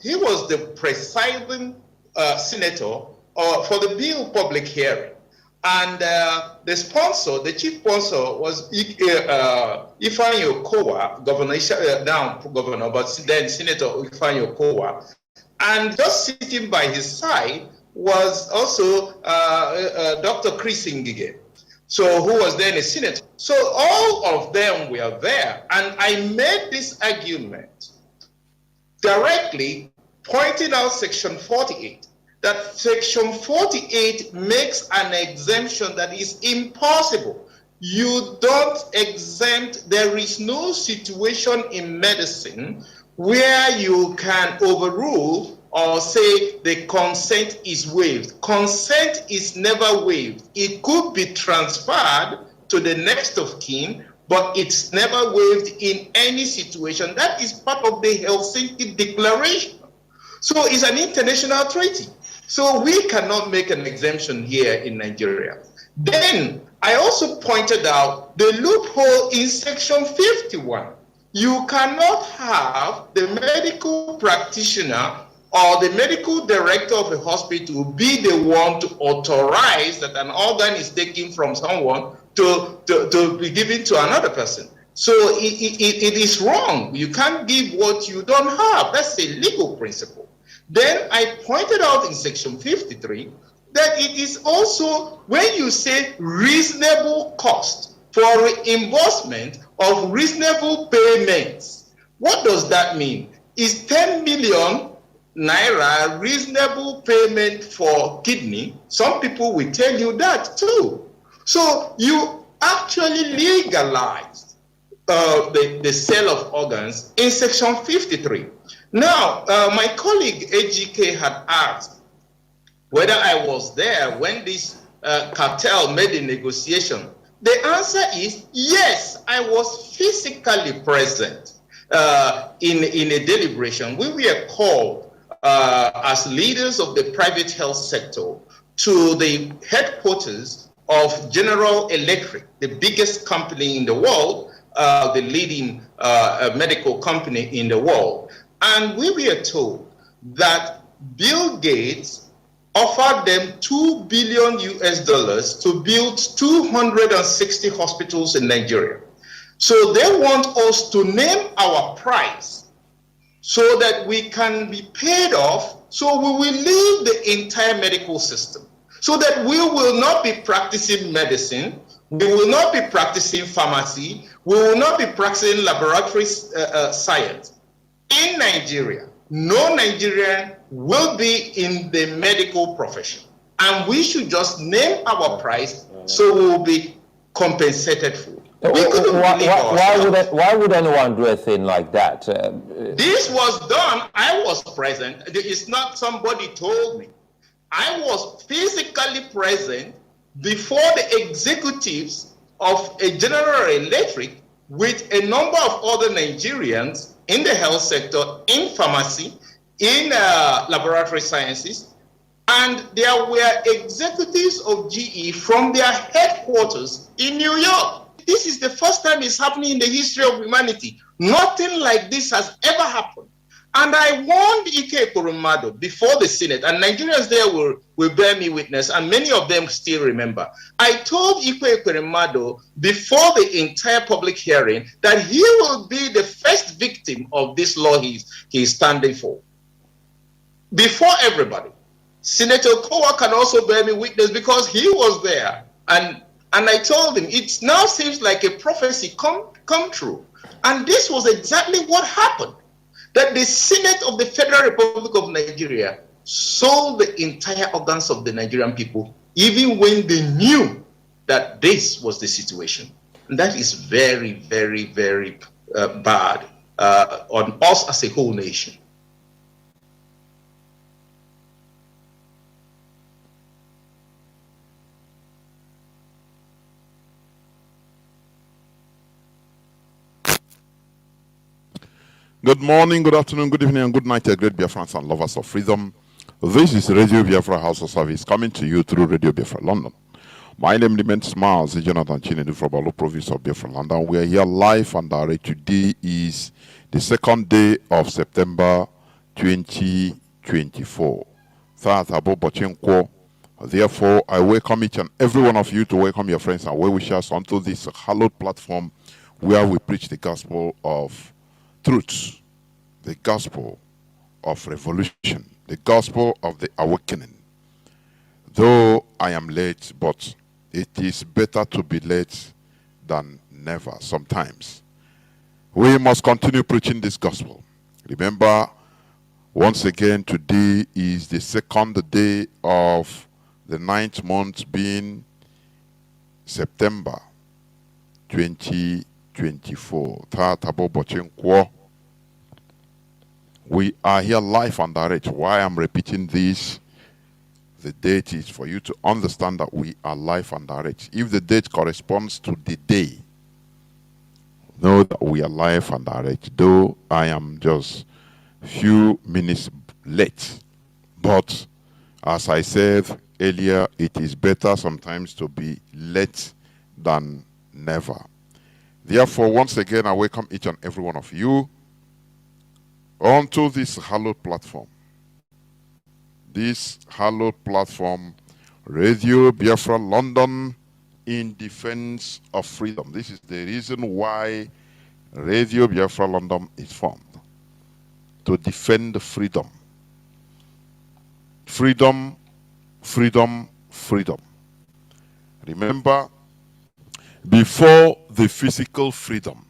he was the presiding senator for the bill public hearing. And the sponsor, the chief sponsor was Ifeanyi Okowa, now governor, but then Senator Ifeanyi Okowa. And just sitting by his side was also Dr. Chris Ngige, so who was then a senator. So all of them were there. And I made this argument directly pointing out Section 48. That Section 48 makes an exemption that is impossible. You don't exempt, there is no situation in medicine where you can overrule or say the consent is waived. Consent is never waived. It could be transferred to the next of kin, but it's never waived in any situation. That is part of the Helsinki Declaration. So it's an international treaty. So we cannot make an exemption here in Nigeria. Then I also pointed out the loophole in Section 51. You cannot have the medical practitioner or the medical director of a hospital be the one to authorize that an organ is taken from someone to be given to another person. So it is wrong. You can't give what you don't have. That's a legal principle. Then I pointed out in Section 53 that it is also when you say reasonable cost for reimbursement of reasonable payments. What does that mean? Is 10 million naira reasonable payment for kidney? Some people will tell you that too. So you actually legalized the sale of organs in Section 53. Now, my colleague AGK had asked whether I was there when this cartel made a negotiation. The answer is yes, I was physically present in a deliberation. We were called as leaders of the private health sector to the headquarters of General Electric, the biggest company in the world, the leading medical company in the world. And we were told that Bill Gates offered them $2 billion to build 260 hospitals in Nigeria. So they want us to name our price so that we can be paid off, so we will leave the entire medical system, so that we will not be practicing medicine, we will not be practicing pharmacy, we will not be practicing laboratory science. In Nigeria, no Nigerian will be in the medical profession. And we should just name our price so we will be compensated for. Why would anyone do a thing like that? This was done. I was present. It's not somebody told me. I was physically present before the executives of a General Electric with a number of other Nigerians in the health sector, in pharmacy, in laboratory sciences, and there were executives of GE from their headquarters in New York. This is the first time it's happening in the history of humanity. Nothing like this has ever happened. And I warned Ike Kurumado before the Senate, and Nigerians there will bear me witness, and many of them still remember. I told Ike Kurumado before the entire public hearing that he will be the first victim of this law he's standing for. Before everybody. Senator Kowa can also bear me witness because he was there. And I told him, it now seems like a prophecy come true. And this was exactly what happened. That the Senate of the Federal Republic of Nigeria sold the entire organs of the Nigerian people, even when they knew that this was the situation. And that is very, very, very bad on us as a whole nation. Good morning, good afternoon, good evening, and good night, great Biafrans and lovers of freedom. This is Radio Biafra House of Service coming to you through Radio Biafra London. My name remains Mazi, Jonathan Chinedu from Balo province of Biafra Land, and we are here live and direct. Today is the second day of September 2024. Therefore, I welcome each and every one of you to welcome your friends and well-wishers onto this hallowed platform where we preach the gospel of truth, the gospel of revolution, the gospel of the awakening. Though I am late, but it is better to be late than never. Sometimes we must continue preaching this gospel. Remember, once again, today is the second day of the 9th month, being September 2024. We are here live and direct. Why I'm repeating this, the date is for you to understand that we are live and direct. If the date corresponds to the day, know that we are live and direct, though I am just few minutes late. But as I said earlier, it is better sometimes to be late than never. Therefore, once again, I welcome each and every one of you onto this hallowed platform. This hallowed platform, Radio Biafra London, in defense of freedom. This is the reason why Radio Biafra London is formed. To defend freedom. Freedom, freedom, freedom. Remember, before the physical freedom,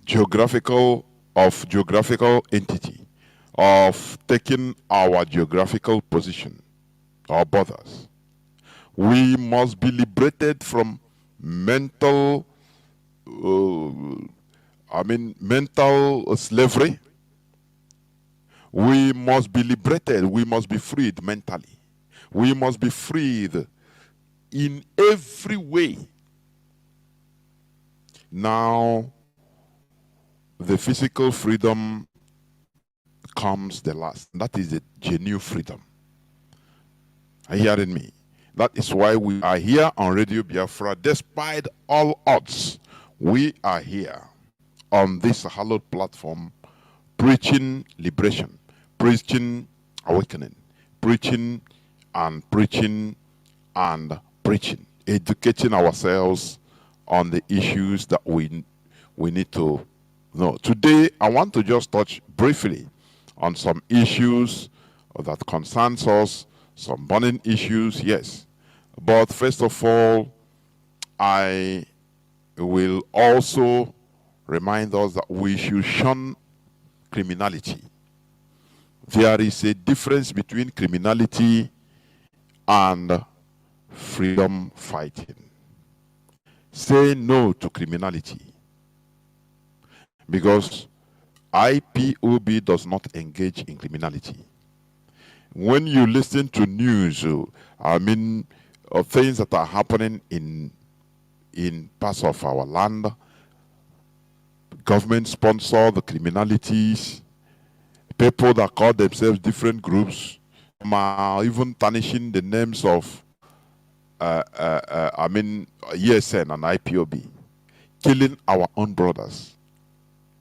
geographical entity, of taking our geographical position, our borders, we must be liberated from mental slavery. We must be liberated. We must be freed mentally. We must be freed in every way. Now, the physical freedom comes the last. That is the genuine freedom. Are you hearing me? That is why we are here on Radio Biafra. Despite all odds, we are here on this hallowed platform preaching liberation, preaching awakening, preaching and preaching and preaching, educating ourselves on the issues that we need to know. Today, I want to just touch briefly on some issues that concerns us, some burning issues, yes. But first of all, I will also remind us that we should shun criminality. There is a difference between criminality and freedom fighting. Say no to criminality, because IPOB does not engage in criminality. When you listen to news, of things that are happening in parts of our land, government sponsor the criminalities, people that call themselves different groups, even tarnishing the names of ESN and IPOB, killing our own brothers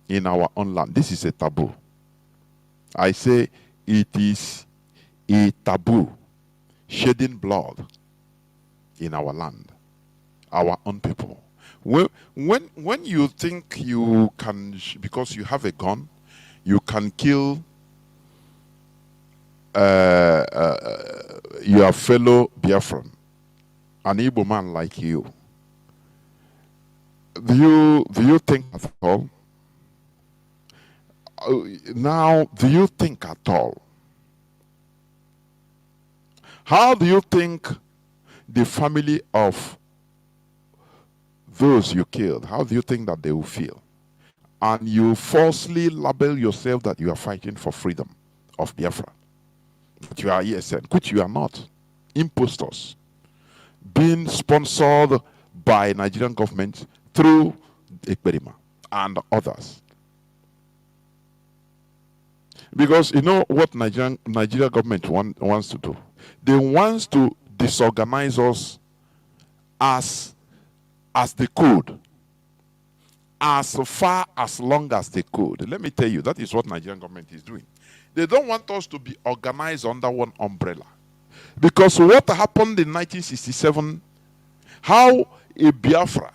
in our own land. This is a taboo. I say it is a taboo, shedding blood in our land, our own people. When you think you can, because you have a gun, you can kill your fellow Biafran, an Igbo man like you, do you think at all? Now, do you think at all? How do you think the family of those you killed, how do you think that they will feel? And you falsely label yourself that you are fighting for freedom of Biafra, that you are ESN, which you are not. Impostors, being sponsored by Nigerian government through Ekberima and others. Because you know what Nigeria government wants to do? They want to disorganize us as they could, as far as long as they could. Let me tell you, that is what Nigerian government is doing. They don't want us to be organized under one umbrella. Because what happened in 1967, how Biafran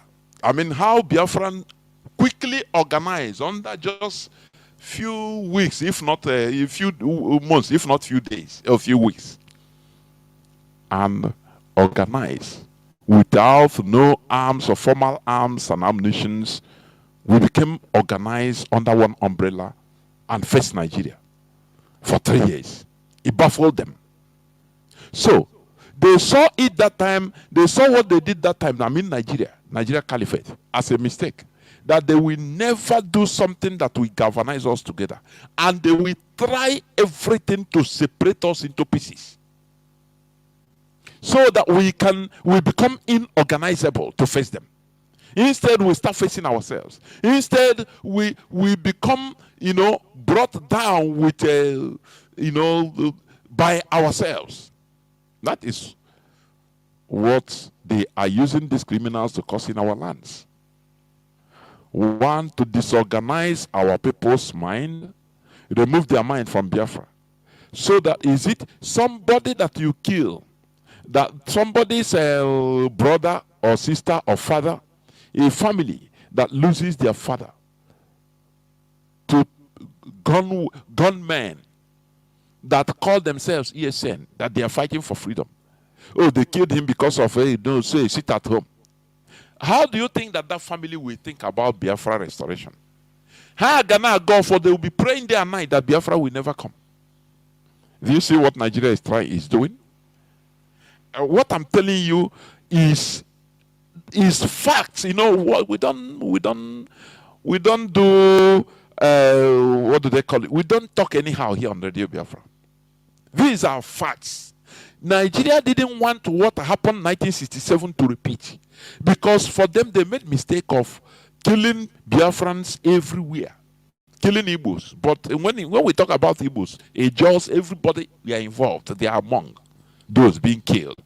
quickly organized under just few weeks, if not a few months, if not few days, a few weeks, and organized without no arms or formal arms and ammunitions. We became organized under one umbrella and faced Nigeria for 3 years. It baffled them. So they saw it that time, they saw what they did that time, Nigeria Caliphate, as a mistake. That they will never do something that will galvanize us together. And they will try everything to separate us into pieces. So that we become inorganizable to face them. Instead, we start facing ourselves. Instead, we become, brought down with, by ourselves. That is what they are using these criminals to cause in our lands. Want to disorganize our people's mind, remove their mind from Biafra. So that is it somebody that you kill, that somebody's brother or sister or father, a family that loses their father to gunmen that call themselves ESN, that they are fighting for freedom. Oh, they killed him because of sit at home. How do you think that family will think about Biafra restoration? How Ghana go for they will be praying day and night that Biafra will never come. Do you see what Nigeria is doing? What I'm telling you is facts. What we don't do. What do they call it? We don't talk anyhow here on Radio Biafra. These are facts. Nigeria didn't want what happened in 1967 to repeat, because for them they made mistake of killing Biafrans everywhere, killing Igbos. But when we talk about Igbos, just everybody we are involved. They are among those being killed.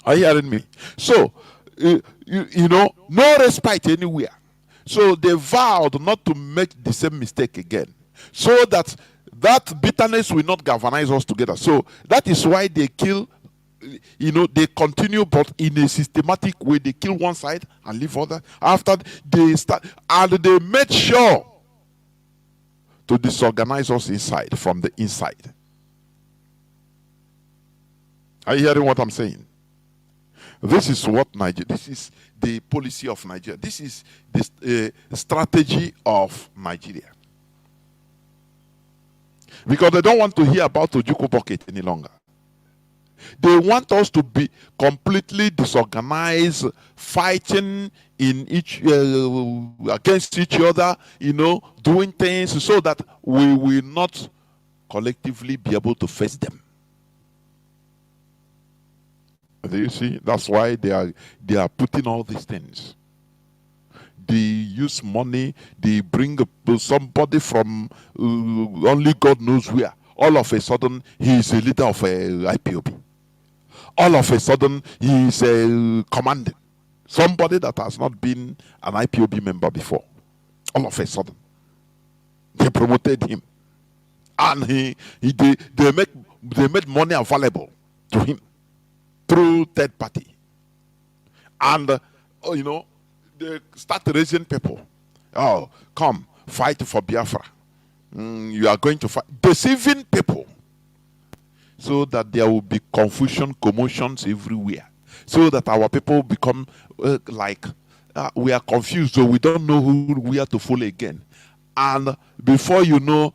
Are you hearing me? So no respite anywhere. So they vowed not to make the same mistake again, so that bitterness will not galvanize us together. So that is why they kill, they continue, but in a systematic way. They kill one side and leave other. After they start, and they made sure to disorganize us inside, from the inside. Are you hearing what I'm saying? This is what Nigeria, this is the policy of Nigeria. This is the strategy of Nigeria. Because they don't want to hear about Ojukwu bucket any longer. They want us to be completely disorganized, fighting against each other, doing things so that we will not collectively be able to face them. Do you see? That's why they are putting all these things. They use money. They bring somebody from only God knows where. All of a sudden, he is a leader of a IPOB. All of a sudden, he is a commander. Somebody that has not been an IPOB member before. All of a sudden, they promoted him, and they made money available to him through third party. And they start raising people. Oh, come fight for Biafra. You are going to fight, deceiving people, so that there will be confusion, commotions everywhere, so that our people become we are confused, so we don't know who we are to follow again. And before you know,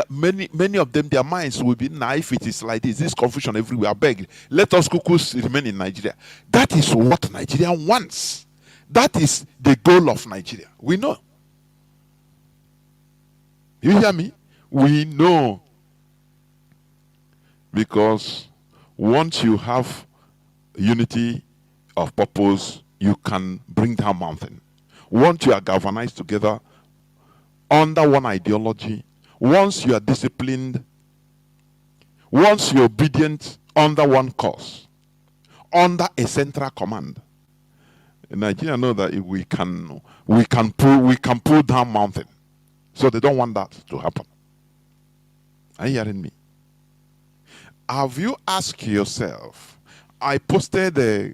many of them, their minds will be, now if it is like this confusion everywhere, I beg, let us cuckoos remain in Nigeria. That is what Nigeria wants. That is the goal of Nigeria. We know. You hear me? We know. Because once you have unity of purpose, you can bring down mountain. Once you are galvanized together under one ideology, once you are disciplined, once you're obedient under one cause, under a central command, Nigeria know that if we can pull down mountain. So they don't want that to happen. Are you hearing me? Have you asked yourself? I posted the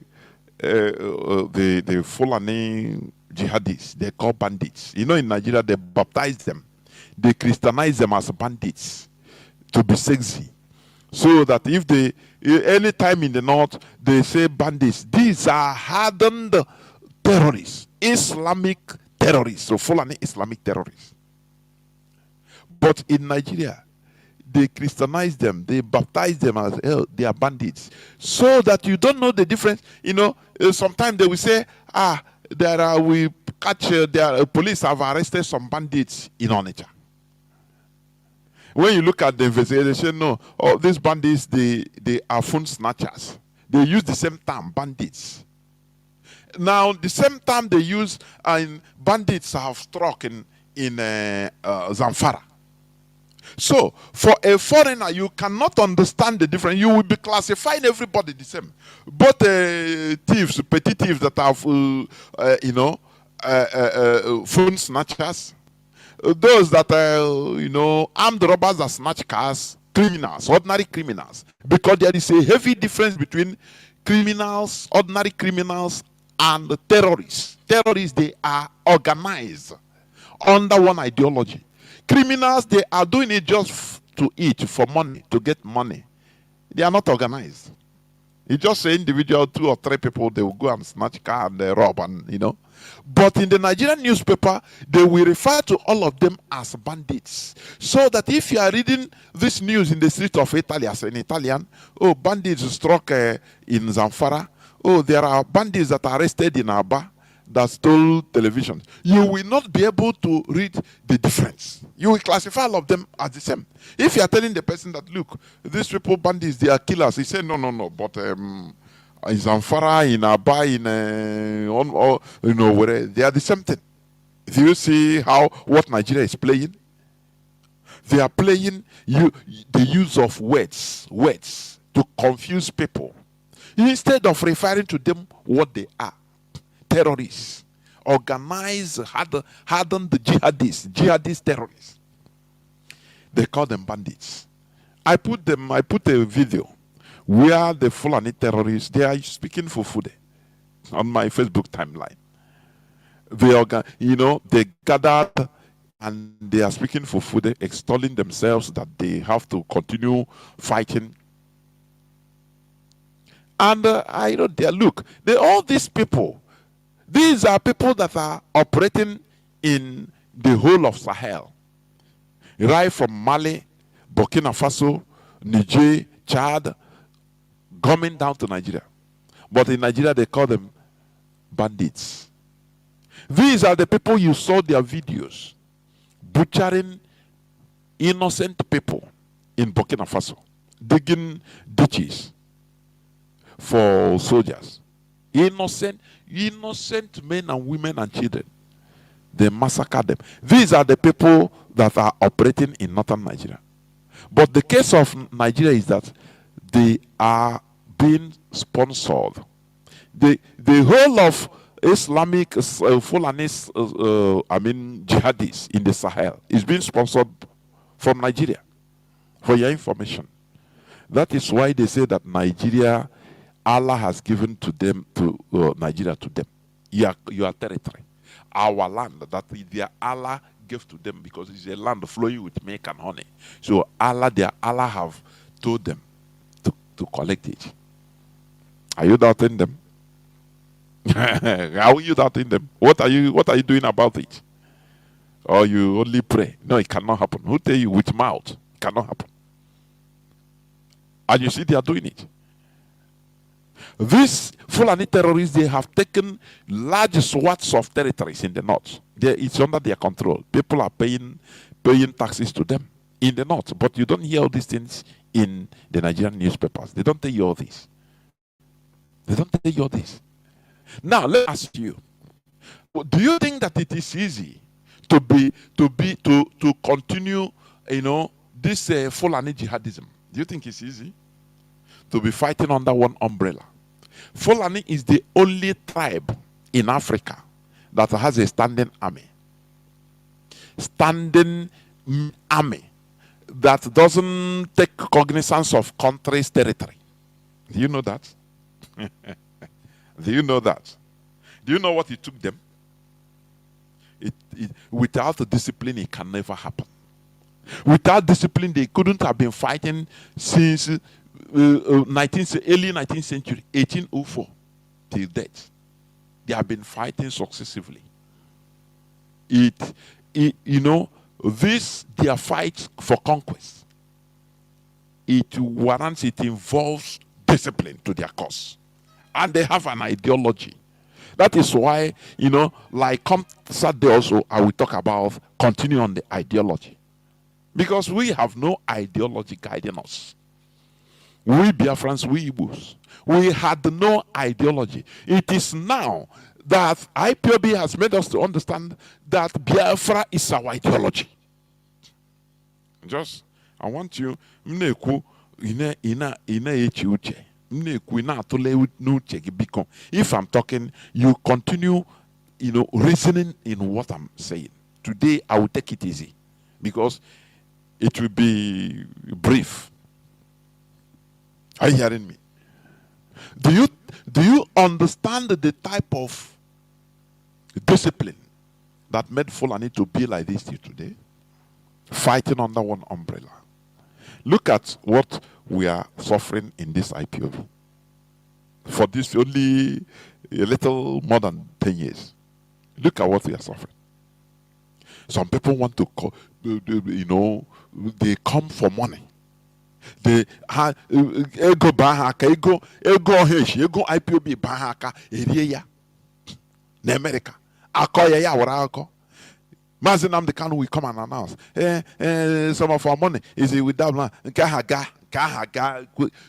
Fulani jihadists. They call bandits. You know, in Nigeria they baptize them, they Christianize them as bandits to be sexy. So that if they, anytime in the north, they say bandits, these are hardened terrorists, Islamic terrorists, so Fulani Islamic terrorists. But in Nigeria, they Christianize them, they baptize them as hell, they are bandits. So that you don't know the difference. You know, sometimes they will say, we catch, police have arrested some bandits in Onitsha. When you look at the investigation, no, these bandits, they are phone snatchers. They use the same term, bandits. Now, the same term they use, bandits have struck in Zamfara. So, for a foreigner, you cannot understand the difference. You will be classifying everybody the same. Both thieves, petty thieves that have, phone snatchers, those that are, armed robbers that snatch cars, criminals, ordinary criminals. Because there is a heavy difference between criminals, ordinary criminals, and terrorists. Terrorists, they are organized under one ideology. Criminals, they are doing it just to eat, for money, to get money. They are not organized. You just say individual, 2 or 3 people, they will go and snatch car and rob, and But in the Nigerian newspaper, they will refer to all of them as bandits. So that if you are reading this news in the street of Italy as an Italian, bandits struck in Zamfara. There are bandits that are arrested in Aba that stole television. You will not be able to read the difference. You will classify all of them as the same. If you are telling the person that, look, these people bandits, they are killers, he said, no, but in Zamfara, in Aba, where they are the same thing. Do you see what Nigeria is playing? They are playing the use of words to confuse people, instead of referring to them what they are. Terrorists, organized, hardened jihadist terrorists. They call them bandits. I put a video where the Fulani terrorists, they are speaking for food on my Facebook timeline. They gathered and they are speaking for food, extolling themselves that they have to continue fighting. And all these people, these are people that are operating in the whole of Sahel, right from Mali, Burkina Faso, Niger, Chad, coming down to Nigeria. But in Nigeria, they call them bandits. These are the people you saw their videos butchering innocent people in Burkina Faso, digging ditches for soldiers. Innocent men and women and children. They massacre them. These are the people that are operating in northern Nigeria. But the case of Nigeria is that they are being sponsored. The whole of Islamic Fulanese, jihadists in the Sahel is being sponsored from Nigeria. For your information, that is why they say that Nigeria, Allah has given to them, Nigeria to them. Your territory, our land that Allah gave to them, because it's a land flowing with milk and honey. So Allah have told them to collect it. Are you doubting them? How are you doubting them? What are you doing about it? Or you only pray? No, it cannot happen. Who tell you with mouth? It cannot happen. And you see they are doing it. These Fulani terrorists, they have taken large swaths of territories in the north. It's under their control. People are paying taxes to them in the north. But you don't hear all these things in the Nigerian newspapers. They don't tell you all this. They don't tell you all this. Now, let me ask you, do you think that it is easy to continue, this Fulani jihadism? Do you think it's easy to be fighting under one umbrella? Fulani is the only tribe in Africa that has a standing army. Standing army that doesn't take cognizance of country's territory. Do you know that? Do you know that? Do you know what it took them? Without the discipline, it can never happen. Without discipline, they couldn't have been fighting since early 19th century, 1804 till death. They have been fighting successively. You know, this their fight for conquest, it warrants, it involves discipline to their cause. And they have an ideology. That is why, you know, like come Saturday also, I will talk about continue on the ideology. Because we have no ideology guiding us. We Biafrans, we Igbos, we had no ideology. It is now that IPOB has made us to understand that Biafra is our ideology. Just, I want you, if I'm talking, you continue, you know, reasoning in what I'm saying. Today, I will take it easy because it will be brief. Are you hearing me? Do you understand the type of discipline that made Fulani to be like this till today? Fighting under one umbrella. Look at what we are suffering in this IPOB. For this only a little more than 10 years. Look at what we are suffering. Some people want to, you know, they come for money. They ego bahaka, ego IPOB bahaka area in America. Akoya ya warako. Mazi Nnamdi Kanu will come and announce. Some of our money is with that man.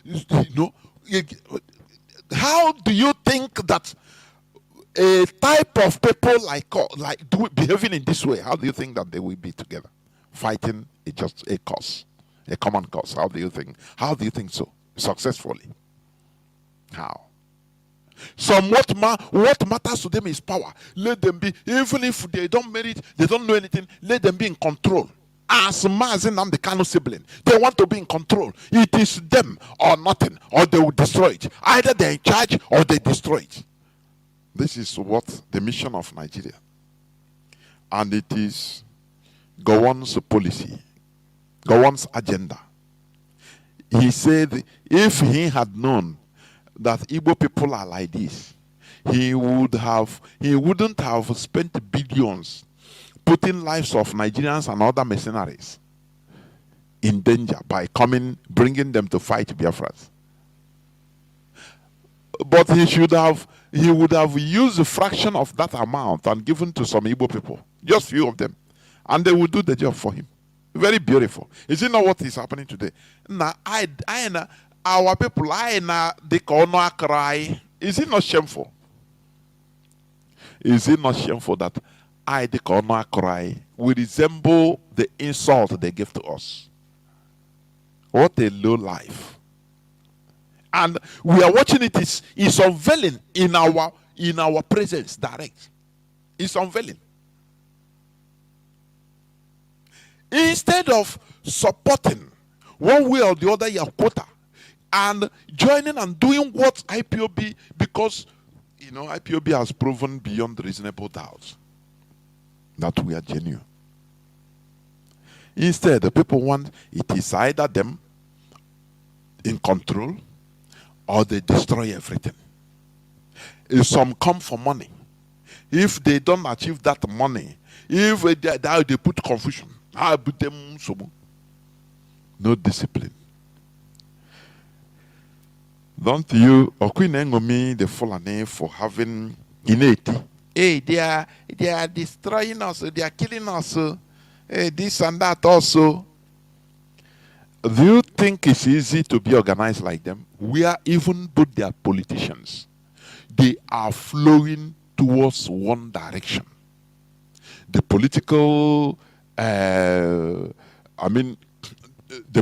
You know, how do you think that a type of people behaving in this way? How do you think that they will be together, fighting just a cause, a common cause? How do you think? How do you think so? Successfully? How? What matters to them is power. Let them be, even if they don't merit, they don't know anything, let them be in control. As Mazi Nnamdi Kanu sibling, they want to be in control. It is them or nothing, or they will destroy it. Either they're in charge or they destroy it. This is what the mission of Nigeria. And it is Gowon's policy, Gowon's agenda. He said if he had known that Igbo people are like this, he wouldn't have spent billions putting lives of Nigerians and other mercenaries in danger by bringing them to fight Biafras. But he would have used a fraction of that amount and given to some Igbo people, just few of them, and they would do the job for him. Very beautiful. Is it not what is happening today? Now, our people, they cry. Is it not shameful? Is it not shameful that the cry will resemble the insult they give to us? What a low life. And we are watching it, it's unveiling in our presence direct. It's unveiling. Instead of supporting one way or the other your quota and joining and doing what IPOB, because you know IPOB has proven beyond reasonable doubt that we are genuine. Instead, the people want it is either them in control or they destroy everything. If some come for money, if they don't achieve that money, if they put confusion, no discipline. Don't you me the Fulani for having innate? Hey, they are destroying us, they are killing us, hey, this and that also. Do you think it's easy to be organized like them? We are even both their politicians. They are flowing towards one direction. The political, the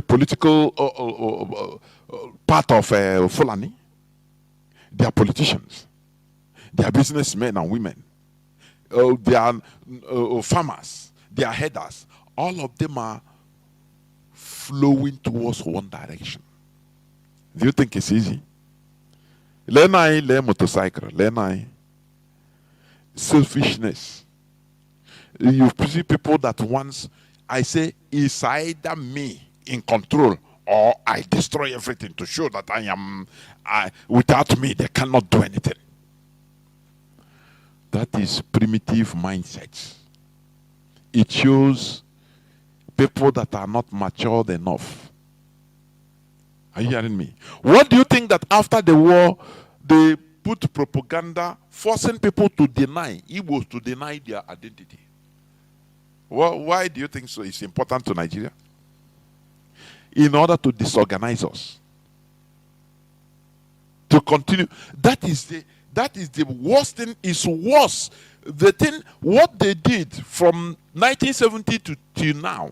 political part of Fulani, they are politicians. They are businessmen and women. They are farmers. They are headers. All of them are flowing towards one direction. Do you think it's easy? Lenai le motorcycle. Lenai. Selfishness. You see people that once I say it's either me in control or I destroy everything to show that without me they cannot do anything. That is primitive mindset. It shows people that are not matured enough. Are you hearing me? What do you think that after the war they put propaganda forcing people to deny, Igbos to deny their identity? Well, why do you think so? It's important to Nigeria? In order to disorganize us. To continue. That is the worst thing. Is worse. The thing, what they did from 1970 till now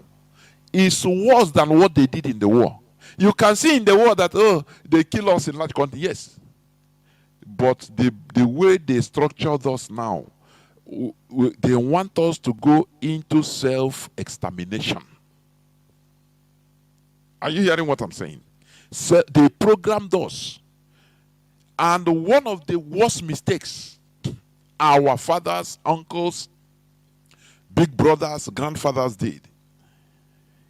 is worse than what they did in the war. You can see in the war that, they kill us in large quantity. Yes. But the way they structured us now, they want us to go into self-extermination. Are you hearing what I'm saying? So they programmed us. And one of the worst mistakes our fathers, uncles, big brothers, grandfathers did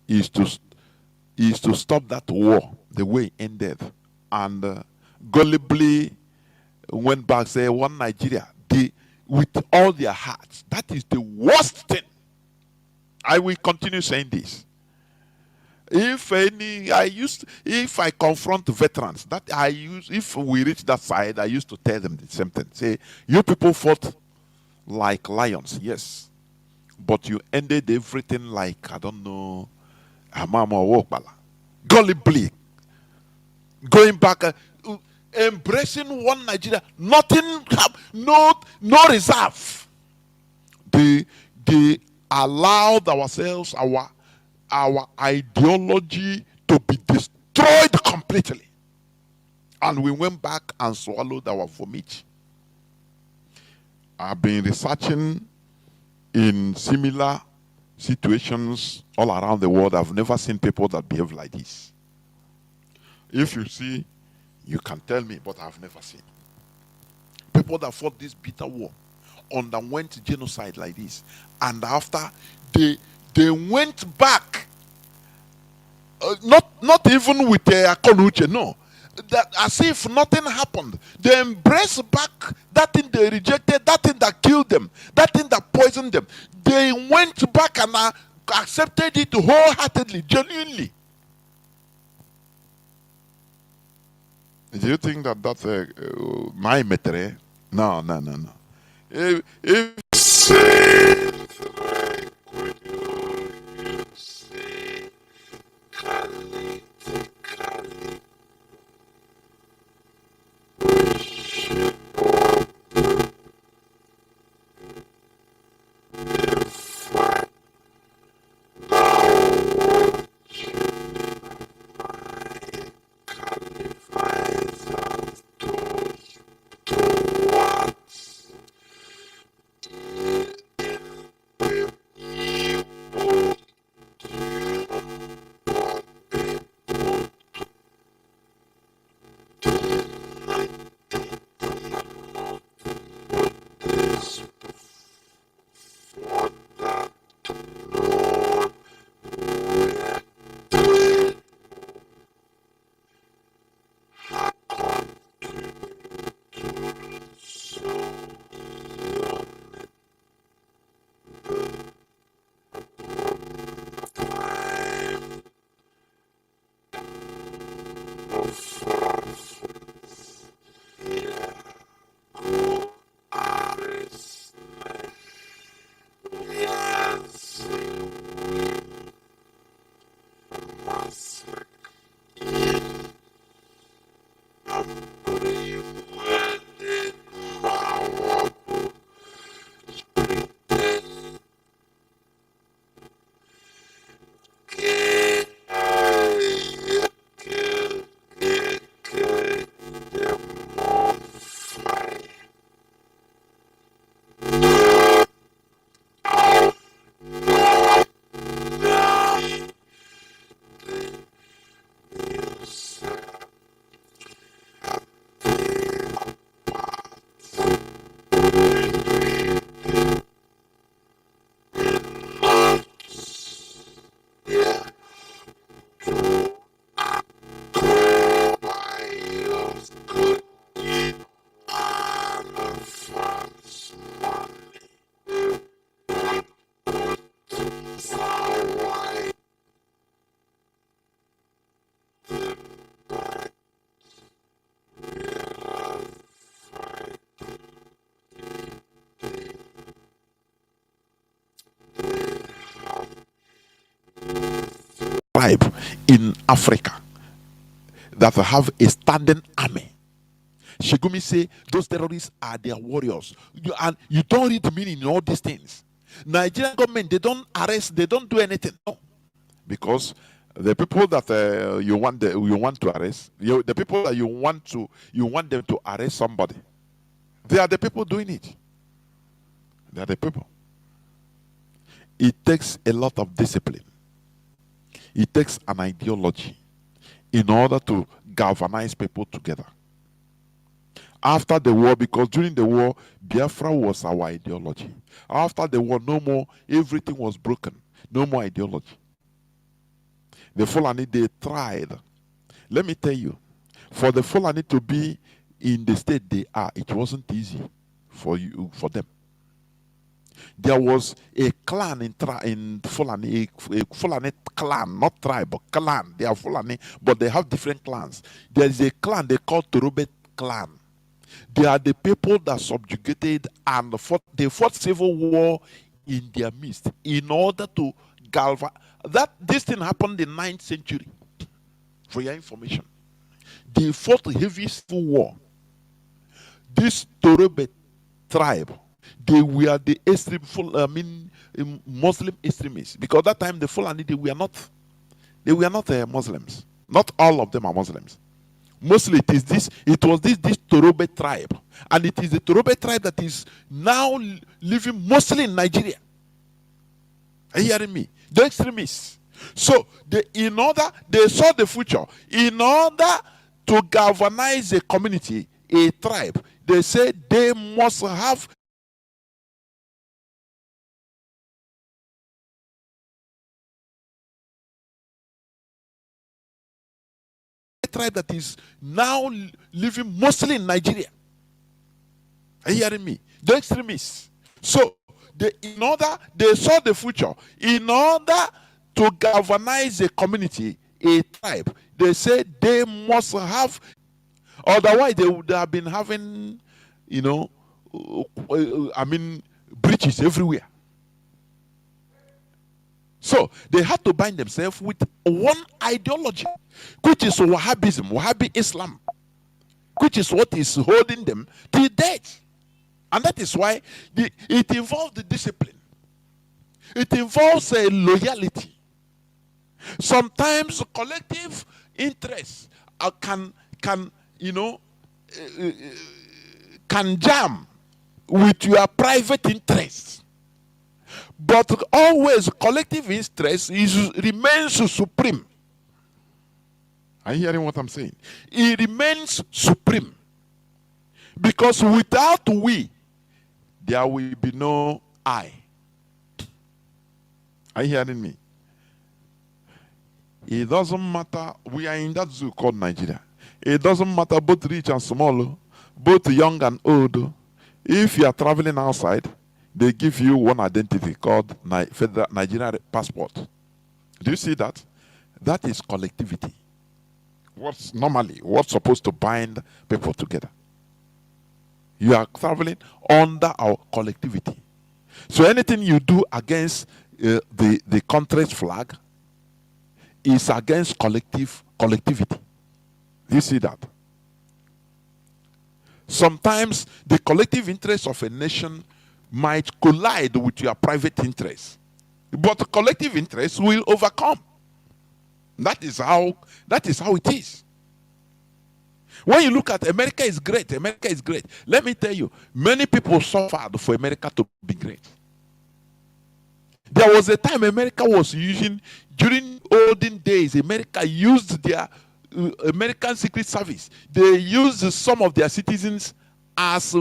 is to stop that war the way it ended. And gullibly went back, say, one Nigeria, with all their hearts. That is the worst thing. I will continue saying this. If I confront veterans, if we reach that side, I used to tell them the same thing. Say, you people fought like lions, yes, but you ended everything like, I don't know, Amama or Wokbala. Gullibly. Going back, embracing one Nigeria, nothing, no reserve. They allowed ourselves, our ideology to be destroyed completely. And we went back and swallowed our vomit. I've been researching in similar situations all around the world. I've never seen people that behave like this. If you see, you can tell me, but I've never seen. People that fought this bitter war underwent genocide like this. And after, they went back, not even with Akonuche, no. That as if nothing happened. They embraced back that thing they rejected, that thing that killed them, that thing that poisoned them. They went back and accepted it wholeheartedly, genuinely. Do you think that that's my metre? No. If in Africa that have a standing army. Shigumi say those terrorists are their warriors. And you don't read the meaning in all these things. Nigerian government, they don't arrest, they don't do anything. No. Because the people that you want to arrest, the people that you want them to arrest somebody, they are the people doing it. They are the people. It takes a lot of discipline. It takes an ideology in order to galvanize people together. After the war, because during the war, Biafra was our ideology. After the war, no more, everything was broken. No more ideology. The Fulani, they tried. Let me tell you, for the Fulani to be in the state they are, it wasn't easy for them. There was a clan in Fulani, a Fulani clan, not tribe, but clan. They are Fulani, but they have different clans. There is a clan they call Torobet clan. They are the people that subjugated and they fought civil war in their midst in order to galvanize. This thing happened in the 9th century, for your information. They fought a heavy civil war. This Torobet tribe, they were the Muslim extremists, because that time the Fulani, they were not Muslims. Not all of them are Muslims. Mostly it was this Torobet tribe, and it is the Torobet tribe that is now living mostly in Nigeria. Are you hearing me? The extremists. So they saw the future. In order to galvanize a community, a tribe, they said they must have a tribe that is now living mostly in Nigeria. Are you hearing me? The extremists. So they saw the future. In order to galvanize a community, a tribe, they said they must have, otherwise they would have been having, breaches everywhere. So they had to bind themselves with one ideology, which is Wahhabism, Wahhabi Islam, which is what is holding them till death. And that is why it involves the discipline. It involves a loyalty. Sometimes collective interests can jam with your private interests. But always collective interest remains supreme. Are you hearing what I'm saying? It remains supreme. Because without we, there will be no I. Are you hearing me? It doesn't matter. We are in that zoo called Nigeria. It doesn't matter both rich and small, both young and old. If you are traveling outside, they give you one identity called Federal Nigerian passport. Do you see that? That is collectivity. What's supposed to bind people together? You are traveling under our collectivity. So anything you do against the country's flag is against collectivity. Do you see that? Sometimes the collective interest of a nation might collide with your private interests, but the collective interest will overcome. That is how it is. When you look at America is great, America is great. Let me tell you, many people suffered for America to be great. There was a time America was using, during olden days, America used their American Secret Service. They used some of their citizens as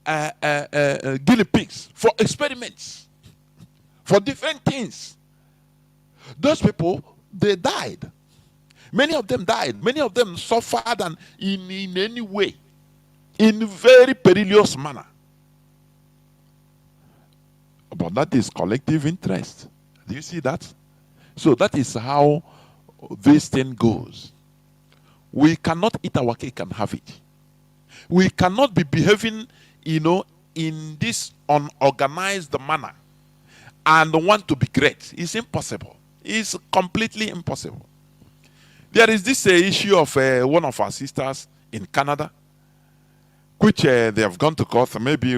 guinea pigs for experiments, for different things. Those people, they died. Many of them died. Many of them suffered and in any way, in very perilous manner. But that is collective interest. Do you see that? So that is how this thing goes. We cannot eat our cake and have it. We cannot be behaving, in this unorganized manner and want to be great. It's impossible. It's completely impossible. There is this issue of one of our sisters in Canada, which they have gone to court. Maybe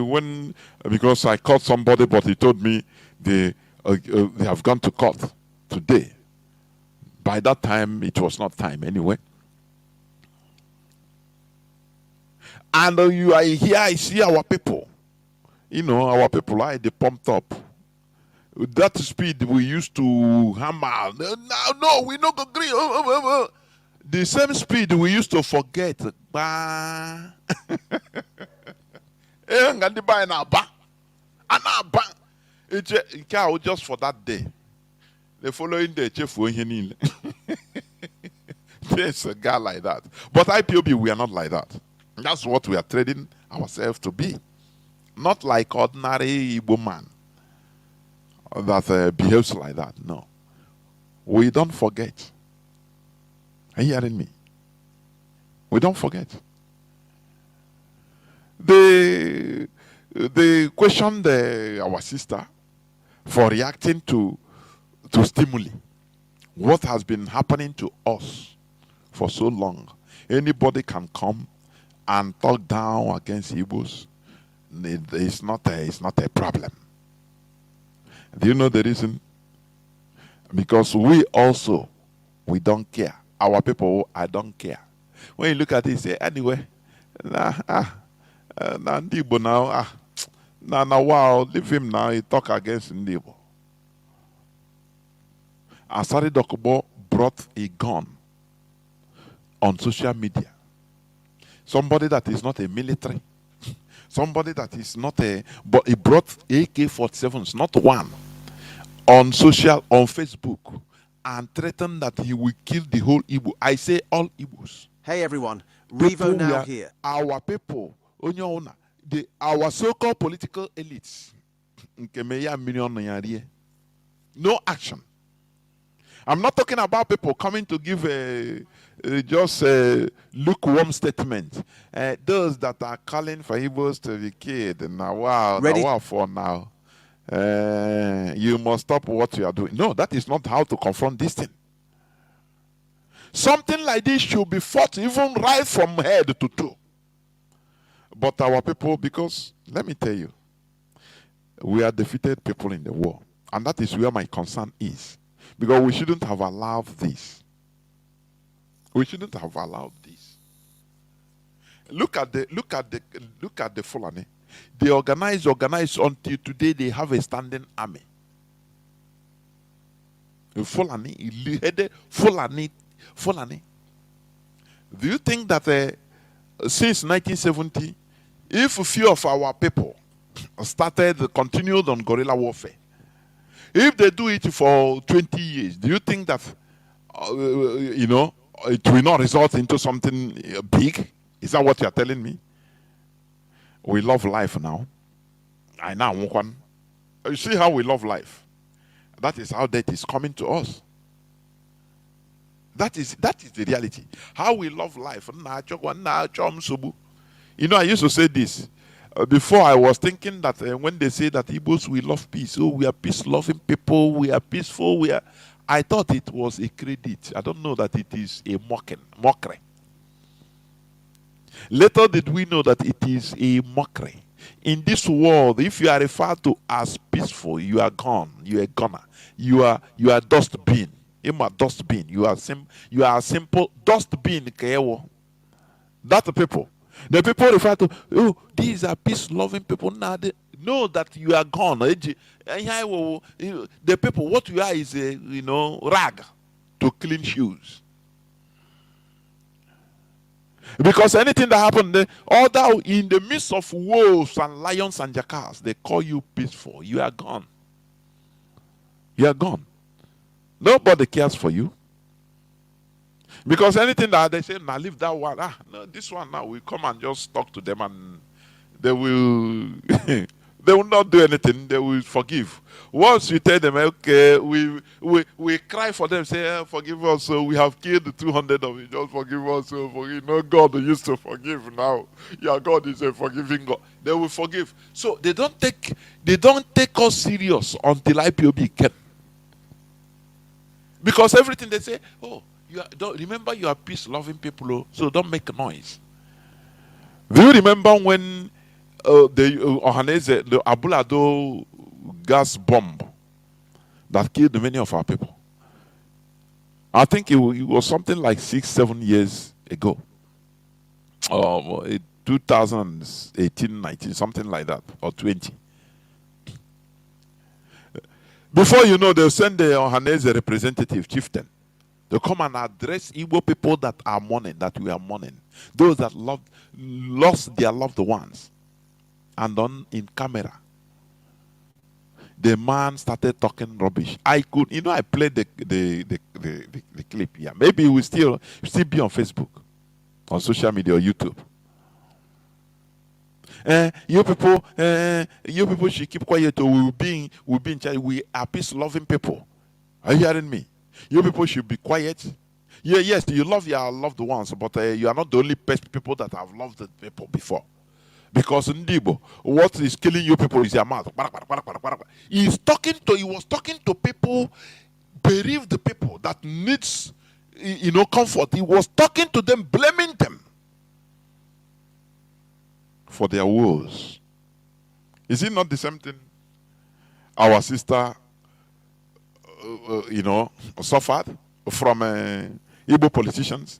because I caught somebody, but he told me they have gone to court today. By that time, it was not time anyway. And you are here, I see our people. You know, our people, they pumped up. That speed we used to hammer. No, we not agree. The same speed we used to forget. Just for that day. The following day, there's a guy like that. But IPOB, we are not like that. That's what we are training ourselves to be. Not like ordinary Igbo man that behaves like that. No. We don't forget. Are you hearing me? We don't forget. They questioned our sister for reacting to stimuli. What has been happening to us for so long? Anybody can come and talk down against Igbos. It's not a problem. Do you know the reason? Because we don't care. Our people, I don't care. When you look at it, say, anyway, Igbo now, wow, leave him now, he talk against Igbo. Asari Dokubo brought a gun on social media. Somebody that is not a military, somebody that is not but he brought AK-47s, not one, on Facebook, and threatened that he will kill the whole Igbo. I say all Igbos. Hey everyone, Revo now here. Our people, our so-called political elites, no action. I'm not talking about people coming to give just a lukewarm statement. Those that are calling for Igbos to be killed, wow, for now. You must stop what you are doing. No, that is not how to confront this thing. Something like this should be fought even right from head to toe. But our people, because let me tell you, we are defeated people in the war. And that is where my concern is. Because we shouldn't have allowed this. We shouldn't have allowed this. Look at the Fulani. They organize until today they have a standing army. Fulani. Do you think that since 1970, if a few of our people continued on guerrilla warfare, if they do it for 20 years, do you think that, it will not result into something big? Is that what you're telling me? We love life now. I know one. You see how we love life? That is how death is coming to us. That is the reality. How we love life. You know, I used to say this. Before I was thinking that when they say that Igbos, we love peace. Oh, we are peace-loving people. We are peaceful. I thought it was a credit. I don't know that it is a mockery. Later did we know that it is a mockery. In this world, if you are referred to as peaceful, you are gone. You are goner. You are dustbin. You are dustbin. You are a simple dustbin. That's the people. The people refer to, oh, these are peace-loving people. Now they know that you are gone. The people, what you are is a rag to clean shoes. Because anything that happened, in the midst of wolves and lions and jackals, they call you peaceful. You are gone. You are gone. Nobody cares for you. Because anything that they say, now leave that one. No, this one now, we come and just talk to them and they will they will not do anything. They will forgive. Once you tell them, okay, we cry for them, say, forgive us, so we have killed 200 of you, just forgive us, so forgive. No, God used to forgive now. Yeah, God is a forgiving God. They will forgive. So they don't take us serious until IPOB can. Because everything they say, oh, don't remember you are peace-loving people, so don't make noise. Do you remember when the Abulado gas bomb that killed many of our people? I think it was something like 6-7 years ago. 2018, 19, something like that, or 20. Before you know, they'll send the Ohanese representative, chieftain, to come and address Igbo people that are mourning, that we are mourning. Those that lost their loved ones. And on in camera, the man started talking rubbish. I played the clip here. Maybe it will still be on Facebook, on social media or YouTube. You people should keep quiet, or we'll be in charge. We are peace-loving people. Are you hearing me? You people should be quiet. Yeah, yes, you love your loved ones, but you are not the only people that have loved the people before. Because in Igbo, what is killing you people is your mouth. He was talking to people, bereaved people that needs, comfort. He was talking to them, blaming them for their woes. Is it not the same thing our sister, suffered from Igbo politicians?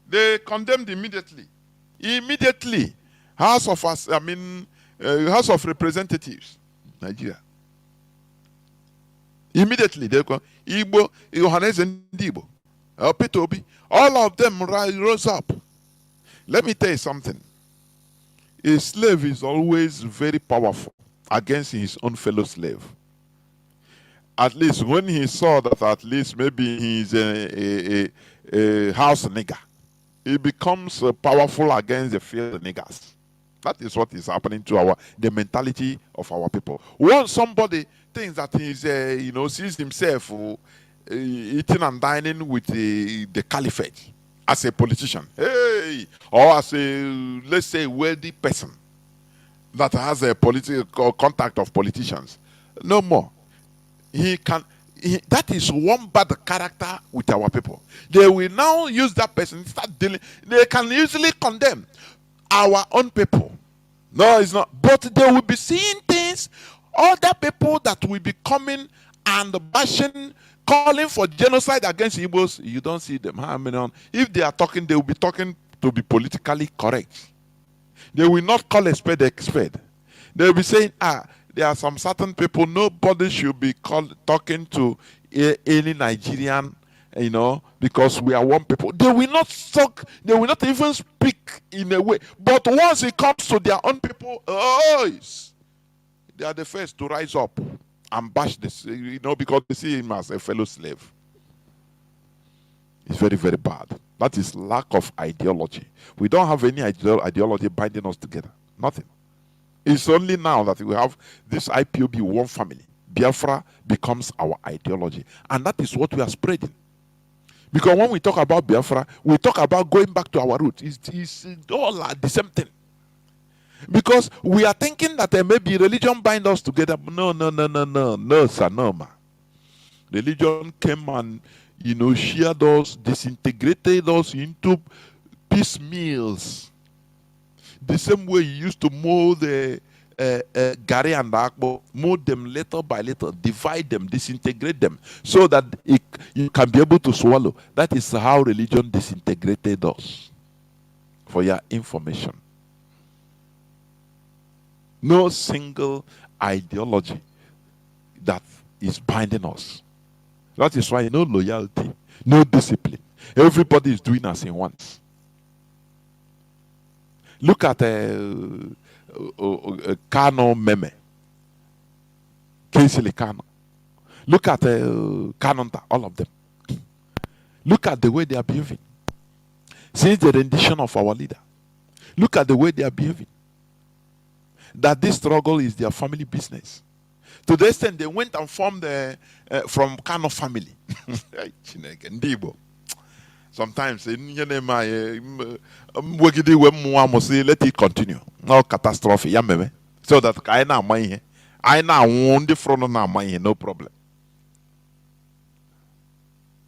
They condemned immediately. House of Representatives, Nigeria. Immediately they go Igbo, Yohanes and Igbo, IPOB, all of them rose up. Let me tell you something. A slave is always very powerful against his own fellow slave. At least when he saw that at least maybe he's a house nigger, he becomes powerful against the field niggers. That is what is happening to the mentality of our people. Once somebody thinks that he's, sees himself eating and dining with the caliphate as a politician, or as a, let's say, wealthy person that has a political contact of politicians, no more. That is one bad character with our people. They will now use that person, start dealing. They can easily condemn our own people. No, it's not. But they will be seeing things, other people that will be coming and bashing, calling for genocide against Igbos. You don't see them. If they are talking, they will be talking to be politically correct. They will not call a spade a spade. They will be saying, there are some certain people, nobody should be talking to any Nigerian, because we are one people. They will not talk, they will not even speak in a way. But once it comes to their own people, they are the first to rise up and bash this, because they see him as a fellow slave. It's very, very bad. That is lack of ideology. We don't have any ideology binding us together. Nothing. It's only now that we have this IPOB one family. Biafra becomes our ideology. And that is what we are spreading. Because when we talk about Biafra, we talk about going back to our roots. It's all the same thing. Because we are thinking that maybe religion binds us together. No, sir, no, ma. Religion came and, shared us, disintegrated us into piecemeals. The same way you used to mold the Gary and Akbo, mold them little by little, divide them, disintegrate them, so that you can be able to swallow. That is how religion disintegrated us, for your information. No single ideology that is binding us. That is why no loyalty, no discipline. Everybody is doing as he wants. Look at Kano Meme, Kingsley Kano. Look at Kanonta, all of them. Look at the way they are behaving. Since the rendition of our leader, look at the way they are behaving. That this struggle is their family business. To the extent they went and formed from Kano family. Sometimes let it continue. No catastrophe. So that I now won the front of my no problem.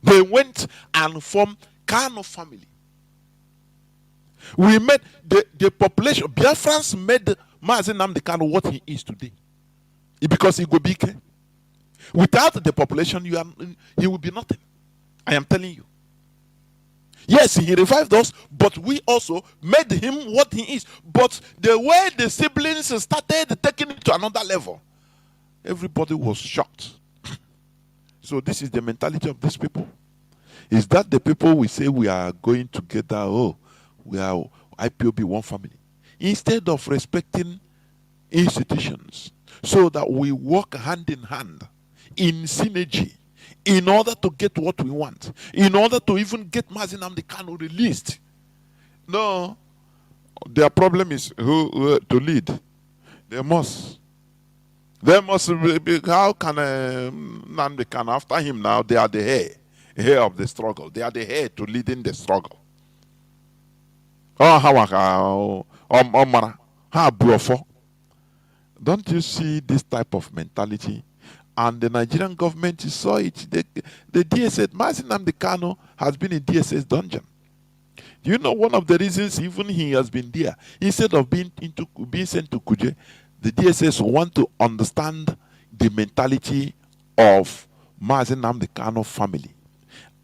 They went and formed Kano family. We made the population, Biafrans made Mazi Nnamdi Kanu what he is today. Because he go big. Without the population, he will be nothing. I am telling you. Yes, he revived us, but we also made him what he is. But the way the siblings started taking it to another level, everybody was shocked. So this is the mentality of these people. Is that the people we say we are going together, oh, we are IPOB one family. Instead of respecting institutions, so that we work hand in hand in synergy in order to get what we want, in order to even get Mazi Nnamdi Kanu released. No, their problem is who to lead. They must be, how can Nnamdi Kanu, after him now, they are the heir of the struggle. They are the heir to leading the struggle. Oh, don't you see this type of mentality? And the Nigerian government saw it. The DSS, Mazi Nnamdi Kanu has been in DSS dungeon. Do you know one of the reasons even he has been there? Instead of being sent to Kuje, the DSS want to understand the mentality of Mazi Nnamdi Kanu family.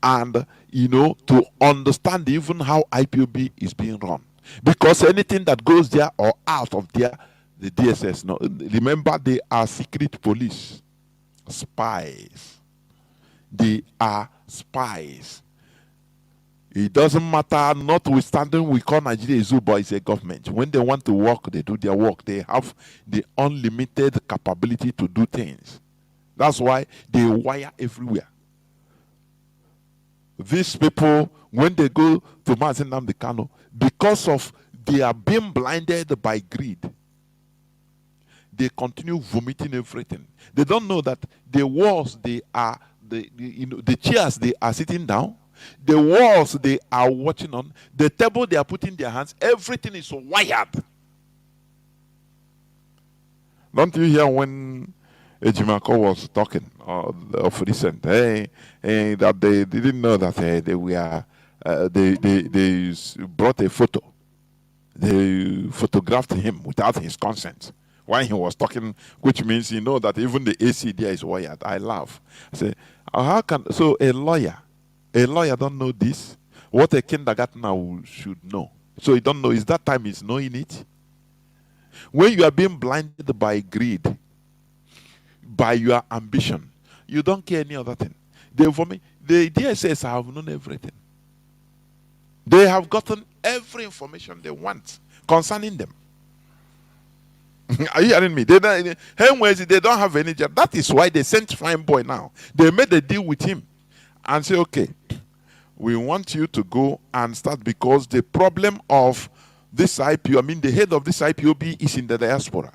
And, to understand even how IPOB is being run. Because anything that goes there or out of there, the DSS, no, remember they are secret police, spies. They are spies. It doesn't matter, notwithstanding we call Nigeria a zoo, but it's a government. When they want to work, they do their work. They have the unlimited capability to do things. That's why they wire everywhere. These people, when they go to Mazi Nnamdi Kanu, because of they are being blinded by greed, they continue vomiting everything. They don't know that the walls they are, the chairs they are sitting down, the walls they are watching on, the table they are putting their hands, everything is wired. Don't you hear when Ejimako was talking of recent, that they didn't know that they were, they brought a photo. They photographed him without his consent when he was talking, which means that even the AC there is wired. I laugh. I say, how can, so a lawyer don't know this? What a kindergartner should know. So he don't know, is that time he's knowing it? When you are being blinded by greed, by your ambition, you don't care any other thing. For me, the DSS have known everything. They have gotten every information they want concerning them. Are you hearing me? They don't have any job. That is why they sent Fine Boy now. They made a deal with him and say, okay, we want you to go and start, because the problem of this IPO, the head of this IPOB is in the diaspora.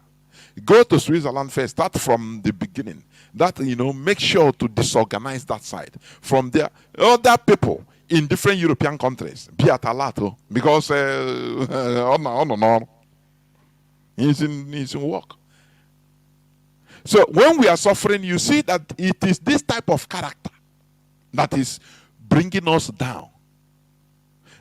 Go to Switzerland first, start from the beginning. That, make sure to disorganize that side. From there, other people in different European countries, be at Alato, because he's in work. So when we are suffering, you see that it is this type of character that is bringing us down.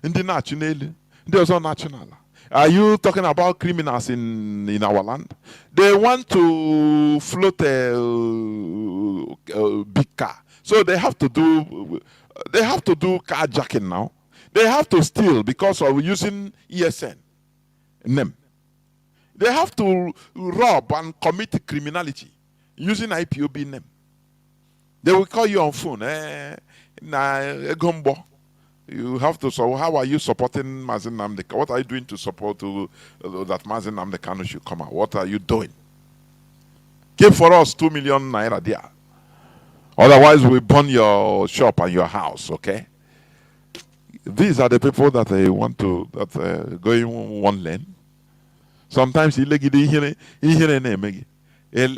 In the national, there's no national. Are you talking about criminals in our land? They want to float a big car, so they have to do carjacking now. They have to steal because of using ESN name. They have to rob and commit criminality using IPOB name. They will call you on phone. You have to. So how are you supporting Mazi Nnamdi Kanu? What are you doing to support that Mazi Nnamdi Kanu should come out? What are you doing? Give for us 2 million naira there. Otherwise, we burn your shop and your house. Okay. These are the people that they want to go in one lane. Sometimes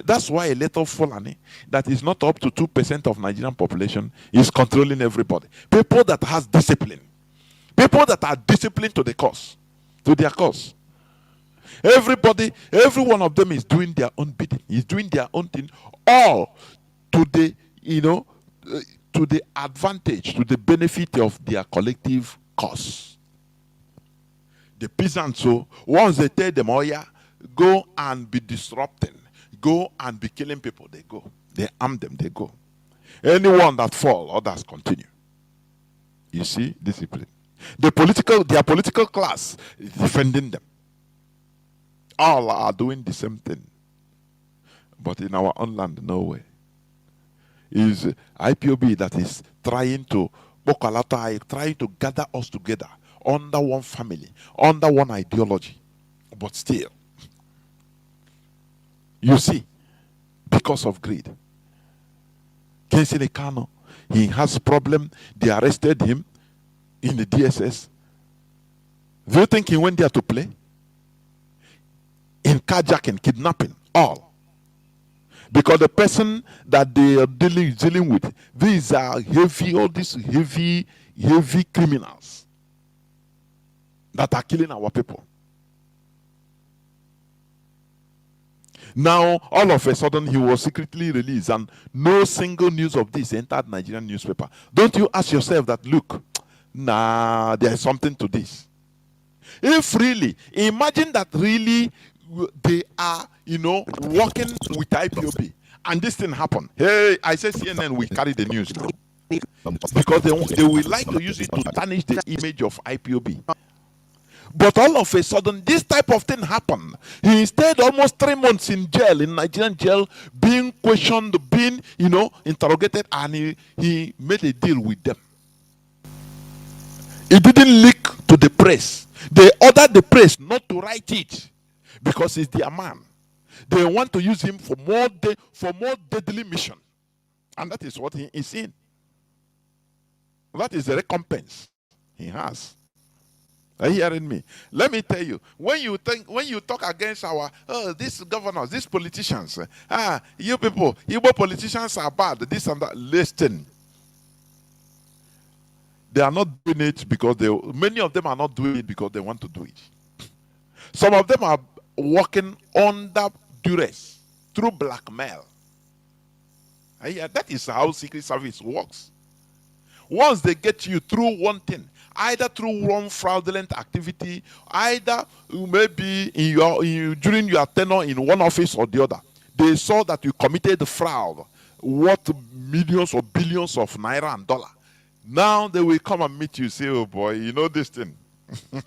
that's why a little Fulani that is not up to 2% of Nigerian population is controlling everybody. People that has discipline. People that are disciplined to their cause. Everybody, every one of them is doing their own bidding. Is doing their own thing. All to the, to the advantage, to the benefit of their collective cause. The peasants, so once they tell them, oh yeah, go and be disrupting, go and be killing people, they go. They arm them, they go. Anyone that fall, others continue. You see, discipline. Their political class is defending them. All are doing the same thing. But in our own land, no way. Is IPOB that is trying to gather us together under one family, under one ideology. But still, you see, because of greed. Kensile Kano, he has a problem. They arrested him in the DSS. Do you think he went there to play? In carjacking, kidnapping, all. Because the person that they are dealing with, these are all these heavy criminals that are killing our people. Now, all of a sudden, he was secretly released, and no single news of this entered Nigerian newspaper. Don't you ask yourself that, look, nah, there is something to this. If really, imagine that really they are, working with IPOB, and this thing happened. Hey, I said CNN will carry the news now. Because they will like to use it to tarnish the image of IPOB. But all of a sudden, this type of thing happened. He stayed almost 3 months in jail, in Nigerian jail, being questioned, being, interrogated, and he made a deal with them. It didn't leak to the press. They ordered the press not to write it because he's their man. They want to use him for more deadly mission. And that is what he is in. That is the recompense he has. Are you hearing me? Let me tell you, when you talk against these governors, these politicians, you people, Igbo politicians are bad, this and that, listen. They are not doing it because many of them are not doing it because they want to do it. Some of them are working under duress, through blackmail. That is how Secret Service works. Once they get you through one thing, either through one fraudulent activity, either maybe during your tenure in one office or the other, they saw that you committed the fraud worth millions or billions of naira and dollar. Now they will come and meet you, say, oh boy, you know this thing.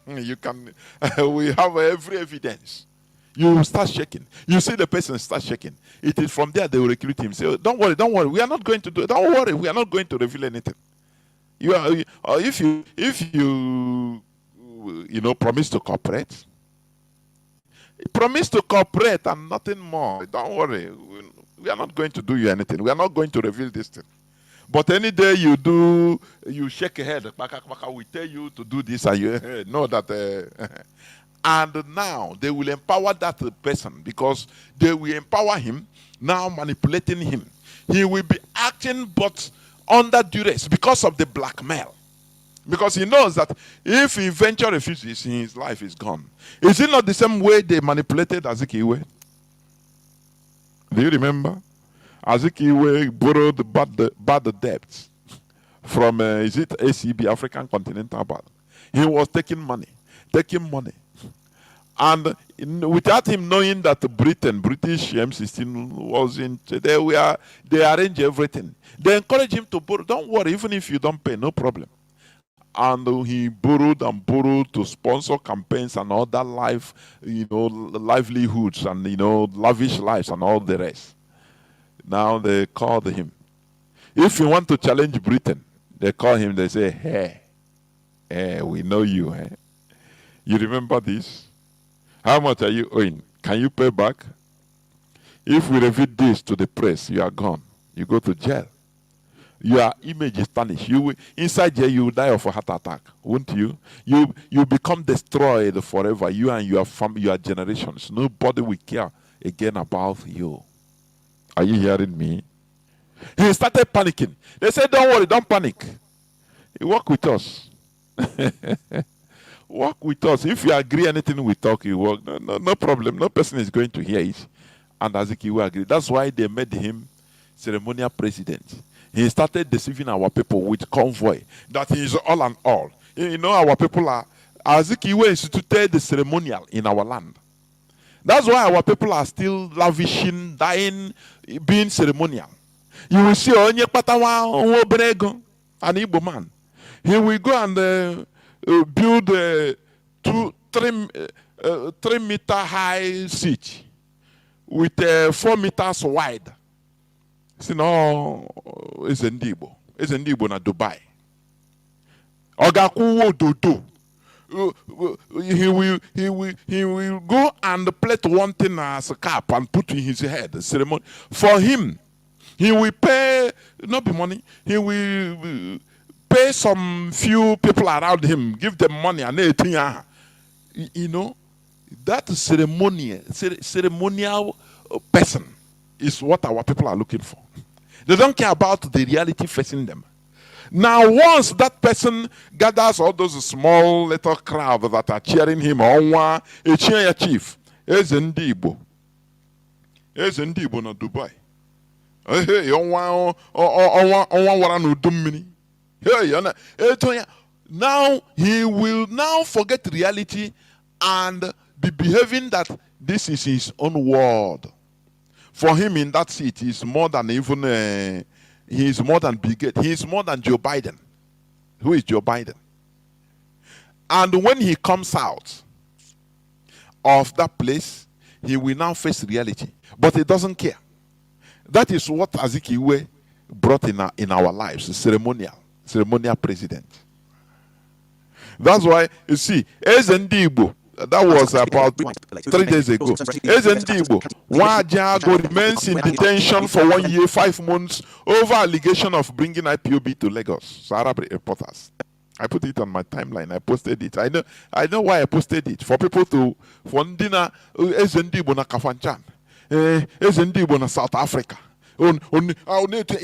You can, we have every evidence. You will start shaking. You see the person start shaking. It is from there they will recruit him. Say, oh, don't worry, we are not going to do it. Don't worry, we are not going to reveal anything. If you promise to cooperate and nothing more, don't worry, we are not going to do you anything. We are not going to reveal this thing. But any day you shake your head, we tell you to do this, and you know that. And now they will empower that person, because they will empower him, now manipulating him. He will be acting but under duress because of the blackmail. Because he knows that if he eventually refuses, his life is gone. Is it not the same way they manipulated Azikiwe? Do you remember? Azikiwe borrowed bad debts from, is it ACB, African Continental Bank? He was taking money. And without him knowing that British M16 wasn't, they arrange everything. They encourage him to borrow. Don't worry, even if you don't pay, no problem. And he borrowed and borrowed to sponsor campaigns and other livelihoods and, lavish lives and all the rest. Now they called him. If you want to challenge Britain, they call him, they say, hey, we know you. Hey. You remember this? How much are you owing? Can you pay back? If we reveal this to the press, you are gone. You go to jail. Your image is tarnished. Inside jail, you will die of a heart attack, won't you? You become destroyed forever. You and your family, your generations. Nobody will care again about you. Are you hearing me? He started panicking. They said, don't worry, don't panic. Work with us. Work with us. If you agree anything we talk, you work. No problem. No person is going to hear it. And Azikiwe agreed. That's why they made him ceremonial president. he started deceiving our people with convoy, that he is all and all. You know, our people are, Azikiwe instituted the ceremonial in our land. That's why our people are still lavishing, dying, being ceremonial. You will see Onye Patawa Obrego, an Igbo man. He will go and build a 3 meter high siege with 4 meters wide. See, no, it's Igbo. It's Igbo na Dubai. Ogakuwo Dodo. He will go and plait one thing as a cap and put in his head. Ceremony. For him, he will pay, not the money, he will pay some few people around him, give them money and everything. You know, that ceremonial person is what our people are looking for. They don't care about the reality facing them. Now, once that person gathers all those small little crowd that are cheering him on, a cheer chief, is in Igbo. Is in Igbo na Dubai. Hey, on now he will now forget reality and be behaving that this is his own world. For him in that seat, he's more than even he is more than Bill Gates. He is more than Joe Biden. Who is Joe Biden? And when he comes out of that place, he will now face reality. But he doesn't care. That is what Azikiwe brought in our lives, ceremonial president. That's why, you see, Igbo, that was about 3 days ago. Igbo, Wajago remains in detention for 1 year, 5 months over allegation of bringing IPOB to Lagos. So Arab reporters. I put it on my timeline. I posted it. I know why I posted it. For people to Fondina Igbo na Kafanchan. Igbo na South Africa. You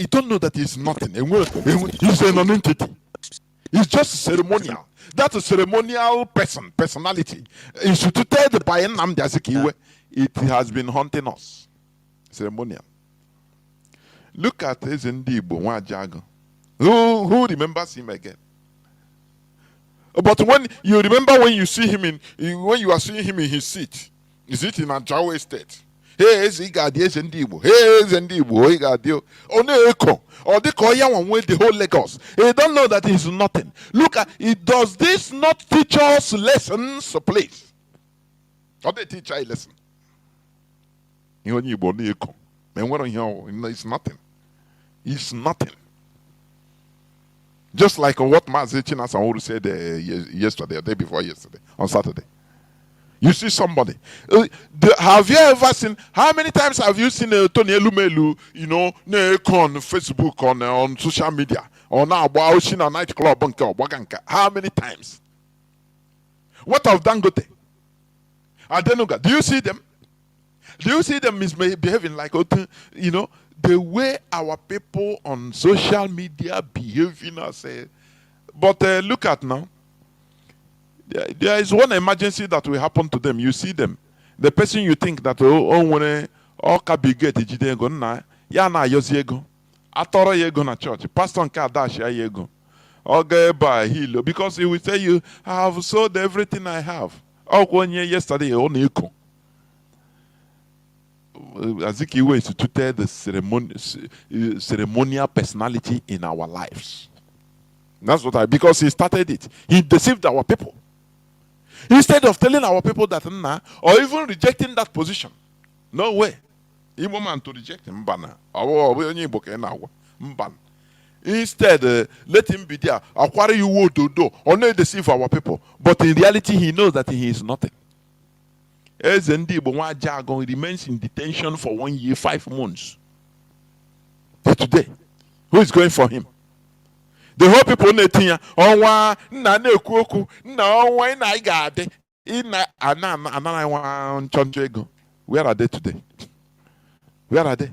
don't know that it's nothing. It's an entity. It's just ceremonial. That's a ceremonial personality. Instituted by Nnamdi Azikiwe. It has been haunting us. Ceremonial. Look at Igbo Nwajago. Who remembers him again? But when you remember when you see him when you are seeing him in his seat, is it in Ajawa Estate? Hey, is he got yes and Igbo? Hey, is and Igbo? He got you. Only echo. Or the Koya one with the whole Lagos. He don't know that he's nothing. Look at it. Does this not teach us lessons, please? Or they teach a lesson? You only Igbo echo. And what it's nothing. It's nothing. Just like what Mazi Chinedu said yesterday, or day before yesterday, on Saturday. You see somebody. Have you ever seen? How many times have you seen Tony Elumelu? You know, on Facebook, on social media, or now in a nightclub? How many times? What of Dangote? Adenuga? Do you see them? Do you see them behaving like you know the way our people on social media behaving? But look at now. There is one emergency that will happen to them. You see them. The person you think that when kabigate ejidego na ya na ayoziego atoro yego na church pastor nke adash ya yego oga by hilo because he will tell you I have sold everything I have. Onye yesterday on eko. Azikiwe instituted the ceremonial personality in our lives. That's what because he started it. He deceived our people. Instead of telling our people that or even rejecting that position. No way. Igbo man to reject him. Instead, let him be there. Acquire you would do or not deceive our people. But in reality, he knows that he is nothing. Igbo remains in detention for 1 year, 5 months. Today, who is going for him? The whole people netia onwa nna na-ekwu okwu nna onwa ị na ị ga-adị ị anana nwa nchọnchọ ego. Where are they today? Where are they?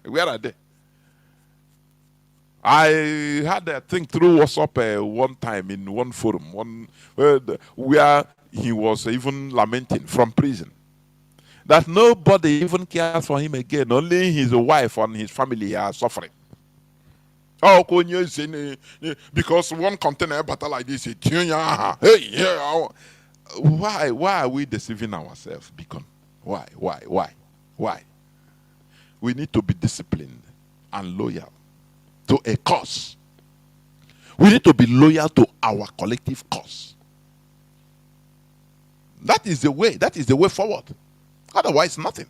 Where are they? I had a thing through WhatsApp one time in one forum, where he was even lamenting from prison that nobody even cares for him again. Only his wife and his family are suffering. Oh, because one container battle like this, hey, yeah. Why are we deceiving ourselves, Beacon? Why? We need to be disciplined and loyal to a cause. We need to be loyal to our collective cause. That is the way. That is the way forward. Otherwise, nothing.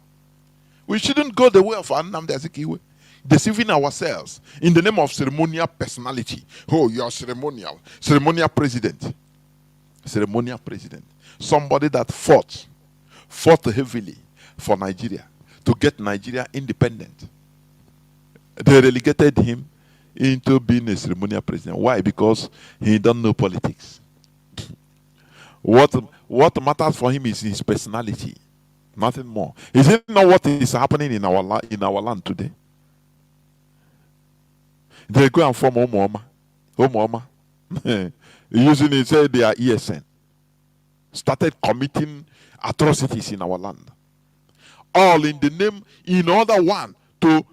We shouldn't go the way of Nnamdi Azikiwe, deceiving ourselves in the name of ceremonial personality. Oh, you are ceremonial president. Ceremonial president. Somebody that fought heavily for Nigeria to get Nigeria independent. They relegated him into being a ceremonial president. Why? Because he don't know politics. What matters for him is his personality, nothing more. Is it not what is happening in our land today? They go and form Omoma. Using it, say they are ESN. Started committing atrocities in our land. All in the name, in order one, to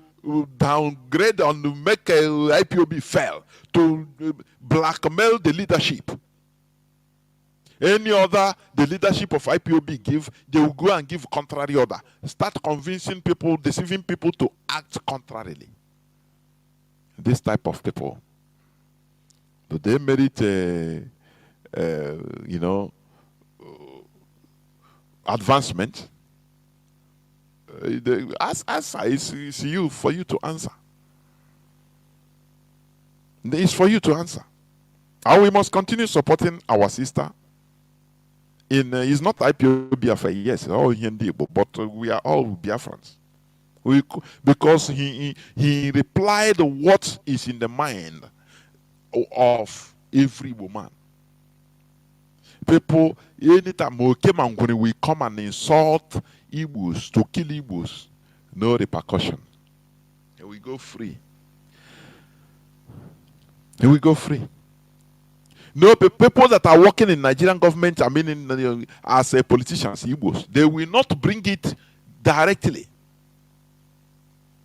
downgrade and to make IPOB fail, to blackmail the leadership. Any other the leadership of IPOB give, they will go and give contrary order. Start convincing people, deceiving people to act contrarily. This type of people, do they merit advancement? It's you for you to answer. It's for you to answer. And we must continue supporting our sister. It's not IPOB Biafra, yes, all Igbo, but we are all Biafrans. Because he replied what is in the mind of every woman. People, anytime we come and insult Igbos, to kill Igbos, no repercussion. Here we go free. Here we go free. No, people that are working in Nigerian government, as politicians, Igbos, they will not bring it directly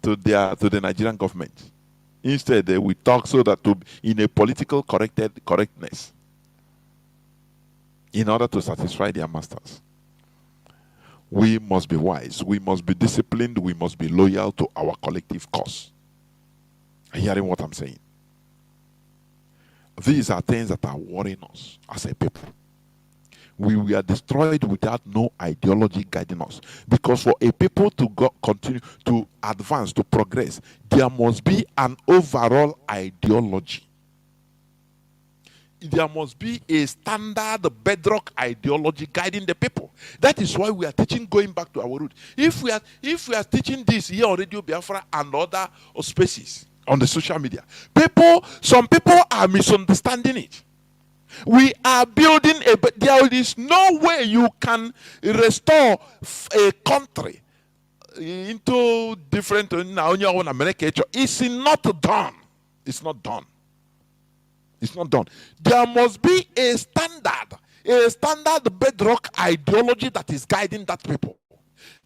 to the Nigerian government. Instead, they will talk so that in a political correctness, in order to satisfy their masters. We must be wise. We must be disciplined. We must be loyal to our collective cause. Are you hearing what I'm saying? These are things that are worrying us as a people. We are destroyed without no ideology guiding us. Because for a people to continue to advance, to progress, there must be an overall ideology. There must be a standard bedrock ideology guiding the people. That is why we are teaching going back to our root. If we are teaching this here on Radio Biafra and other spaces on the social media, some people are misunderstanding it. We are building there is no way you can restore a country into different. It's not done. It's not done. It's not done. There must be a standard bedrock ideology that is guiding that people.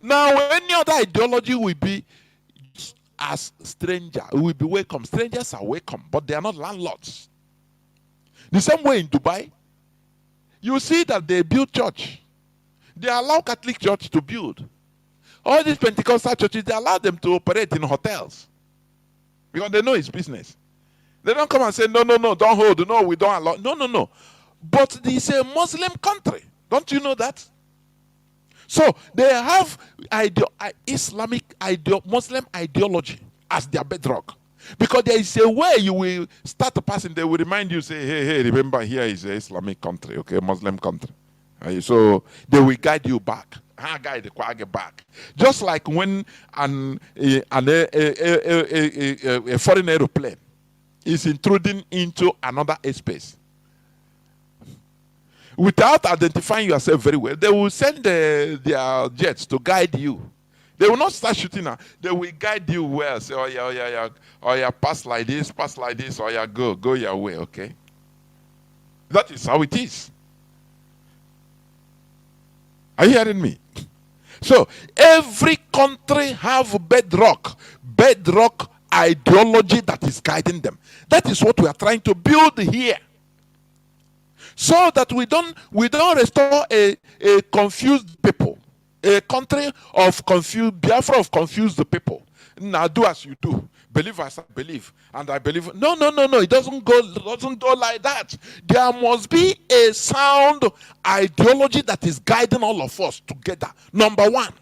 Now, any other ideology will be as stranger. We will be welcome. Strangers are welcome, but they are not landlords. The same way in Dubai, you see that they build church. They allow Catholic church to build. All these Pentecostal churches, they allow them to operate in hotels because they know it's business. They don't come and say, no, don't hold. No, we don't allow. No. But it's a Muslim country. Don't you know that? So they have Muslim ideology as their bedrock. Because there is a way you will start passing, they will remind you, say, hey, remember here is an Islamic country, okay, Muslim country. So they will guide you back. Guide back. Just like when a foreign aeroplane is intruding into another airspace. Without identifying yourself very well, they will send their jets to guide you. They will not start shooting now. They will guide you well. Say, oh yeah, pass like this, oh yeah, go your way, okay? That is how it is. Are you hearing me? So every country have bedrock ideology that is guiding them. That is what we are trying to build here. So that we don't restore a confused people, a country of confused, Biafra of confused people. Now do as you do, believe as I believe, and I believe. No. It doesn't go like that. There must be a sound ideology that is guiding all of us together. Number one,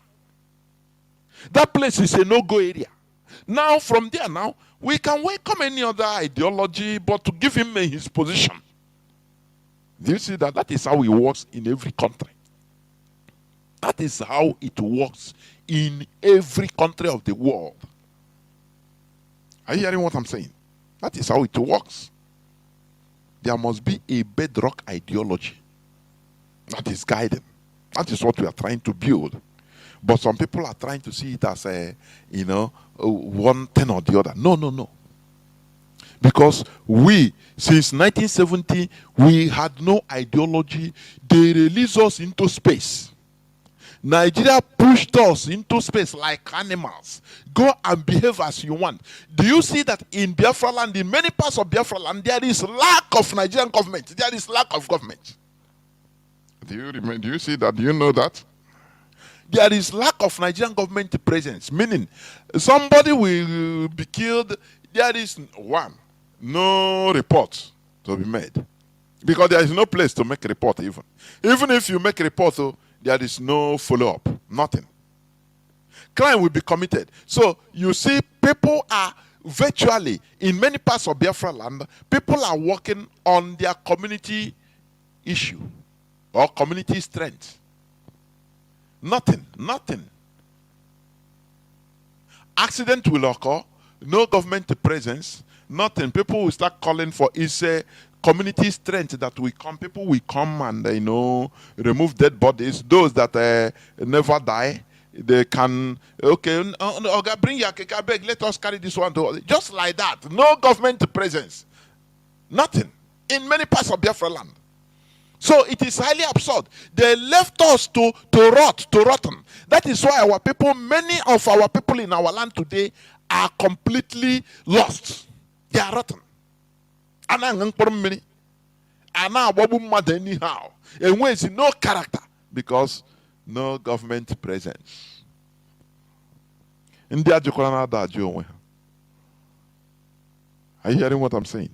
that place is a no-go area. Now from there, now we can welcome any other ideology, but to give him his position. Do you see that? That is how it works in every country. That is how it works in every country of the world. Are you hearing what I'm saying? That is how it works. There must be a bedrock ideology that is guiding. That is what we are trying to build. But some people are trying to see it as one thing or the other. No. Because we, since 1970, we had no ideology. They released us into space. Nigeria pushed us into space like animals. Go and behave as you want. Do you see that in Biafra land, in many parts of Biafra land, there is lack of Nigerian government. There is lack of government. Do you see that? Do you know that? There is lack of Nigerian government presence. Meaning, somebody will be killed. There is no report to be made. Because there is no place to make a report even. Even if you make a report, there is no follow-up. Nothing. Crime will be committed. So you see, people are virtually, in many parts of Biafra land, people are working on their community issue or community strength. Nothing. Accident will occur, no government presence, nothing. People will start calling for a community strength that will come. People will come and remove dead bodies. Those that never die, they can bring your cake bag. Let us carry this one. Just like that, no government presence, nothing in many parts of Biafra land. So it is highly absurd. They left us to rotten. That is why our people, many of our people in our land today, are completely lost. They are rotten. And when it's no character because no government presence. Are you hearing what I'm saying?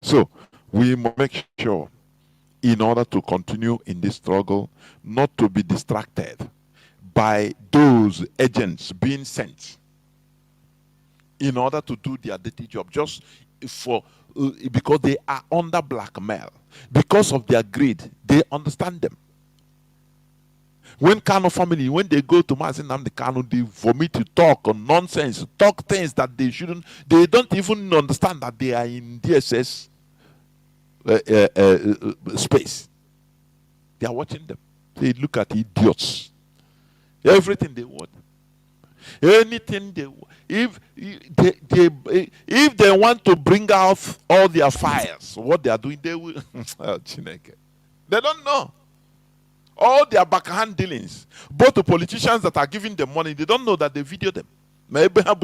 So we must make sure, in order to continue in this struggle, not to be distracted by those agents being sent in order to do their dirty job, just because they are under blackmail, because of their greed. They understand them. When Kano family, when they go to Mazi Nnamdi Kanu, they vomit to talk on nonsense, talk things that they shouldn't. They don't even understand that they are in DSS space. They are watching them. They look at idiots. Everything they want. Anything they want. If they want to bring out all their fires, what they are doing, they will. They don't know. All their backhand dealings, both the politicians that are giving them money, they don't know that they video them. Maybe they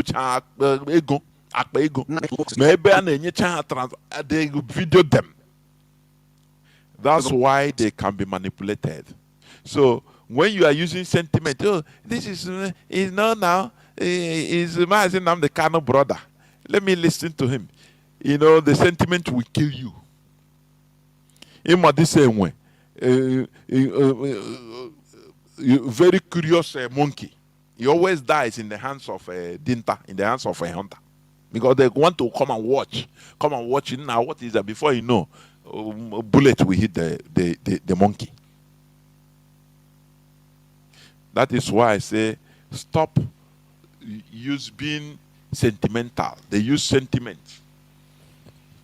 video them. That's why they can be manipulated. So when you are using sentiment, this is now is Mazi Nnamdi Kanu brother. Let me listen to him. The sentiment will kill you. In the same way. Very curious monkey. He always dies in the hands of a dinta, in the hands of a hunter, because they want to come and watch it. Now what is that? Before you know, a bullet will hit the monkey. That is why I say stop being sentimental. They use sentiment.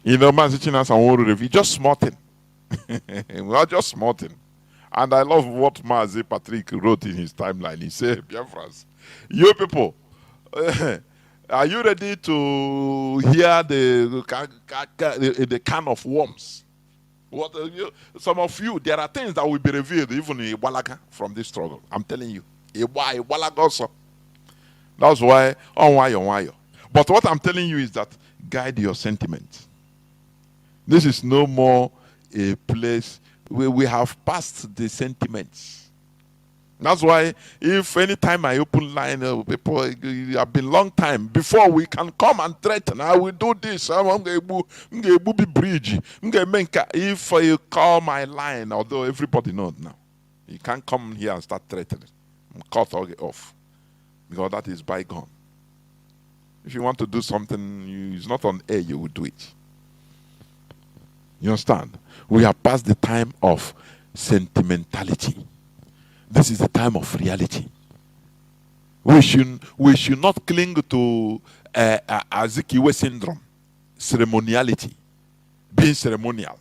Mazi just small thing. We are just smarting. And I love what Mazi Patrick wrote in his timeline. He said, Biafras, you people, are you ready to hear the can of worms? Some of you, there are things that will be revealed even in Iwalaga from this struggle. I'm telling you. Iwalaga also. That's why, on. But what I'm telling you is that guide your sentiments. This is no more a place where we have passed the sentiments. That's why if anytime I open line, people have been long time before we can come and threaten. I will do this. I'm going to be bridge. If you call my line, although everybody knows now, you can't come here and start threatening. Cut off. Because that is bygone. If you want to do something, it's not on air, you will do it. You understand? We have passed the time of sentimentality. This is the time of reality. We should not cling to Azikiwe syndrome, ceremoniality, being ceremonial.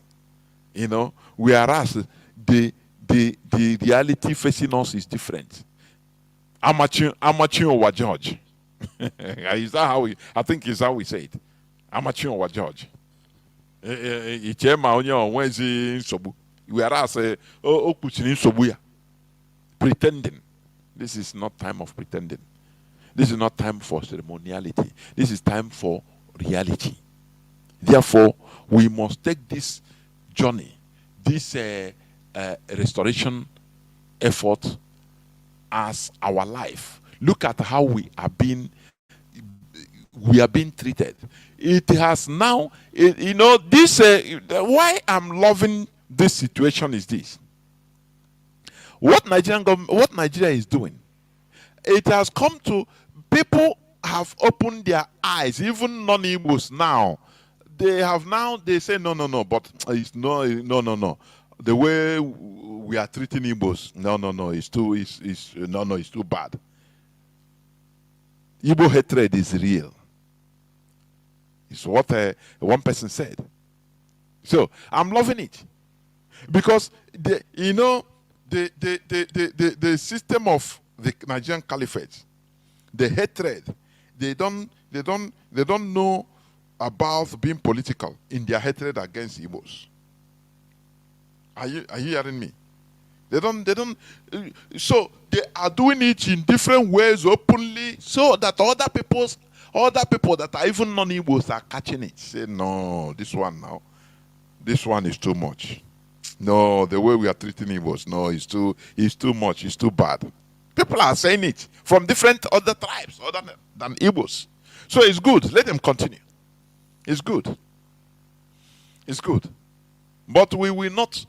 You know, whereas the reality facing us is different. Amateur or judge. Is that how I think is how we say it. Amateur or judge. Whereas pretending. This is not time of pretending. This is not time for ceremoniality. This is time for reality. Therefore, we must take this journey, this restoration effort as our life. Look at how we are being treated. It has now, you know, this. Why I'm loving this situation is this. What Nigeria is doing, it has come to people have opened their eyes, even non-Igbos now. They say no, but it's no. The way we are treating Igbos, no, it's too bad. Igbo hatred is real. It's what one person said. So I'm loving it because the system of the Nigerian caliphate, the hatred, they don't know about being political in their hatred against Igbos. Are you hearing me? They don't. So they are doing it in different ways, openly, so that other people that are even non-Igbos are catching it. Say no, this one is too much. No, the way we are treating Igbos, no, it's too much, it's too bad. People are saying it from different other tribes other than Igbos. So it's good. Let them continue. It's good. It's good. But we will not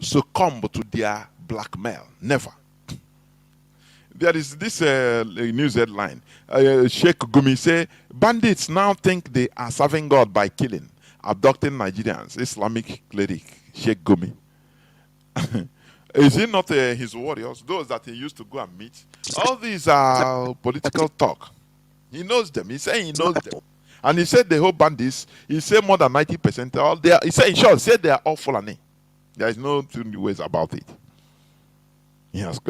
succumb to their blackmail. Never. There is this news headline. Sheikh Gumi say, bandits now think they are serving God by killing, abducting Nigerians. Islamic cleric, Sheikh Gumi. Is he not his warriors, those that he used to go and meet? All these are political talk. He knows them. He's saying he knows them. And he said the whole bandits, he said more than 90%, all they are, he said, in short, said they are all Fulani. There is no two ways about it. He has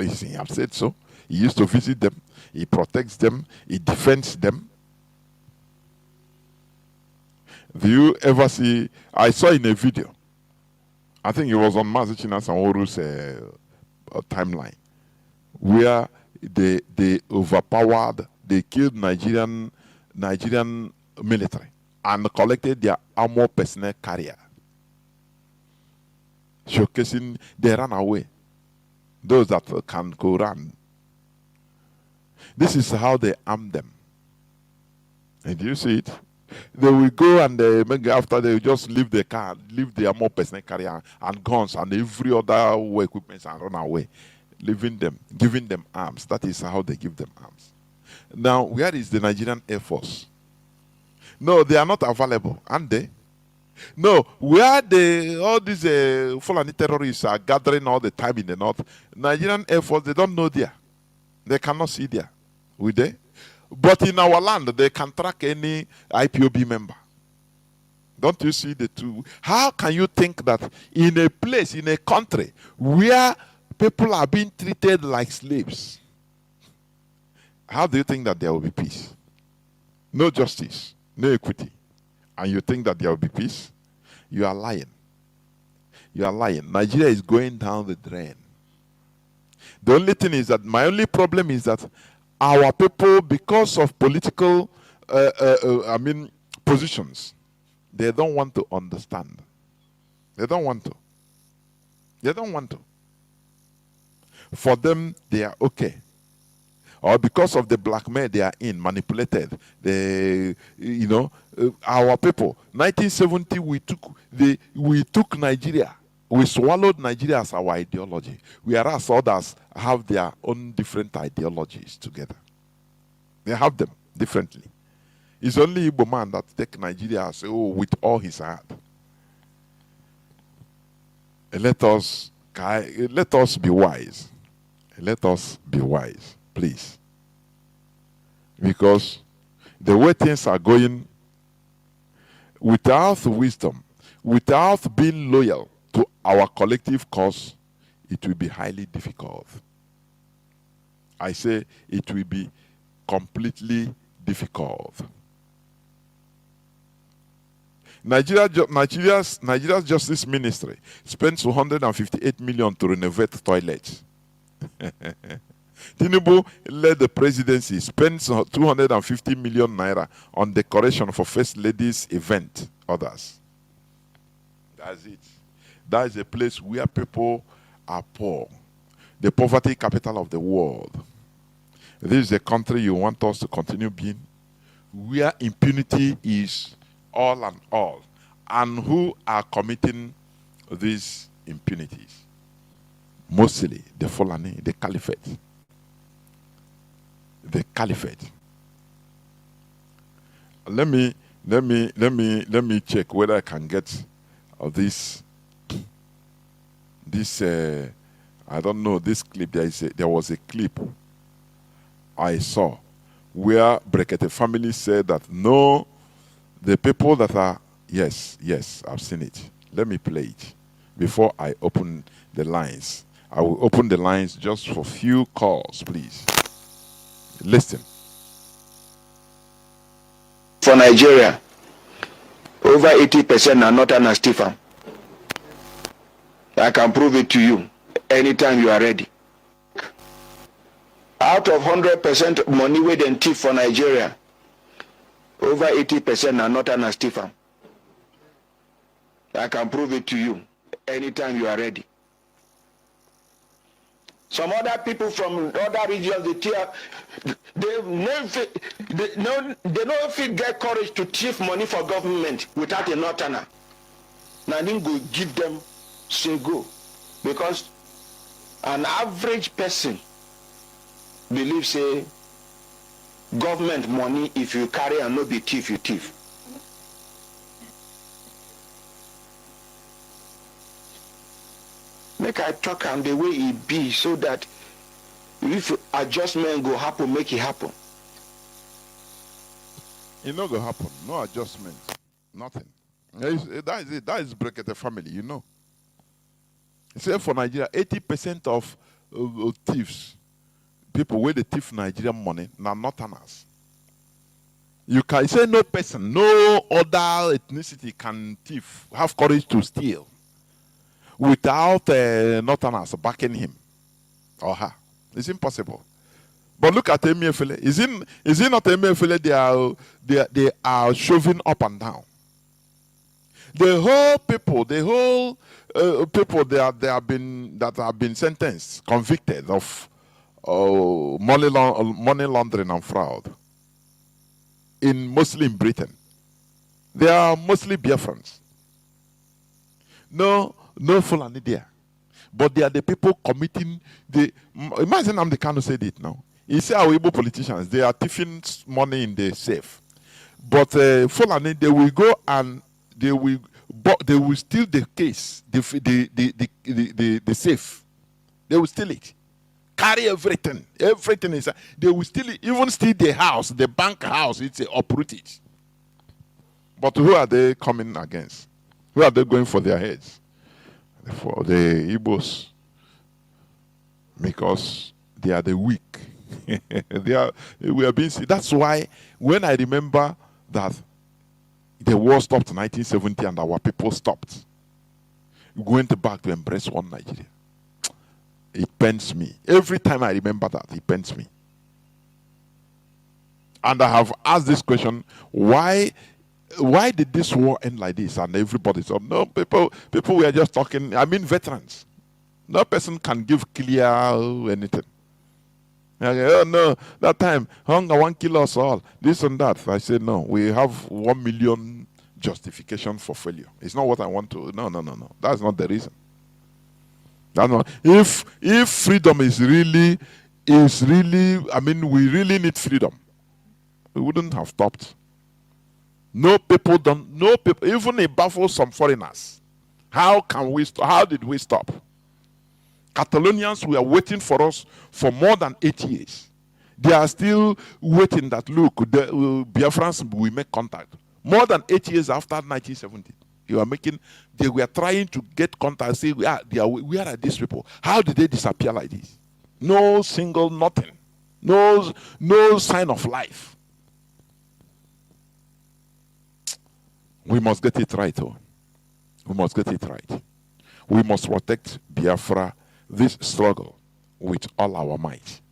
said so. He used to visit them. He protects them. He defends them. Do you ever see, I saw in a video, I think it was on Mazi Sanworu's timeline, where they overpowered, they killed Nigerian military and collected their armor personnel carrier, showcasing they ran away. Those that can go run. This is how they arm them. And do you see it? They will go and after they just leave the car, leave the armor personnel carrier and guns and every other equipment and run away, leaving them, giving them arms. That is how they give them arms. Now, where is the Nigerian Air Force? No, they are not available, aren't they? No, where all these Fulani terrorists are gathering all the time in the north, Nigerian Air Force, they don't know there. They cannot see there. Will they? But in our land, they can track any IPOB member. Don't you see the two? How can you think that in a place, in a country, where people are being treated like slaves, how do you think that there will be peace? No justice, no equity. And you think that there will be peace? You are lying. You are lying. Nigeria is going down the drain. The only thing is that my only problem is that our people, because of political, positions, they don't want to understand. They don't want to. They don't want to. For them, they are okay. Or because of the blackmail they are in, manipulated. They, our people. 1970, we took Nigeria. We swallowed Nigeria as our ideology, whereas others have their own different ideologies together. They have them differently. It's only Igbo man that take Nigeria as with all his heart. Let us be wise. Let us be wise, please. Because the way things are going, without wisdom, without being loyal to our collective cause, it will be highly difficult. I say it will be completely difficult. Nigeria's Justice Ministry spends 258 million to renovate toilets. Tinubu led the presidency, spends 250 million naira on decoration for First Lady's event. Others. That's it. That is a place where people are poor. The poverty capital of the world. This is a country you want us to continue being, where impunity is all and all. And who are committing these impunities? Mostly the Fulani, the Caliphate. The Caliphate. Let me check whether I can get this. I don't know this clip. There was a clip I saw where Brekete family said that no, the people that are yes, I've seen it. Let me play it before I open the lines. I will open the lines just for few calls, please. Listen. For Nigeria, over 80% are not an Astifa. I can prove it to you anytime you are ready. Out of 100% money with and thief for Nigeria, over 80% are not an Astifa. I can prove it to you anytime you are ready. Some other people from other regions, they don't get courage to thief money for government without a northerner. Now then go give them say go, because an average person believes say government money, if you carry and not be thief, you thief. Make I talk and the way it be, so that if adjustment go happen, make it happen. It not go happen. No adjustment. Nothing. That is it. That is Brekete family, you know. Say for Nigeria, 80% of thieves, people where they thief Nigerian money, now northerners. You can say no person, no other ethnicity can thief, have courage to steal without northerners backing him or her. It's impossible. But look at Emefiele. Is it not Emefiele they are shoving up and down? The whole people that have been sentenced, convicted of money laundering and fraud, mostly in Britain, they are mostly Biafrans. No Fulani there. But they are the people committing imagine Amdekano said it now. He said our Igbo politicians, they are thieving money in the safe. But Fulani, they will go and they will steal the case, the safe. They will steal it. Carry everything. Everything is. They will steal it. Even steal the house, the bank house. It's uprooted. But who are they coming against? Who are they going for their heads? For the Igbos. Because they are the weak. We are being. That's why when I remember that the war stopped in 1970 and our people stopped. went back to embrace one Nigeria. It pains me. Every time I remember that, it pains me. And I have asked this question, why did this war end like this? And everybody said, no, people were just talking, I mean veterans. No person can give clear anything. Oh no, that time, hunger won't kill us all, this and that. I said, no, we have 1 million justification for failure. It's not what I want to, no. That's not the reason. That's not, if freedom is really, I mean, we really need freedom, we wouldn't have stopped. No people, even it baffles some foreigners. How did we stop? Catalonians were waiting for us for more than 8 years. They are still waiting that, look, the Biafrans will make contact. More than 8 years after 1970. They were trying to get contact, say, where are these people? How did they disappear like this? No single nothing. No sign of life. We must get it right, oh. We must get it right. We must protect Biafra, this struggle, with all our might.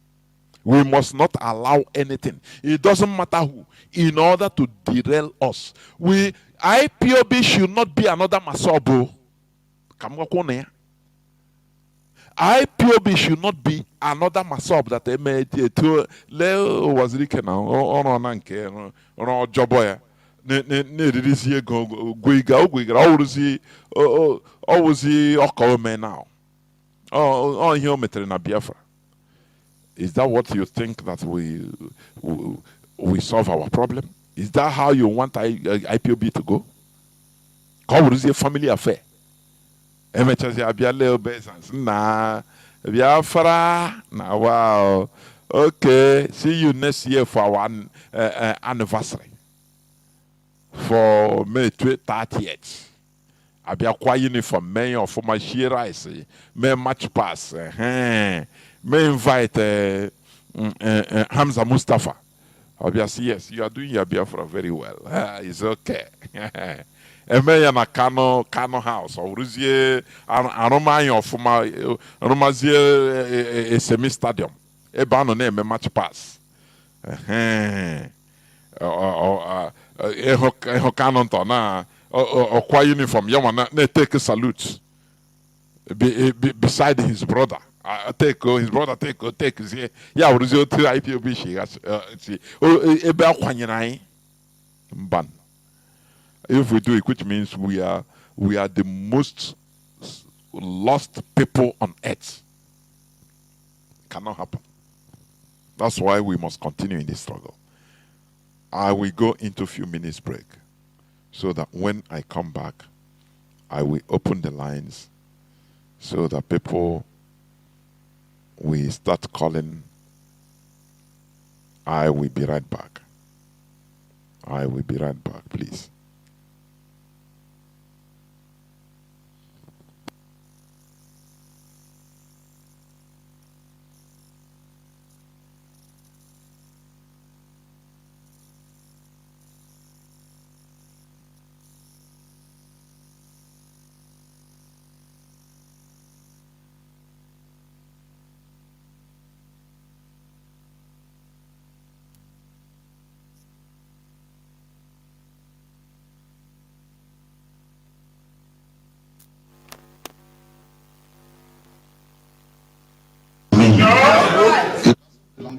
We must not allow anything, it doesn't matter who, in order to derail us. IPOB should not be another Masobo. IPOB should not be another Masob that they made to Leo was now on Anke or Joboya. This year go always now. Oh, here na Biafra. Is that what you think that we solve our problem? Is that how you want IPOB to go? How is a family affair? Nah, Biafra. Nah, wow. Okay, see you next year for our anniversary. For May 30th. I be acquire uniform, mayor for my share rice, may match pass, may invite Hamza Mustafa. I'll be say, yes, you are doing your Biafra very well. It's okay. A mayor na Kano house, or Ruzie, Aromayo for my Romazie semi stadium. A banner name, a match pass. Canon na or uniform, Yamana, take a salute beside his brother. His brother take his here. Yeah, what is your IPOB? Ban. If we do it, which means we are the most lost people on earth. Cannot happen. That's why we must continue in this struggle. I will go into a few minutes break so that when I come back, I will open the lines so that people will start calling. I will be right back. I will be right back, please.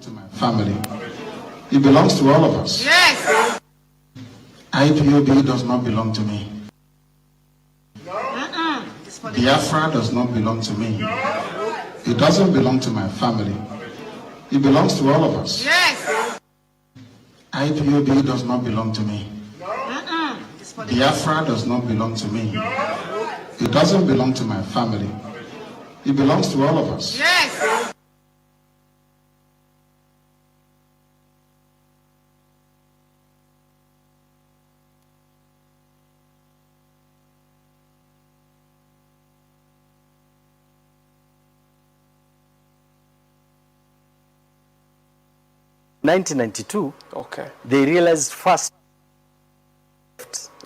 To my family. It belongs to all of us. Yes. IPOB does not belong to me. Biafra does not belong to me. It doesn't belong to my family. It belongs to all of us. Yes. IPOB does not belong to me. Biafra does not belong to me. It doesn't belong to my family. It belongs to all of us. Yes. (1992), okay, they realized first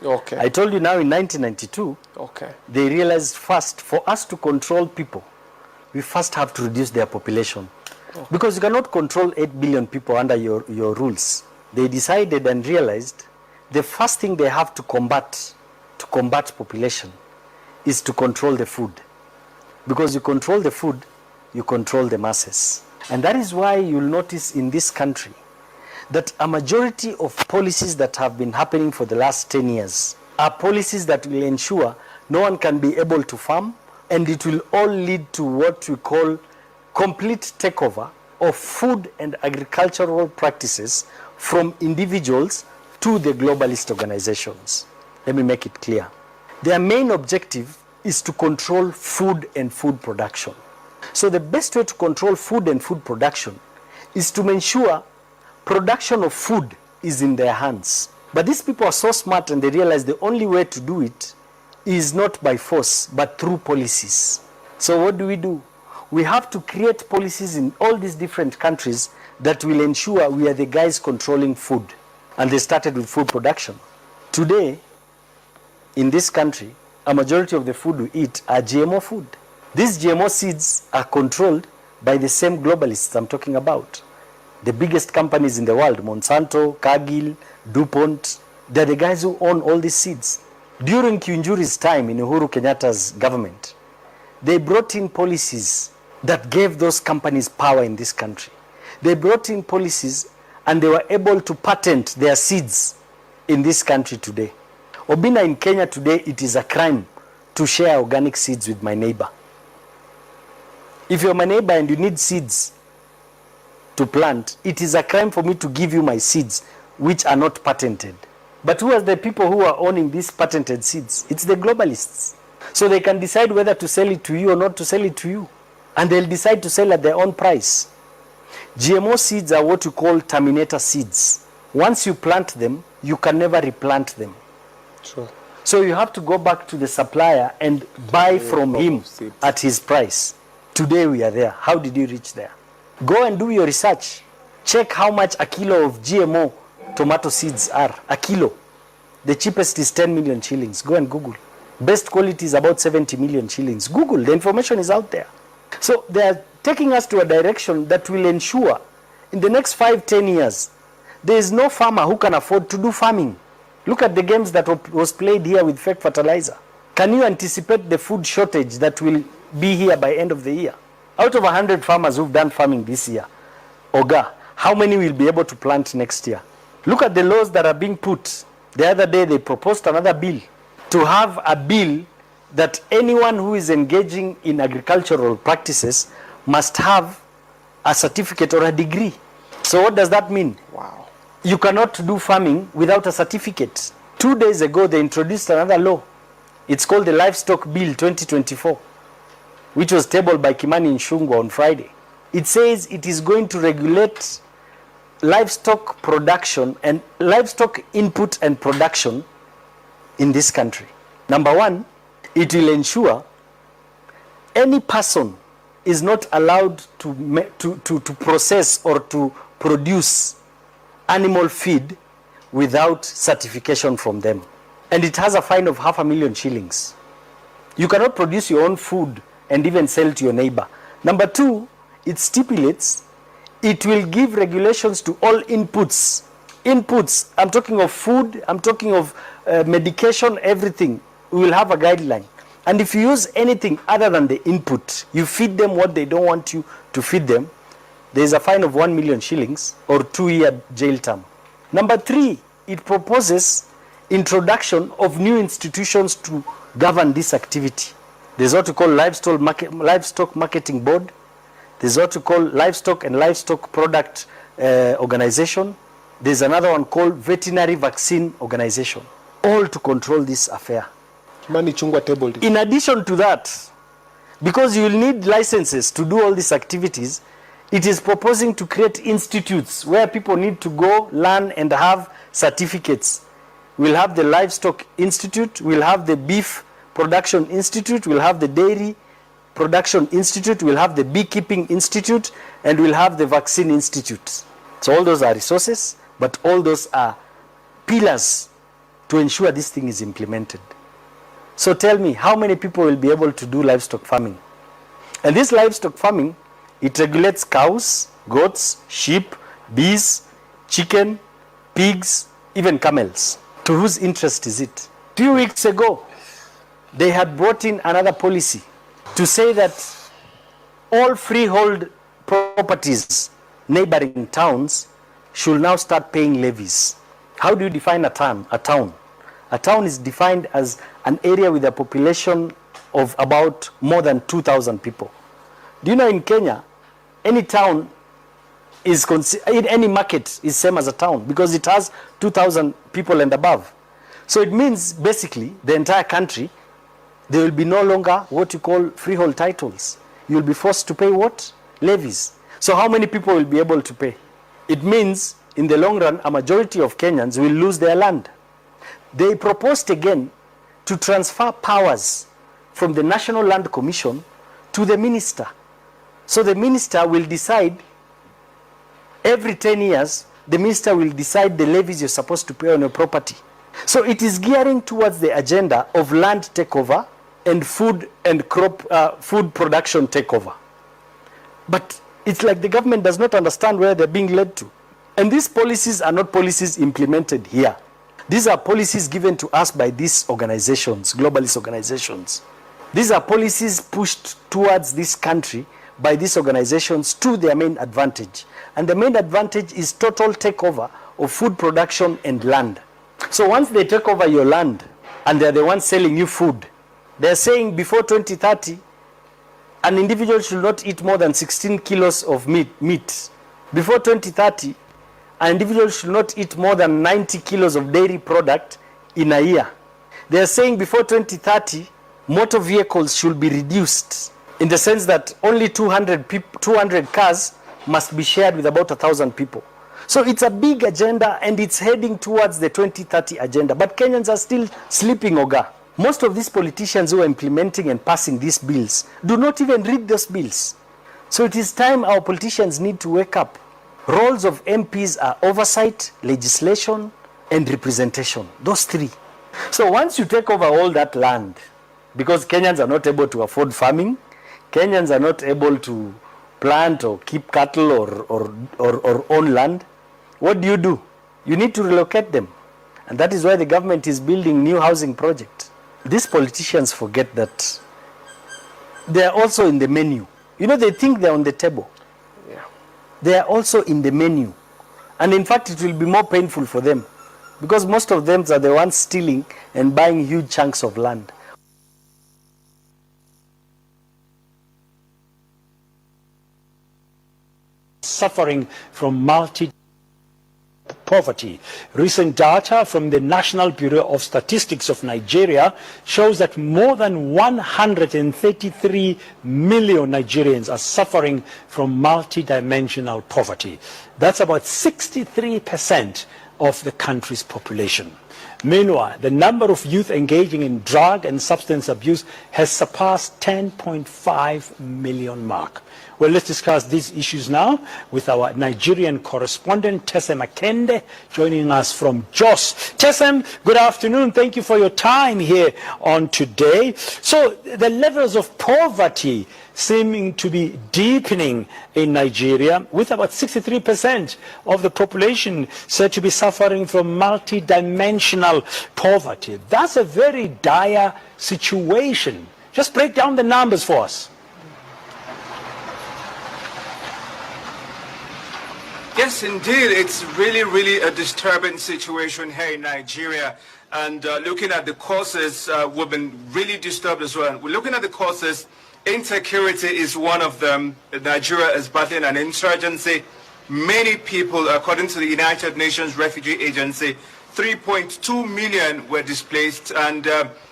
Okay. I told you now in 1992, Okay. they realized first, for us to control people, we first have to reduce their population. Okay. Because you cannot control 8 billion people under your rules. They decided and realized the first thing they have to combat population is to control the food. Because you control the food, you control the masses. And that is why you'll notice in this country that a majority of policies that have been happening for the last 10 years are policies that will ensure no one can be able to farm, and it will all lead to what we call complete takeover of food and agricultural practices from individuals to the globalist organizations. Let me make it clear. Their main objective is to control food and food production. So the best way to control food and food production is to ensure production of food is in their hands. But these people are so smart, and they realize the only way to do it is not by force, but through policies. So what do? We have to create policies in all these different countries that will ensure we are the guys controlling food. And they started with food production. Today, in this country, a majority of the food we eat are GMO food. These GMO seeds are controlled by the same globalists I'm talking about. The biggest companies in the world, Monsanto, Cargill, DuPont, they're the guys who own all these seeds. During Kiunjuri's time in Uhuru Kenyatta's government, they brought in policies that gave those companies power in this country. They brought in policies and they were able to patent their seeds in this country today. Obina, in Kenya today, it is a crime to share organic seeds with my neighbor. If you're my neighbor and you need seeds to plant, it is a crime for me to give you my seeds, which are not patented. But who are the people who are owning these patented seeds? It's the globalists. So they can decide whether to sell it to you or not to sell it to you. And they'll decide to sell at their own price. GMO seeds are what you call terminator seeds. Once you plant them, you can never replant them. Sure. So you have to go back to the supplier and buy from him at his price. Today we are there. How did you reach there? Go and do your research. Check how much a kilo of GMO tomato seeds are. A kilo. The cheapest is 10 million shillings. Go and Google. Best quality is about 70 million shillings. Google. The information is out there. So they are taking us to a direction that will ensure in the next 5-10 years, there is no farmer who can afford to do farming. Look at the games that was played here with fake fertilizer. Can you anticipate the food shortage that will be here by end of the year? Out of 100 farmers who've done farming this year, Oga, how many will be able to plant next year? Look at the laws that are being put. The other day they proposed another bill, to have a bill that anyone who is engaging in agricultural practices must have a certificate or a degree. So what does that mean? Wow. You cannot do farming without a certificate. 2 days ago, they introduced another law. It's called the Livestock Bill 2024, which was tabled by Kimani Ichung'wah on Friday. It says it is going to regulate livestock production and livestock input and production in this country. Number one, it will ensure any person is not allowed to process or to produce animal feed without certification from them. And it has a fine of 500,000 shillings. You cannot produce your own food and even sell to your neighbor. Number two, it stipulates it will give regulations to all inputs. Inputs, I'm talking of food, I'm talking of medication, everything. We will have a guideline. And if you use anything other than the input, you feed them what they don't want you to feed them, there is a fine of 1 million shillings or 2-year jail term. Number three, it proposes introduction of new institutions to govern this activity. There's what we call Livestock Marketing Board. There's what we call Livestock and Livestock Product Organization. There's another one called Veterinary Vaccine Organization, all to control this affair. Kimani Ichung'wah tabled it. In addition to that, because you will need licenses to do all these activities, it is proposing to create institutes where people need to go, learn, and have certificates. We'll have the Livestock Institute, we'll have the Beef Production Institute, we'll have the Dairy Production Institute, we'll have the Beekeeping Institute, and we'll have the Vaccine Institute. So all those are resources, but all those are pillars to ensure this thing is implemented. So tell me, how many people will be able to do livestock farming? And this livestock farming, it regulates cows, goats, sheep, bees, chicken, pigs, even camels. To whose interest is it? 2 weeks ago, they had brought in another policy to say that all freehold properties, neighboring towns, should now start paying levies. How do you define a town? A town is defined as an area with a population of about more than 2,000 people. Do you know in Kenya, any town is any market is same as a town because it has 2,000 people and above. So it means basically the entire country, there will be no longer what you call freehold titles. You will be forced to pay what? Levies. So how many people will be able to pay? It means in the long run, a majority of Kenyans will lose their land. They proposed again to transfer powers from the National Land Commission to the minister. So the minister will decide every 10 years, the minister will decide the levies you're supposed to pay on your property. So it is gearing towards the agenda of land takeover and food and food production takeover. But it's like the government does not understand where they're being led to. And these policies are not policies implemented here. These are policies given to us by these organizations, globalist organizations. These are policies pushed towards this country by these organizations to their main advantage. And the main advantage is total takeover of food production and land. So once they take over your land and they're the ones selling you food, they're saying before 2030, an individual should not eat more than 16 kilos of meat. Before 2030, an individual should not eat more than 90 kilos of dairy product in a year. They are saying before 2030, motor vehicles should be reduced in the sense that only 200 cars must be shared with about 1,000 people. So it's a big agenda and it's heading towards the 2030 agenda. But Kenyans are still sleeping, Oga. Most of these politicians who are implementing and passing these bills do not even read those bills. So it is time our politicians need to wake up. Roles of MPs are oversight, legislation, and representation. Those three. So once you take over all that land, because Kenyans are not able to afford farming, Kenyans are not able to plant or keep cattle or own land, what do? You need to relocate them. And that is why the government is building new housing projects. These politicians forget that they are also in the menu. You know, they think they're on the table. They are also in the menu. And in fact, it will be more painful for them because most of them are the ones stealing and buying huge chunks of land. Suffering from poverty. Recent data from the National Bureau of Statistics of Nigeria shows that more than 133 million Nigerians are suffering from multidimensional poverty. That's about 63% of the country's population. Meanwhile, the number of youth engaging in drug and substance abuse has surpassed 10.5 million mark. Well, let's discuss these issues now with our Nigerian correspondent, Tessem Akende, joining us from Jos. Tessem, good afternoon. Thank you for your time here on today. So the levels of poverty seeming to be deepening in Nigeria, with about 63% of the population said to be suffering from multidimensional poverty. That's a very dire situation. Just break down the numbers for us. Yes, indeed. It's really a disturbing situation here in Nigeria. And looking at the causes, we've been really disturbed as well. We're looking at the causes. Insecurity is one of them. Nigeria is battling an insurgency. Many people, according to the United Nations Refugee Agency, 3.2 million were displaced, and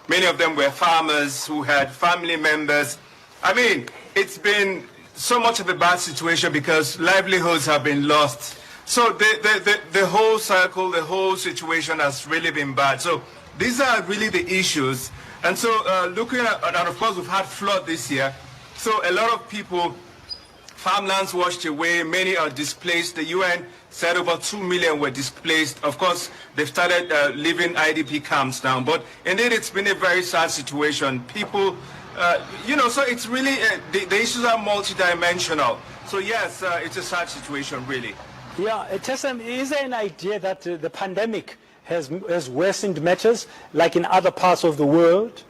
many of them were farmers who had family members. I mean, it's been so much of a bad situation because livelihoods have been lost. So the whole cycle, the whole situation has really been bad. So these are really the issues. And so looking at, and of course we've had flood this year. So a lot of people farmlands washed away, many are displaced. The UN said over 2 million were displaced. Of course, they've started living IDP camps now, but indeed it's been a very sad situation. People, so it's really, the issues are multidimensional. So yes, it's a sad situation, really. Yeah, Tessem, is there an idea that the pandemic has worsened matters, like in other parts of the world?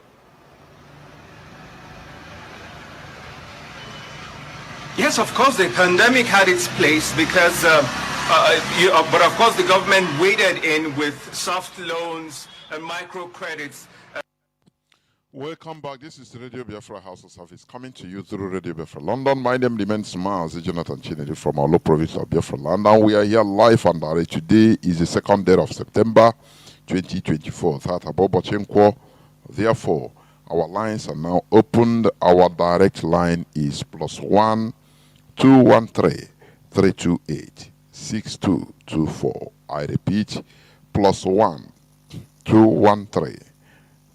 Yes, of course, the pandemic had its place because, but of course the government waded in with soft loans and microcredits. Welcome back. This is Radio Biafra House of Service coming to you through Radio Biafra London. My name remains Mazi Chinedu from our low province of Biafra Land. And we are here live and direct. Today is the 2nd day of September 2024. Therefore, our lines are now opened. Our direct line is +1 213 328 6224. I repeat, +1 213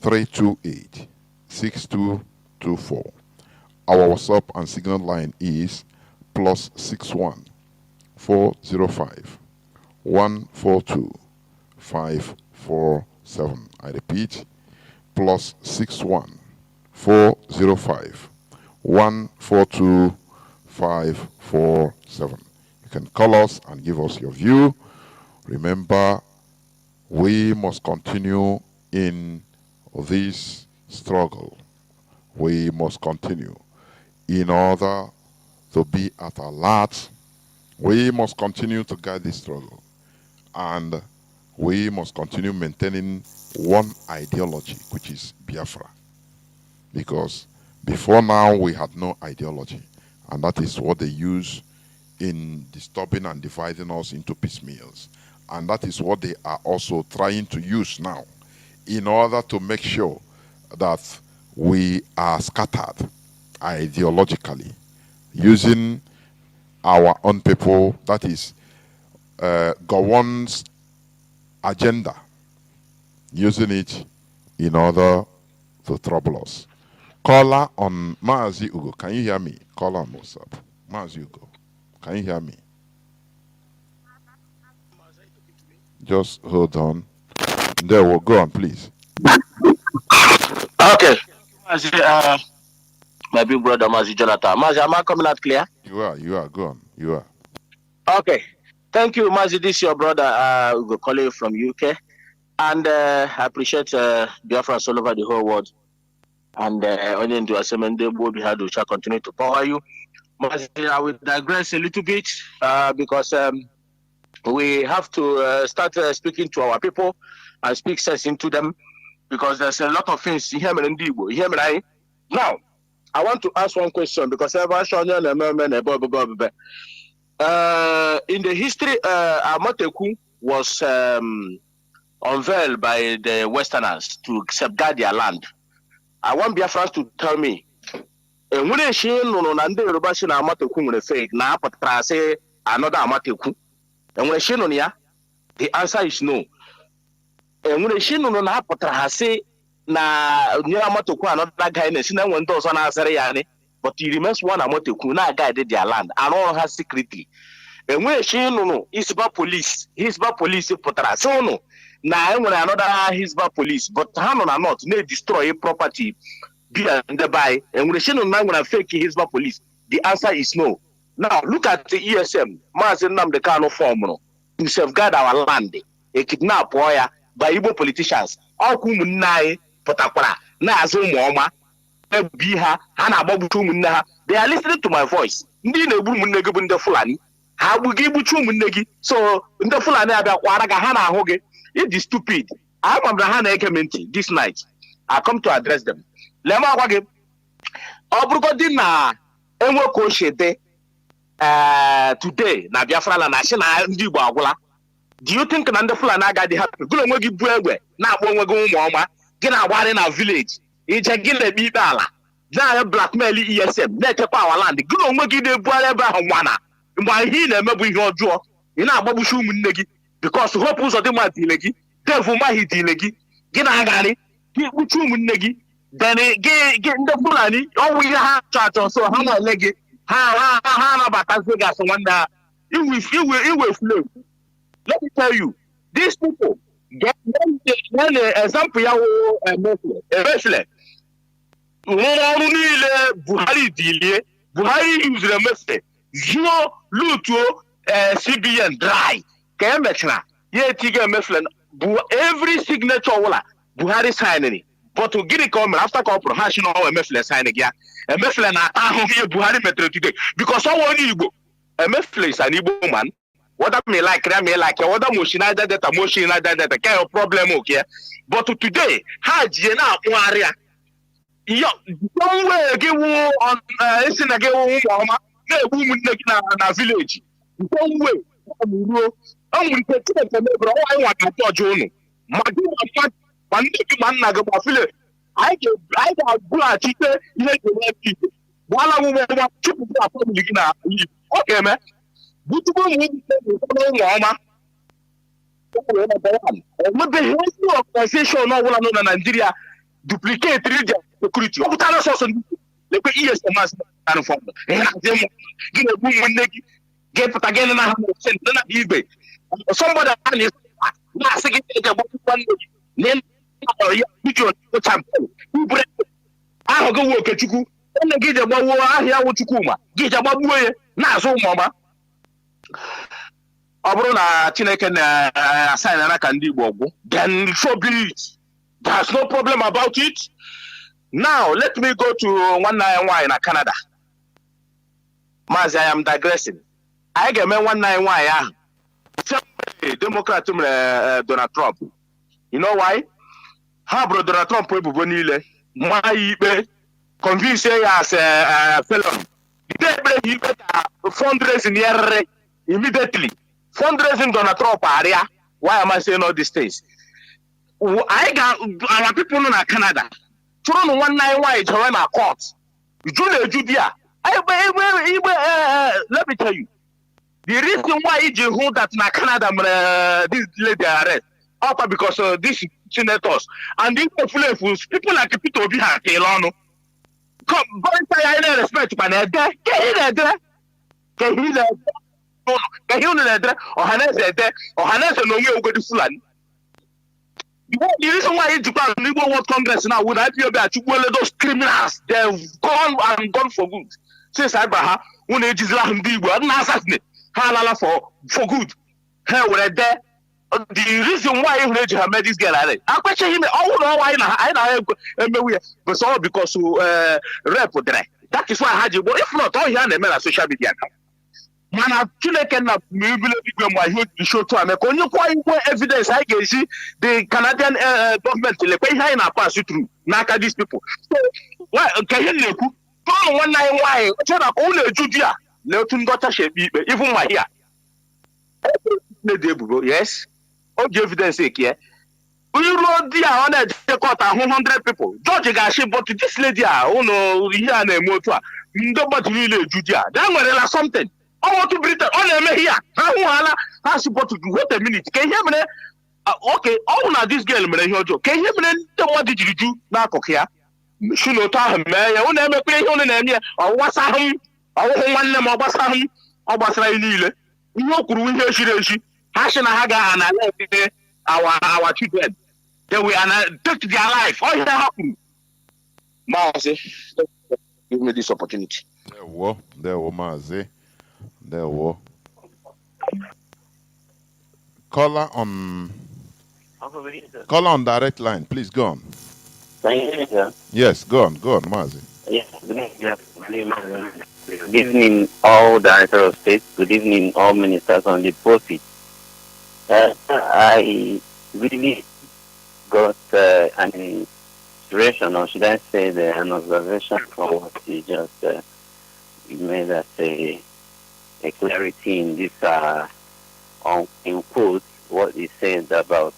328 6224. Our WhatsApp and Signal line is +61 405 142 547. I repeat, +61 405 142 547. You can call us and give us your view. Remember, we must continue in this struggle. We must continue in order to be at alert. We must continue to guide this struggle, and we must continue maintaining one ideology, which is Biafra. Because before now we had no ideology, and that is what they use in disturbing and dividing us into piecemeals. And that is what they are also trying to use now in order to make sure that we are scattered ideologically, using our own people, that is Gowon's agenda, using it in order to trouble us. Caller on Mazi Ugo, can you hear me? Caller on WhatsApp. Mazi Ugo, can you hear me? Just hold on. There we'll go on, please. Okay. Mazi, my big brother Mazi Jonathan. Mazi, am I coming out clear? You are, go on. You are. Okay. Thank you, Mazi. This is your brother Ugo calling from UK. And I appreciate Biafrans all over the whole world. And only into Asemende Bobi Hadu shall continue to power you. Mazi, I will digress a little bit because we have to start speaking to our people and speak sense into them, because there's a lot of things here in Igbo. You hear me, right? Now, I want to ask one question, because in the history, Amateku was unveiled by the Westerners to safeguard their land. I want Biafrans to tell me, when she no nande Yoruba shi na Amateku nwere fake na apụtara say another Amateku. And when she no ya, the answer is no. And when she no na apụtara say na nyere Amateku another guy na si na when those na asere ya ni, but he remains one Amateku na guide their land and all her secretly. And when she no Hisba police pụtara so no. Now, when another Hisba police, but how no not, they destroy property, be and buy, and when she no now when I fake Hisba police, the answer is no. Now, look at the ESM, Mazenam the Kano form to safeguard our land, a kidnap warrior by Igbo politicians. All kumunai, Potakura, Nazo Moma, Biha, Hana Bobu Munna, they are listening to my voice. Ndine Bumunegabunda Fulani, how will give Chumunegi, so the Fulani about Waraga Hana Hoge. It is stupid. I'm Abraham Ekementi this night. I come to address them. Lema wage. Obrugodi enwe ko shede today na Biafra la na shi na ndi Igbo agwula. Do you think na ndị Fulani agadi happy? Gulo onwe gi bu egbe na akpọ onwe gi ụmụ ọma. Gi na agbari na village. Ije gi na bi ala. Na blackmail ESM. Na echekwa our land. Gulo onwe gi na ebu ala ebe ahụ nwana. Mgbe ihe na-emebu ihe ọjọọ. Ị na-agbagbuchi ụmụnne gị. Because hope was the Matilegi, devil Mahidilegi, Ginagani, Muchum Negi, then get the Fulani, all we have charter, so how much leg Ha batazi gas one that it will flow. Let me tell you, these people get one example ya Mesle. Buhari dilie, Buhari use the Mesle. Zero luto CBN dry. Kemechna. Ye tiga Mesle. Every signature wala Buhari signing. But to get it come after comprehension or Mesle signing again. Mesle na Buhari metro today. Because someone Igbo. Mesle is an Igbo man. What I may like, what I motion that motion that kind of problem, okay. But today, Hajina area. Somewhere give on listen again, woman na village. Somewhere, I'm with the I want to touch on. I got blood, while I will okay, man. With the organization of Nigeria duplicate security. Get again somebody I go work at you. And get a war here with Chukuma. Get a babu, Nazo Mama. Abrona Chineken assign an Akandi Bobo, then so be it. There's no problem about it. Now, let me go to 191 in Canada. Mazi, I am digressing. I get me 191. Democrat Donald Trump. You know why? How bro Donald Trump my convince as a felon. He fundraising immediately. Fundraising Donald Trump area. Why am I saying all these things? I got our people in Canada. Turn 191 join our court. Judea. Let me tell you. The reason why you hold that in Canada this lady arrest after because these senators and these people like IPOB have Kelano. Come, I respect my head. The reason why Japan Igbo World Congress now with IPOB those criminals, they've gone for good. Since Abraham, when it is Igbo, and assassinate Halala for good. Here we're there. The reason why you have made this girl, I question him. Oh no, I know, but all because rep that is why I had you. But if not, all here on social media now. Man, I cannot show to America. Only quite evidence I can see the Canadian government in a pass through. Naka these people. So, why can you look? 191. Only Judea. Leotun daughter should be even my here. Yes. All the evidence here. We wrote the honor to cut 100 people. George Gashi, but this lady, oh no, here and a motor. Nobody really Judea. Then we're something. I want to Britain. Only here. How supposed to wait a minute? Can you hear me? Okay. Oh, now this girl, can you hear me? What did you do? Now, okay. Should not tell him, man. You never play on the name. Or what's him? Or one name of Basam. Or Basraili. You know, could we hear she? Hashina Haga and I left our children. Then we take their life. All that happened. Mazi, give me this opportunity. There were Mazi. There were. Caller on direct line. Please go on. Can you hear me, sir? Yes, go on, Mazi. Yes, good evening, all directors of state. Good evening, all ministers on the pulpit. I really got an inspiration, or should I say, an observation from what he just made as a clarity in this, in quotes, what he said about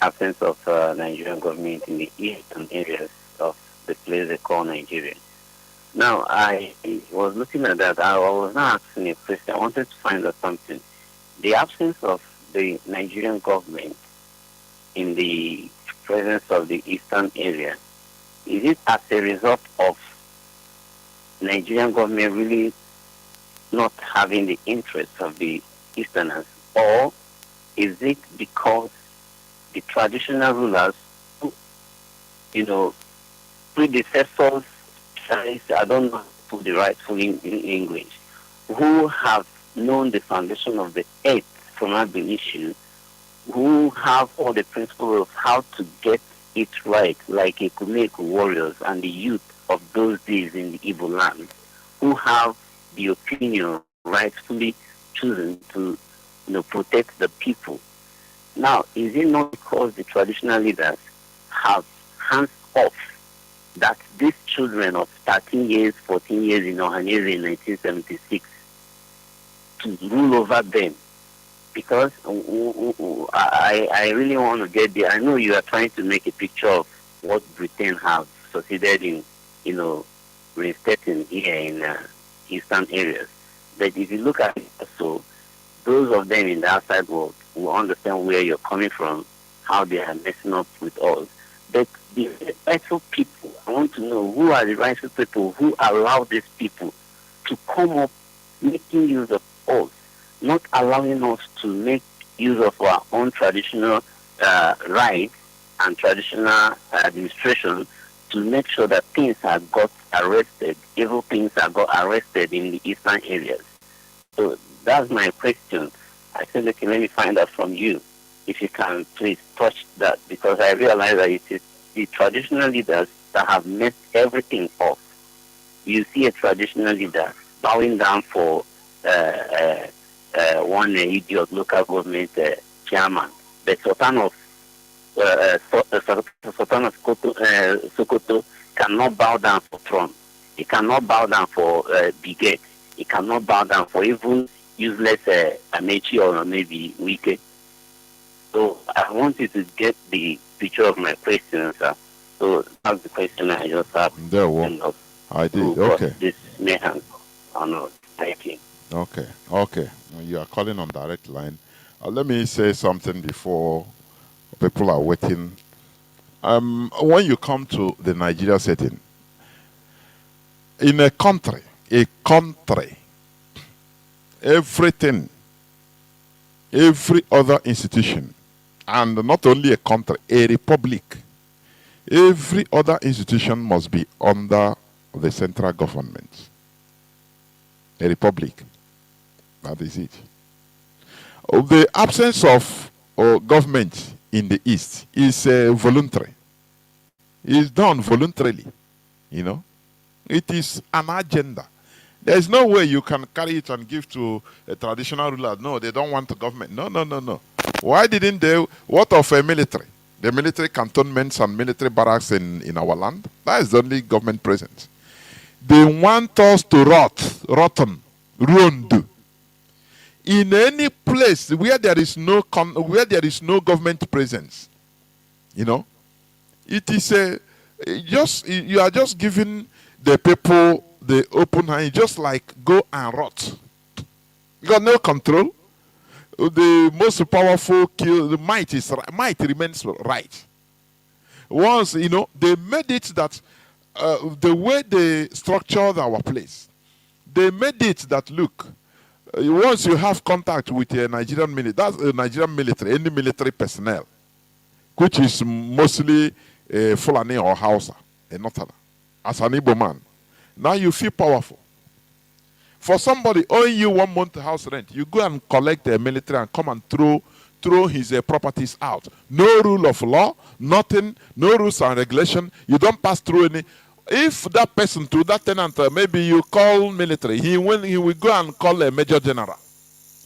absence of Nigerian government in the eastern areas of the place they call Nigeria. Now, I was looking at that. I was not asking a question. I wanted to find out something. The absence of the Nigerian government in the presence of the eastern area, is it as a result of Nigerian government really not having the interests of the Easterners, or is it because the traditional rulers, predecessors, I don't know how to put the right full in English, who have known the foundation of the earth from ab initio, who have all the principles of how to get it right, like Ekumeku warriors and the youth of those days in the Igbo land, who have the opinion rightfully chosen to protect the people. Now, is it not because the traditional leaders have hands off that these children of 13 years, 14 years in Ohanese in 1976 to rule over them? Because I really want to get there. I know you are trying to make a picture of what Britain have succeeded in, reinstating here in eastern areas. But if you look at it also, those of them in the outside world will understand where you're coming from, how they are messing up with us. But the rightful people, I want to know who are the rightful people who allow these people to come up making use of us, not allowing us to make use of our own traditional rights and traditional administration to make sure that things are got arrested, evil things are got arrested in the eastern areas. So that's my question. I said, okay, let me find out from you. If you can please touch that, because I realize that it is the traditional leaders that have messed everything up. You see a traditional leader bowing down for one idiot local government chairman, the Sultan of Sokoto cannot bow down for Trump. He cannot bow down for Bigot. He cannot bow down for even useless Amechi or maybe Wike. So I want you to get the picture of my question, sir. So that's the question I just have. There was. I did. Okay. This mayhem or not. Thank you. Okay. Okay. You are calling on direct line. Let me say something before people are waiting. When you come to the Nigeria setting, in a country, everything, every other institution, and not only a country, a republic, every other institution must be under the central government. A republic. That is it. The absence of government in the East is voluntary. It's done voluntarily, It is an agenda. There is no way you can carry it and give to a traditional ruler. No, they don't want the government. No. Why didn't they? What of a military? The military cantonments and military barracks in our land? That is the only government presence. They want us to rotten, ruined. In any place where there is no government presence, it is you are just giving the people the open hand, just like go and rot. You got no control. The most powerful kill. The might remains right. Once they made it that the way they structured our place, they made it that look. Once you have contact with a Nigerian military, that's a Nigerian military, any military personnel, which is mostly Fulani or Hausa, a Northerner, as an Igbo man. Now you feel powerful. For somebody owing you 1 month house rent, you go and collect a military and come and throw his properties out. No rule of law, nothing, no rules and regulation. You don't pass through any. If that person, to that tenant, maybe you call military, he will go and call a major general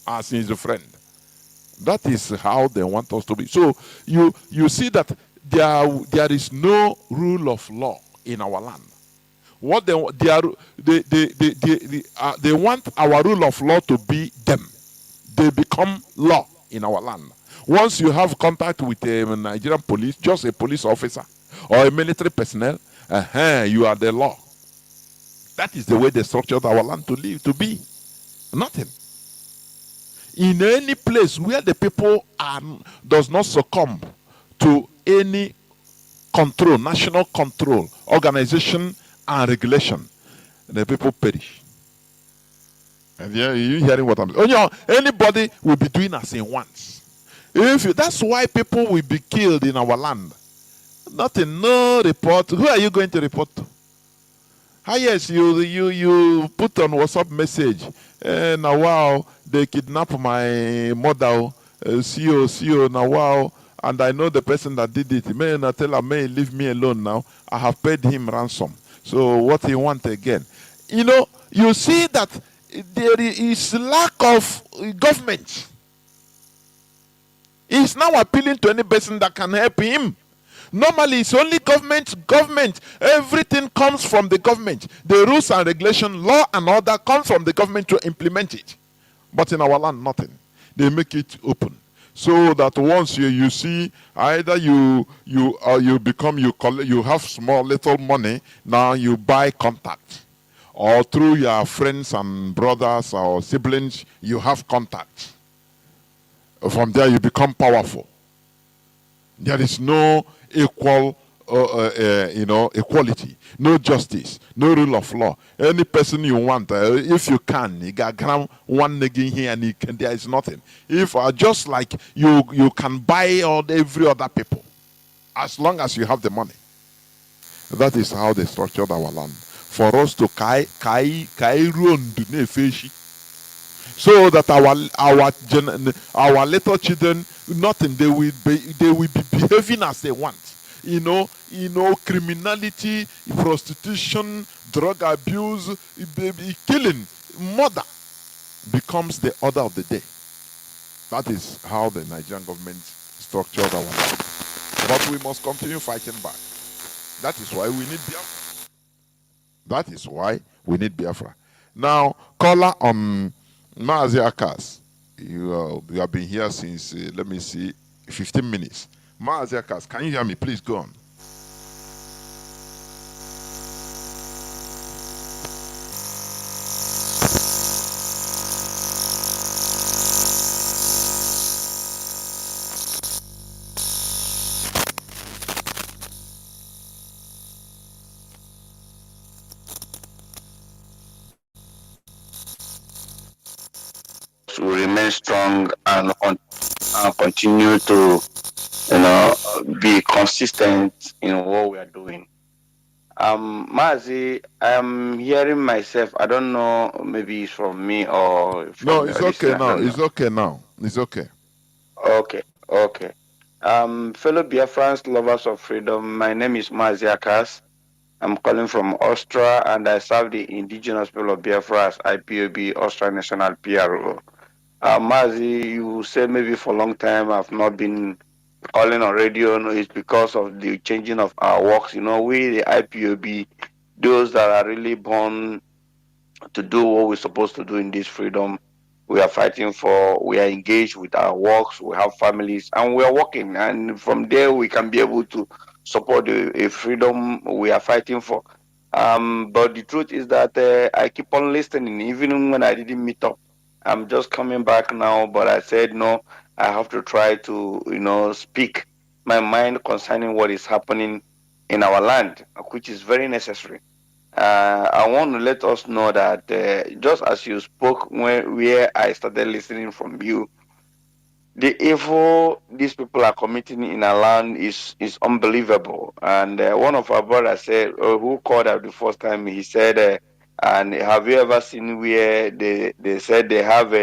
as his friend. That is how they want us to be. So you see that there is no rule of law in our land. What they want our rule of law to be them. They become law in our land. Once you have contact with a Nigerian police, just a police officer or a military personnel, you are the law. That is the way they structured our land to be. Nothing. In any place where the people does not succumb to any control, national control, organization and regulation, the people perish. And you hearing what I'm saying? Anybody will be doing as he wants. That's why people will be killed in our land. Nothing, no report. Who are you going to report to? Yes, you put on WhatsApp message. Now wow, they kidnapped my mother. CEO, now wow, and I know the person that did it. Man, I tell him, man, leave me alone now. I have paid him ransom. So what he want again? You see that there is lack of government. He's now appealing to any person that can help him. Normally, it's only government. Everything comes from the government. The rules and regulation, law and order comes from the government to implement it. But in our land, nothing. They make it open. So that once you see, either you have small little money, now you buy contact. Or through your friends and brothers or siblings, you have contact. From there, you become powerful. There is no equality, no justice, no rule of law. Any person you want, if you can, you got one nigga here and there is nothing. If just like you can buy every other people, as long as you have the money. That is how they structured our land. For us to so that our little children, nothing, they will be behaving as they want. Criminality, prostitution, drug abuse, killing, murder becomes the order of the day. That is how the Nigerian government structured our land. But we must continue fighting back. That is why we need Biafra. That is why we need Biafra. Now, caller on Mazi Akas, you have been here since, 15 minutes. Mazi Akas, can you hear me? Please go on. To remain strong and continue to, be consistent in what we are doing. Mazi, I'm hearing myself. I don't know, maybe it's from me or from no, it's okay now. It's okay now. It's okay. Okay. Fellow Biafrans, lovers of freedom, my name is Mazi Akas. I'm calling from Austria, and I serve the Indigenous People of Biafra as IPOB, Austria National PRO. Mazi, you said maybe for a long time I've not been calling on radio. No, it's because of the changing of our works. We, the IPOB, those that are really born to do what we're supposed to do in this freedom, we are fighting for. We are engaged with our works. We have families, and we are working. And from there, we can be able to support a freedom we are fighting for. But the truth is that I keep on listening, even when I didn't meet up. I'm just coming back now, but I said no. I have to try to, speak my mind concerning what is happening in our land, which is very necessary. I want to let us know that just as you spoke where I started listening from you, the evil these people are committing in our land is unbelievable. And one of our brothers said, who called out the first time, he said, and have you ever seen where they said they have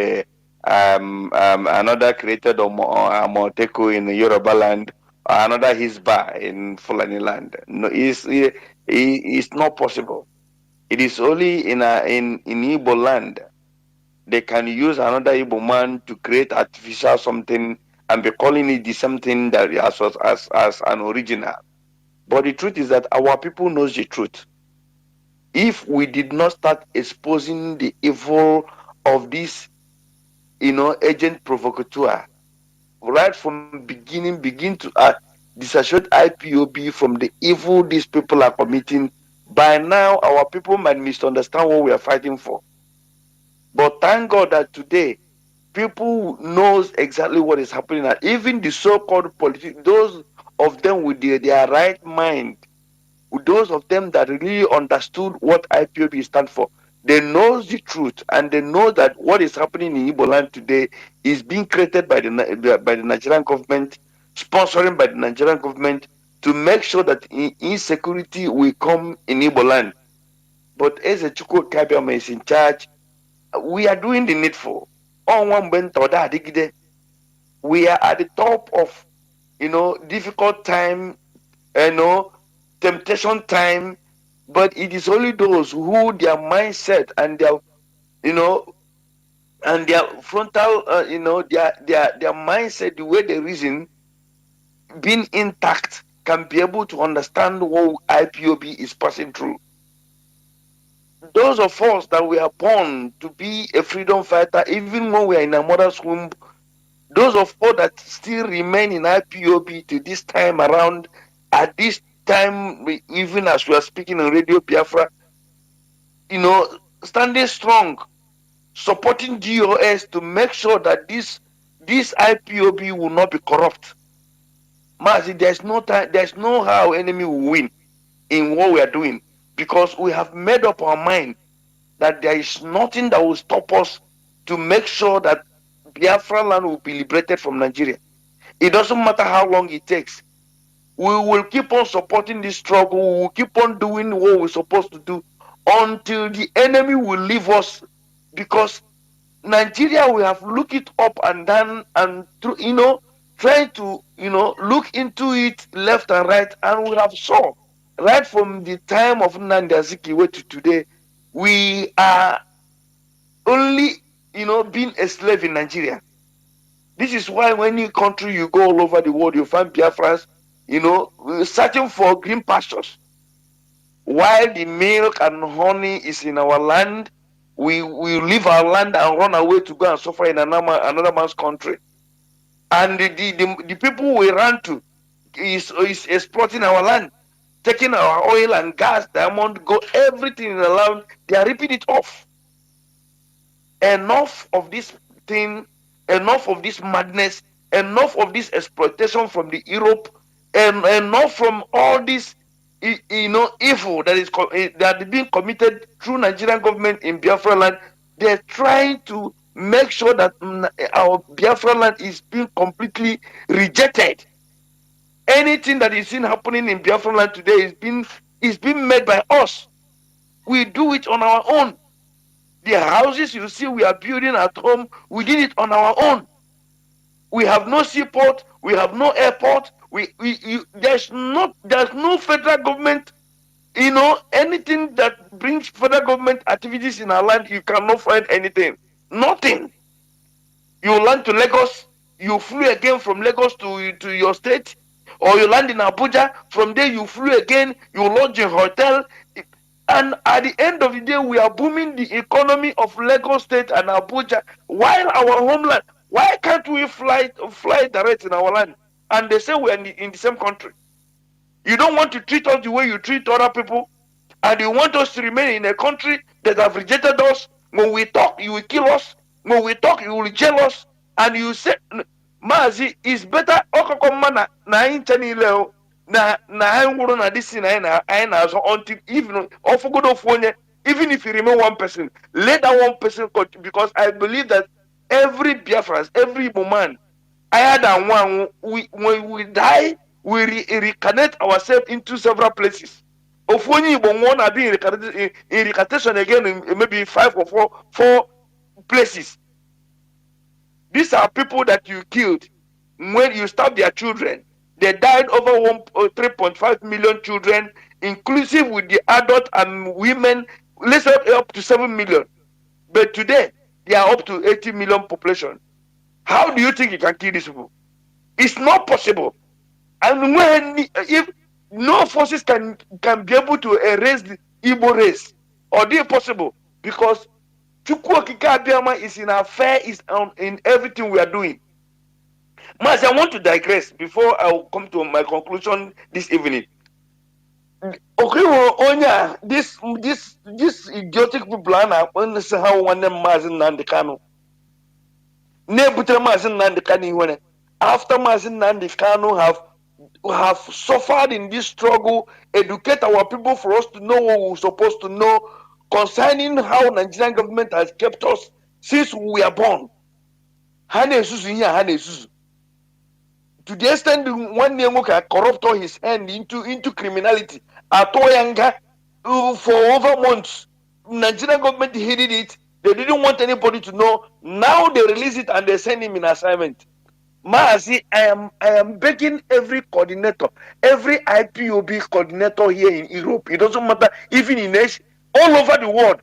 another created Moteko in Yoruba land, another Hisba in Fulani land? No, it's not possible. It is only in Igbo land they can use another Igbo man to create artificial something and be calling it the same thing that as an original. But the truth is that our people knows the truth. If we did not start exposing the evil of this, agent provocateur, right from beginning, begin to disassociate IPOB from the evil these people are committing, by now our people might misunderstand what we are fighting for. But thank God that today people knows exactly what is happening. And even the so-called politicians, those of them with their right mind, those of them that really understood what IPOB stands for, they know the truth, and they know that what is happening in Igbo land today is being created by the Nigerian government, sponsoring by the Nigerian government, to make sure that insecurity will come in Igbo land. But as a Chukwu Kabiama is in charge, we are doing the needful. We are at the top of, difficult time, temptation time, but it is only those who their mindset and their, and their frontal, their mindset, the way they reason, being intact, can be able to understand what IPOB is passing through. Those of us that we are born to be a freedom fighter, even when we are in a mother's womb, those of us that still remain in IPOB to this time around, at this time, even as we are speaking on Radio Biafra, standing strong, supporting GOS to make sure that this IPOB will not be corrupt. Mazi, there's no how enemy will win in what we are doing, because we have made up our mind that there is nothing that will stop us to make sure that Biafra land will be liberated from Nigeria. It doesn't matter how long it takes. We will keep on supporting this struggle. We will keep on doing what we're supposed to do until the enemy will leave us, because Nigeria, we have looked it up and down and through, trying to, look into it left and right, and we have saw right from the time of Nnamdi Azikiwe to today, we are only, being a slave in Nigeria. This is why when any country you go all over the world, you find Biafrans, searching for green pastures. While the milk and honey is in our land, we leave our land and run away to go and suffer in another man's country. And the people we run to is exploiting our land, taking our oil and gas, diamond, gold, everything in the land. They are ripping it off. Enough of this thing, enough of this madness, enough of this exploitation from the Europe, and enough from all this, evil that is being committed through Nigerian government in Biafra land. They're trying to make sure that our Biafra land is being completely rejected. Anything that is seen happening in Biafra land today is being made by us. We do it on our own. The houses you see we are building at home, we did it on our own. We have no seaport, we have no airport, there's no federal government, anything that brings federal government activities in our land, you cannot find anything. Nothing. You land to Lagos, you flew again from Lagos to your state, or you land in Abuja, from there you flew again, you lodge in hotel, and at the end of the day, we are booming the economy of Lagos State and Abuja, while our homeland, why can't we fly direct in our land? And they say we are in the same country. You don't want to treat us the way you treat other people, and you want us to remain in a country that have rejected us. When we talk, you will kill us. When we talk, you will jail us. And you say, Mazi, it's better until even if you remain one person, let that one person continue, because I believe that every Biafran, every woman, higher than one, when we die, we reincarnate ourselves into several places. Of when you want to be in reincarnation again, in maybe 5 or 4 places. These are people that you killed when you stabbed their children. They died over 3.5 million children, inclusive with the adult and women. Let's say up to 7 million. But today, they are up to 80 million population. How do you think you can kill these people? It's not possible. And if no forces can be able to erase the Igbo race, or they possible, because Chukwuokika Abiyama is in our fair, is in everything we are doing. Mazi, I want to digress before I will come to my conclusion this evening. Okay, Onya, this idiotic people are on how one them Mazi Nnamdi Kanu. Nebute Mazi Nnamdi Kanu. After Mazi Nnamdi Kanu have have suffered in this struggle, educate our people for us to know what we're supposed to know concerning how Nigerian government has kept us since we were born. To the extent one name can corrupt all his hand into criminality, Atoyanga, for over months. Nigerian government hated it. They didn't want anybody to know. Now they release it and they send him in assignment. Mazi, I am begging every coordinator, every IPOB coordinator here in Europe. It doesn't matter, even in Asia, all over the world.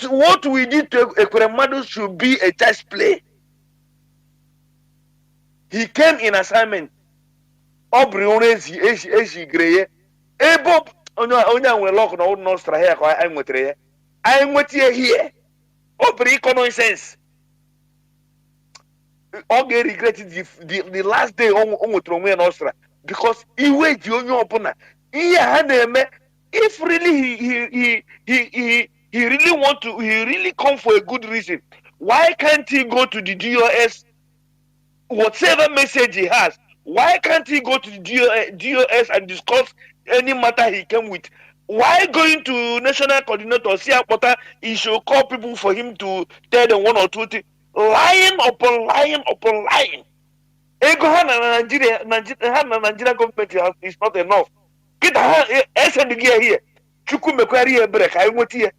What we did to Ekweremadu should be a test play. He came in assignment. Aubrey Onezi, Eshi Greye. Ebo onya we lock no nostra here. I'm with here. Aubrey nonsense. Oge regretted the last day on nostra because he wait you open. If really he really come for a good reason, why can't he go to the DOS, whatever message he has? Why can't he go to the DOS and discuss any matter he came with? Why going to national coordinator, see he should call people for him to tell them one or two things? Lying upon lying upon lying. Ego Nigeria government is not enough. Get the gear here. Chuku mekwari ebere ka enweti ye.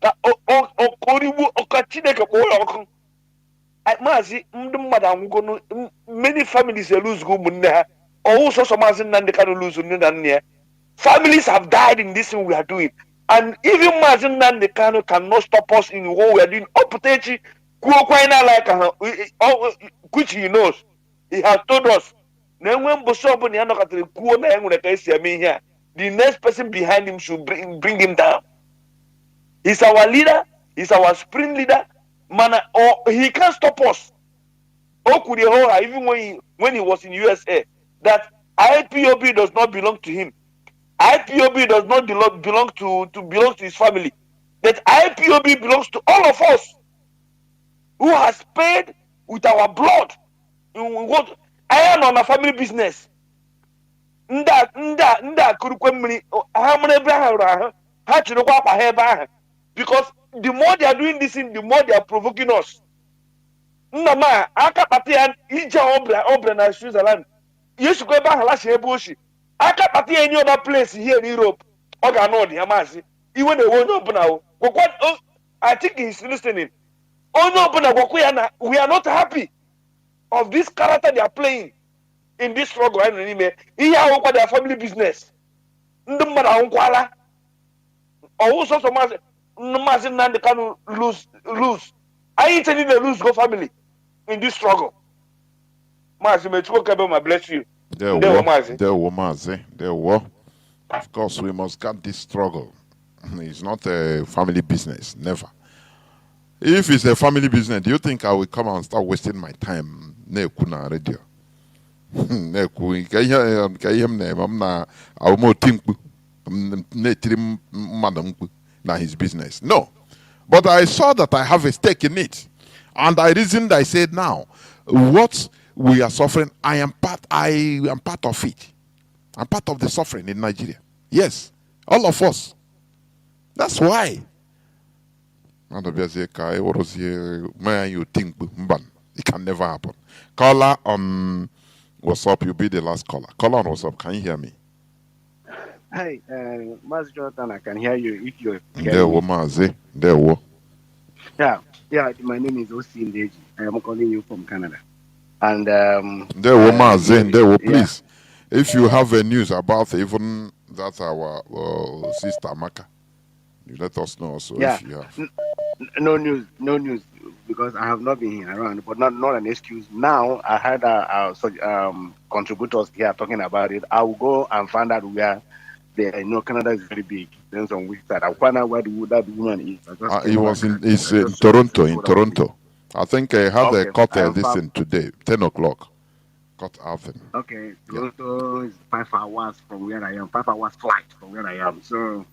Ka okoribu okachine ka boy okun. Mazi mdu mmada anwugo many families lose go munne ha. Also some mazi nande can lose nne. Families have died in this thing we are doing. And even mazi nande cannot stop us in what we are doing. Oputechi kuo kwaina like which he knows. He has told us. The next person behind him should bring him down. He's our leader. He's our spring leader. Man, he can't stop us. Even when he was in USA, that IPOB does not belong to him. IPOB does not belong to his family. That IPOB belongs to all of us who has paid with our blood. I am on a family business. Because the more they are doing this thing, the more they are provoking us. Nama, Akapatian, Ija Obra na Switzerland. You should go back last year, Bushi. Akapati any other place here in Europe. Oganodi, Amasi. Even the one open now. I think he's listening. We are not happy of this character they are playing in this struggle. Their family business. Also, some can lose. I ain't telling the lose go family in this struggle. Mazi, bless you. There were Mazi. There were. Of course, we must cut this struggle. It's not a family business. Never. If it's a family business, do you think I will come and start wasting my time? Nekuna radio. His business. No. But I saw that I have a stake in it. And I reasoned, I said, now, what we are suffering, I am part of it. I'm part of the suffering in Nigeria. Yes. All of us. That's why. It can never happen. Caller on WhatsApp, you'll be the last caller. Caller on WhatsApp, can you hear me? Hi, Mazi Jonathan, I can hear you if you're There were Mazi. There were. Yeah, my name is Osi Ndeji. I am calling you from Canada. And there were Mazi, there were, please. Yeah. If you have a news about even that our sister Maka, you let us know also if you have. No news, because I have not been here around, but not an excuse. Now I had contributors here talking about it. I will go and find out where Canada is very big. Depends on which side. I'll find out where that woman is. He was in Toronto. In Toronto, I think I had a cut this in today, 10 o'clock. Cut out. Okay, Toronto is 5 hours from where I am. 5 hours flight from where I am. So,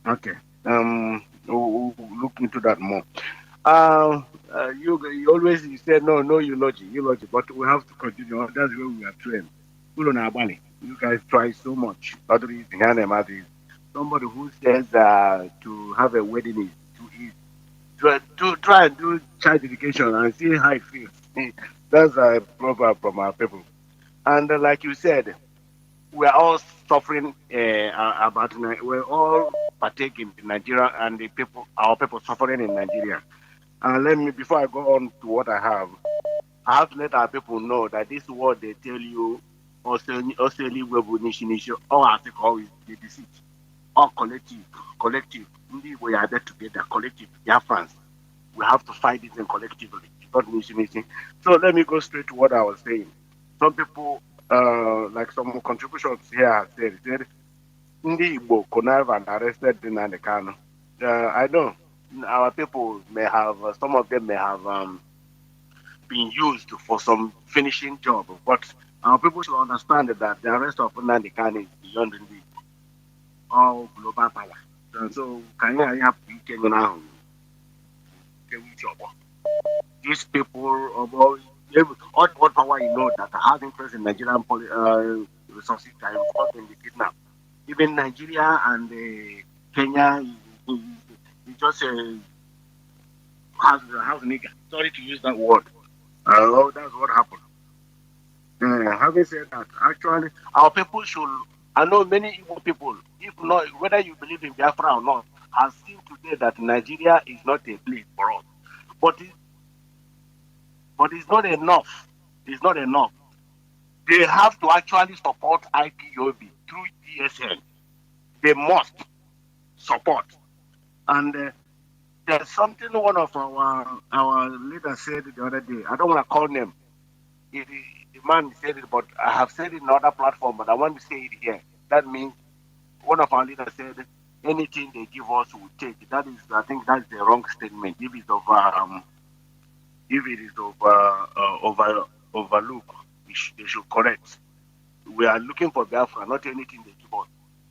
okay. We'll look into that more. You always you say no eulogy, but we have to continue. That's where we are trained. You guys try so much. Somebody who says to have a wedding is too easy. To try and do child education and see how it feels. That's a proverb from our people. And like you said, we're all suffering we're all partaking in Nigeria and our people suffering in Nigeria. And let me, before I go on to what I have to let our people know that this word they tell you, also all article is the deceit, all collective. We are there together, collective, Biafrans. We have to fight this in collectively, not missing. So let me go straight to what I was saying. Some people, like some contributions here have said, Ndi Igbo connive and arrested in Kano. I know our people may have, some of them may have been used for some finishing job, but our people should understand that the arrest of Nnamdi Kanu is beyond the all global power. And so, can you have now? These people, all power you know that has interest in Nigerian resources are involved in the kidnap. Even Nigeria and Kenya is just a house nigger. Sorry to use that word. That's what happened. Having said that, actually, our people should. I know many Igbo people, if not, whether you believe in Biafra or not, have seen today that Nigeria is not a place for us. But it's not enough. It's not enough. They have to actually support IPOB through DSN. They must support. And there's something one of our leaders said the other day. I don't want to call them. The man said it, but I have said it in another platform, but I want to say it here. That means one of our leaders said, anything they give us, we take. That is, I think that's the wrong statement. If it is overlooked, they should correct. We are looking for Biafra, not anything they give us.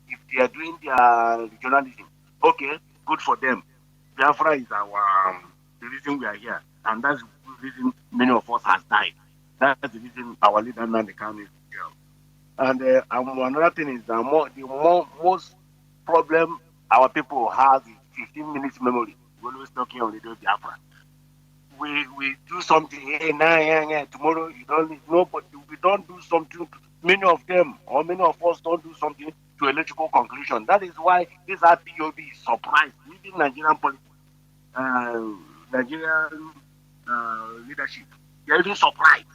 If they are doing their journalism, okay, good for them. Biafra is the reason we are here, and that's the reason many of us has died. That's the reason our leader Nnamdi Kanu is here. And another thing is the most problem our people have is 15 minutes memory. We're always talking on radio Biafra. We do something, tomorrow you don't know, but we don't do something. Many of them or many of us don't do something to a logical conclusion. That is why this IPOB is surprised. Even Nigerian politics, Nigerian leadership, they're even surprised.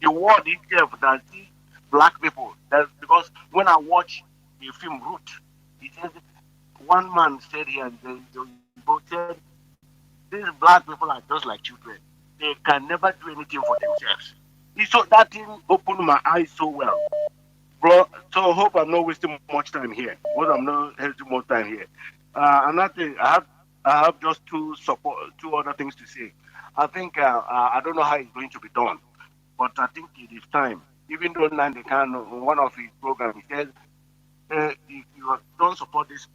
The word itself that see black people. That's because when I watch the film Root, it says one man said here, and they said these black people are just like children. They can never do anything for themselves. So that thing opened my eyes so well. Bro, so I hope I'm not wasting much time here. I'm not wasting much time here. Another thing, I have just two other things to say. I think I don't know how it's going to be done, but I think it is time. Even though Nnamdi Kanu, one of his programs, he says, if you don't support this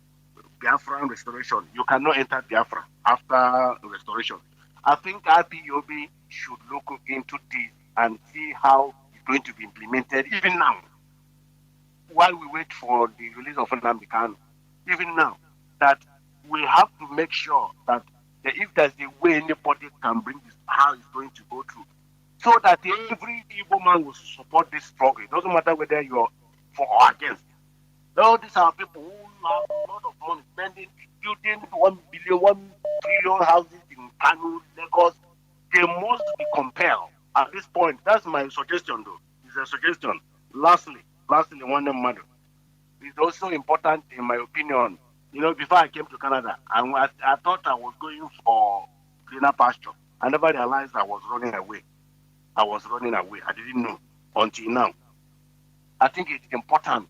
Biafran restoration, you cannot enter Biafra after restoration. I think IPOB should look into this and see how it's going to be implemented even now. While we wait for the release of Nnamdi Kanu, even now, that we have to make sure that if there's a way anybody can bring this, how it's going to go through, so that every Igbo man will support this struggle. It doesn't matter whether you're for or against. All these are people who have a lot of money spending, building 1 billion, 1 trillion houses in Kanu, Lagos. They must be compelled at this point. That's my suggestion, though. It's a suggestion. Lastly, one matter. It's also important, in my opinion. You know, before I came to Canada, I thought I was going for greener pasture. I never realized I was running away. I didn't know until now. I think it's important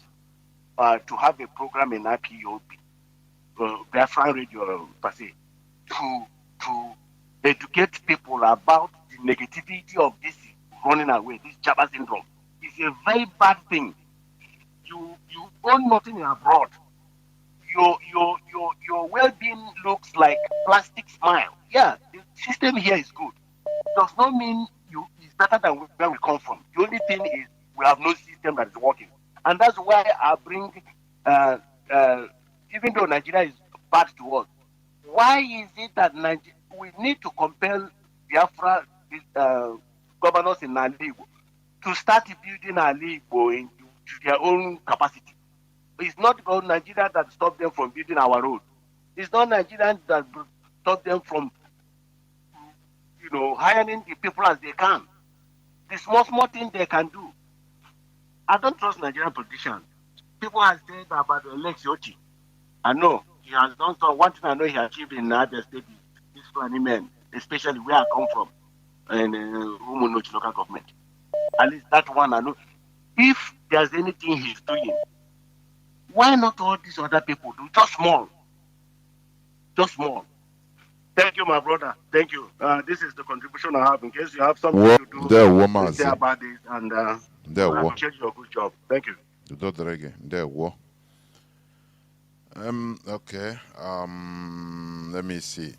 to have a program in IPOB, Biafran Radio per se, to educate people about the negativity of this running away, this Jabba syndrome. It's a very bad thing. You own nothing abroad. Your well-being looks like plastic smile. yeah, the system here is good. Does not mean it's better than where we come from. The only thing is we have no system that is working. And that's why I bring, even though Nigeria is bad to us, why is it that we need to compel Biafra governors in Igbo to start building Igbo into their own capacity? It's not about Nigeria that stopped them from building our road. It's not Nigeria that stopped them from, hiring the people as they can. The small thing they can do. I don't trust Nigerian politicians. People have said about Alex Yoti. I know he has done so. One thing I know he achieved in Abia State is these Fulani men, especially where I come from, and Umunochi local government. At least that one I know. If there's anything he's doing, why not all these other people do? Just small. Just small. Thank you, my brother. Thank you. This is the contribution I have in case you have something to do say about this, and I appreciate your good job. Thank you. Okay. Let me see.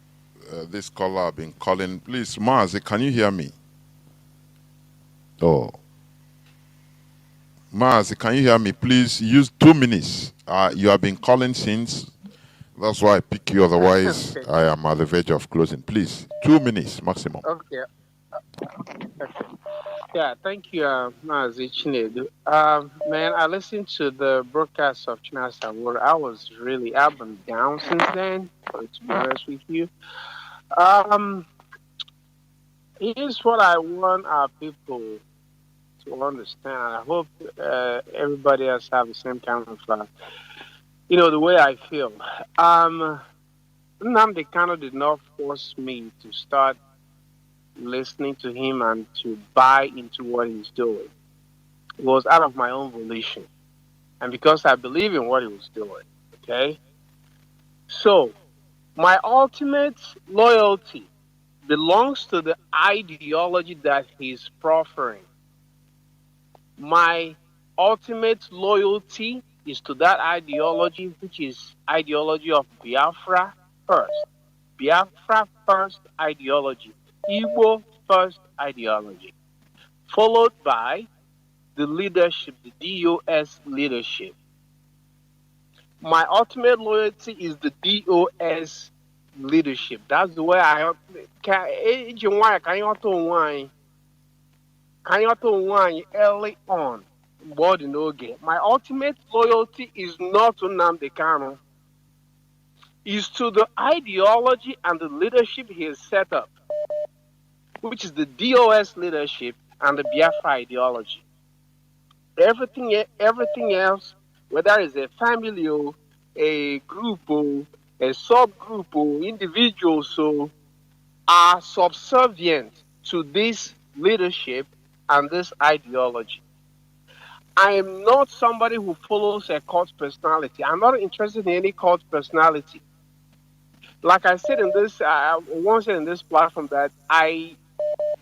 This caller I've been calling. Please, Mazi, can you hear me? Oh. Mazi, can you hear me? Please use 2 minutes. You have been calling since. That's why I pick you. Otherwise, Okay. I am at the verge of closing. Please, 2 minutes maximum. Okay. Yeah, thank you, Mazi Chinedu. Man, I listened to the broadcast of Chinedu. I've been down since then, to be honest with you. Here's what I want our people to understand. I hope everybody else have the same kind of, the way I feel. Nnamdi Kanu did not force me to start listening to him and to buy into what he's doing. It was out of my own volition. And because I believe in what he was doing. Okay? So, my ultimate loyalty belongs to the ideology that he's proffering. My ultimate loyalty is to that ideology, which is ideology of Biafra first. Biafra first ideology. Igbo first ideology. Followed by the leadership, the DOS leadership. My ultimate loyalty is the DOS leadership. That's the way I early on. My ultimate loyalty is not to Nnamdi Kanu. Is to the ideology and the leadership he has set up, which is the DOS leadership and the Biafra ideology. Everything else, whether it's a family or a group or a subgroup or individuals, are subservient to this leadership and this ideology. I am not somebody who follows a cult personality. I'm not interested in any cult personality. Like I said in this, once in this platform, that I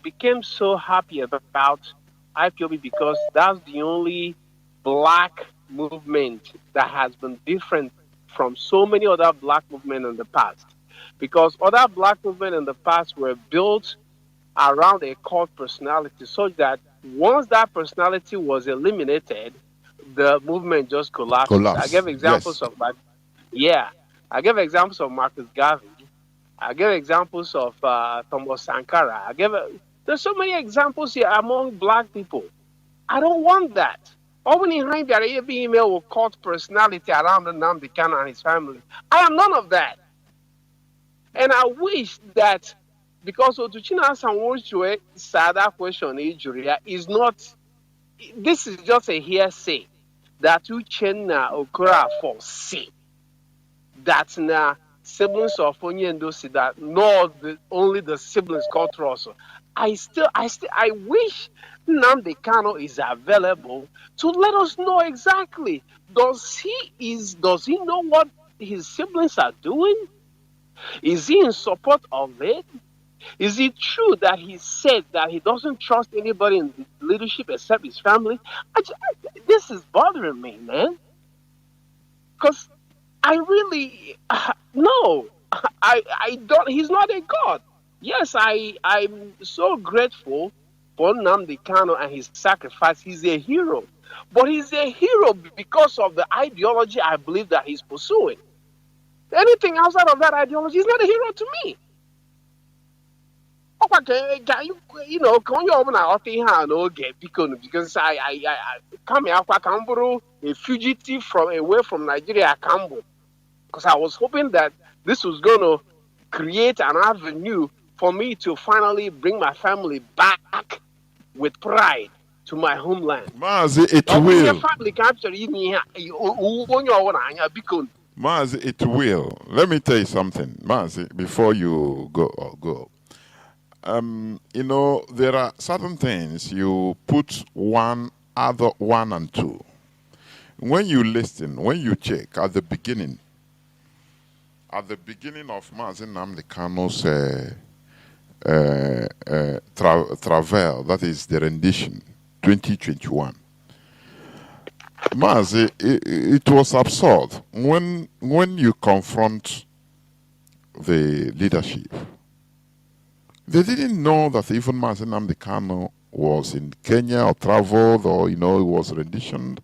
became so happy about IPOB because that's the only black movement that has been different from so many other black movements in the past. Because other black movements in the past were built around a cult personality, so that once that personality was eliminated, the movement just collapsed. I gave examples of that. Yeah. I gave examples of Marcus Garvey. I gave examples of Thomas Sankara. There's so many examples here among black people. I don't want that. Email will cult personality around Nnamdi Kanu and his family. I am none of that. And I wish that, because Otuchina Hassan wants to answer that question, is not, this is just a hearsay that Uchenna Okorafor say. That na siblings of Onyendo see that only the siblings culture also. I wish Nnamdi Kanu is available to let us know exactly. Does he know what his siblings are doing? Is he in support of it? Is it true that he said that he doesn't trust anybody in the leadership except his family? This is bothering me, man. Because I really, no. I don't. He's not a god. Yes, I'm so grateful for Nnamdi Kanu and his sacrifice. He's a hero, but he's a hero because of the ideology I believe that he's pursuing. Anything outside of that ideology is not a hero to me. Can you know, can you open our thing because I come here a fugitive from away from Nigeria, Cambo, because I was hoping that this was going to create an avenue for me to finally bring my family back with pride to my homeland. Mazi, it will. Mazi, it will. Let me tell you something, Mazi, before you go. You know, there are certain things you put one and two. When you listen, when you check at the beginning of Mazi Nnamdi Kanu's travel, that is the rendition, 2021. Mazi, it was absurd when you confront the leadership. They didn't know that even Mazi Nnamdi Kanu was in Kenya or traveled or, you know, he was renditioned.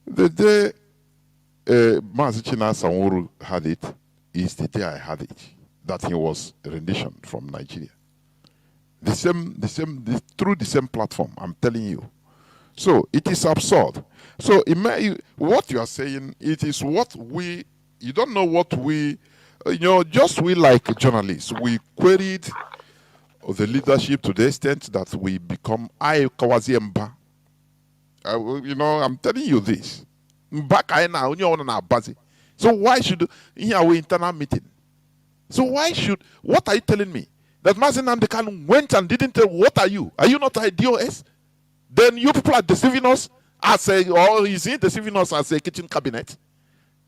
The day Mazi Chinedu had it is the day I had it, that he was renditioned from Nigeria. Through the same platform, I'm telling you. So it is absurd. So what you are saying, it is what you don't know what we, you know, just we like journalists, we queried the leadership to the extent that we become Kawaziemba. You know, I'm telling you this. So why should here we internal meeting? So what are you telling me? That Mazi Nnamdi Kanu went and didn't tell, what are you? Are you not IDOS? Then you people are deceiving us or is he deceiving us as a kitchen cabinet?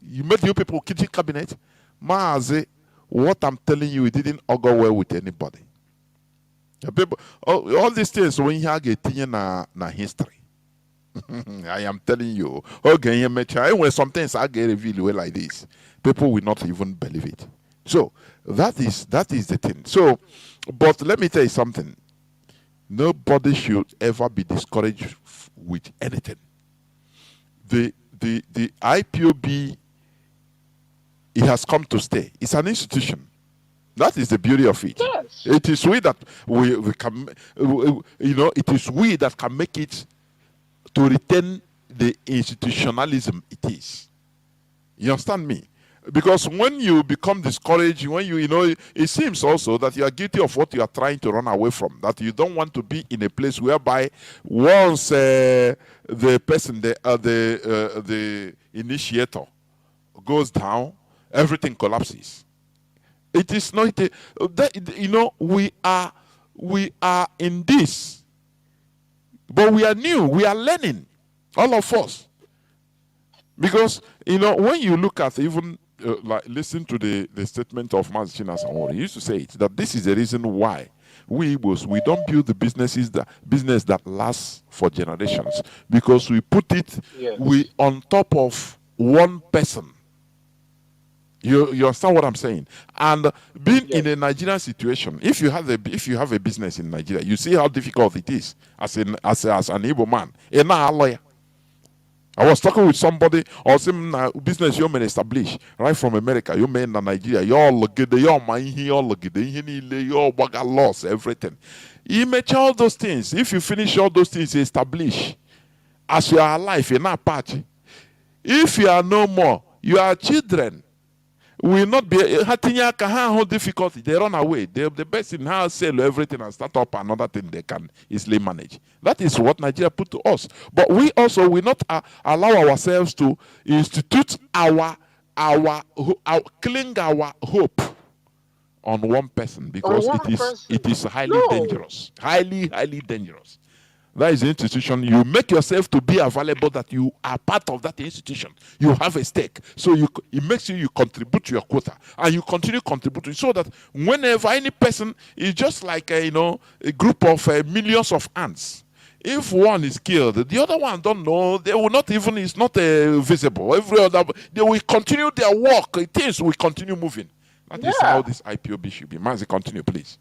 You made you people kitchen cabinet? Mazi, what I'm telling you, it didn't augur well with anybody. People, all these things when you get na history. I am telling you. Okay, when some things I get revealed like this, people will not even believe it. So that is the thing. So, but let me tell you something. Nobody should ever be discouraged with anything. The IPOB, it has come to stay. It's an institution. That is the beauty of it. Yes. It is we that we can, you know, it is we that can make it to retain the institutionalism it is. You understand me? Because when you become discouraged, when you know, it seems also that you are guilty of what you are trying to run away from. That you don't want to be in a place whereby once the person, the initiator goes down, everything collapses. It is not, you know, we are in this, but we are new, we are learning, all of us. Because, you know, when you look at even, like listen to the statement of Mazi Chinedu, he used to say it, that this is the reason why we Igbos, we don't build the business that lasts for generations, because we put it on top of one person. You understand what I'm saying? And being in a Nigerian situation, if you have a business in Nigeria, you see how difficult it is as an Igbo man, a lawyer. I was talking with somebody, or some business you may establish right from America, you may in Nigeria, you all look at your mind, you all look at your loss, everything. You make all those things. If you finish all those things, you establish as you are alive in that party. If you are no more, your children will not be how difficulty. They run away. The best in how sell everything and start up another thing they can easily manage. That is what Nigeria put to us. But we also will not allow ourselves to institute cling our hope on one person, because it is highly dangerous. Highly dangerous. That is the institution. You make yourself to be available, that you are part of that institution. You have a stake. So it makes you contribute to your quota. And you continue contributing, so that whenever any person is just like a group of millions of ants. If one is killed, the other one don't know. They will not even. It's not visible. Every other, they will continue their work. Things will continue moving. That is how this IPOB should be. Mazi, continue, please.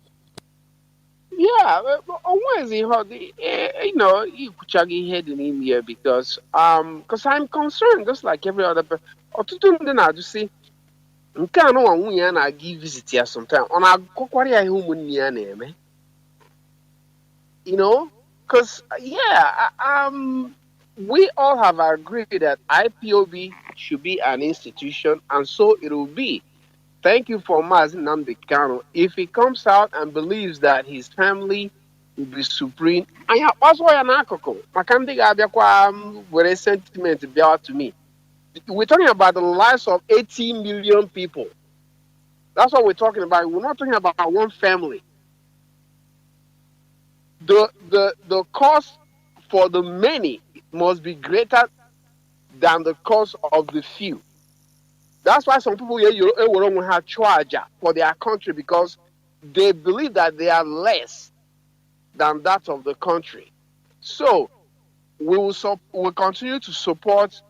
Yeah, when is you know, you kuchagi head in India because I'm concerned just like every other person. Ọtụtụ ndị na-ajụ nke a nụnwa nwunye ya na-aga visit ya sometime ọ na-agụkwara ya ihe ụmụnne ya na-eme, you know, because we all have agreed that IPOB should be an institution, and so it will be. Thank you for Mazi Nnamdi Kanu. If he comes out and believes that his family will be supreme, anya kpasụọ ya n'akụkụ maka ndị ga-abịakwa were sentiment bịawa to me. We're talking about the lives of 18 million people. That's what we're talking about. We're not talking about one family. The cost for the many must be greater than the cost of the few. That's why some people here have charge for their country because they believe that they are less than that of the country. So we'll continue to support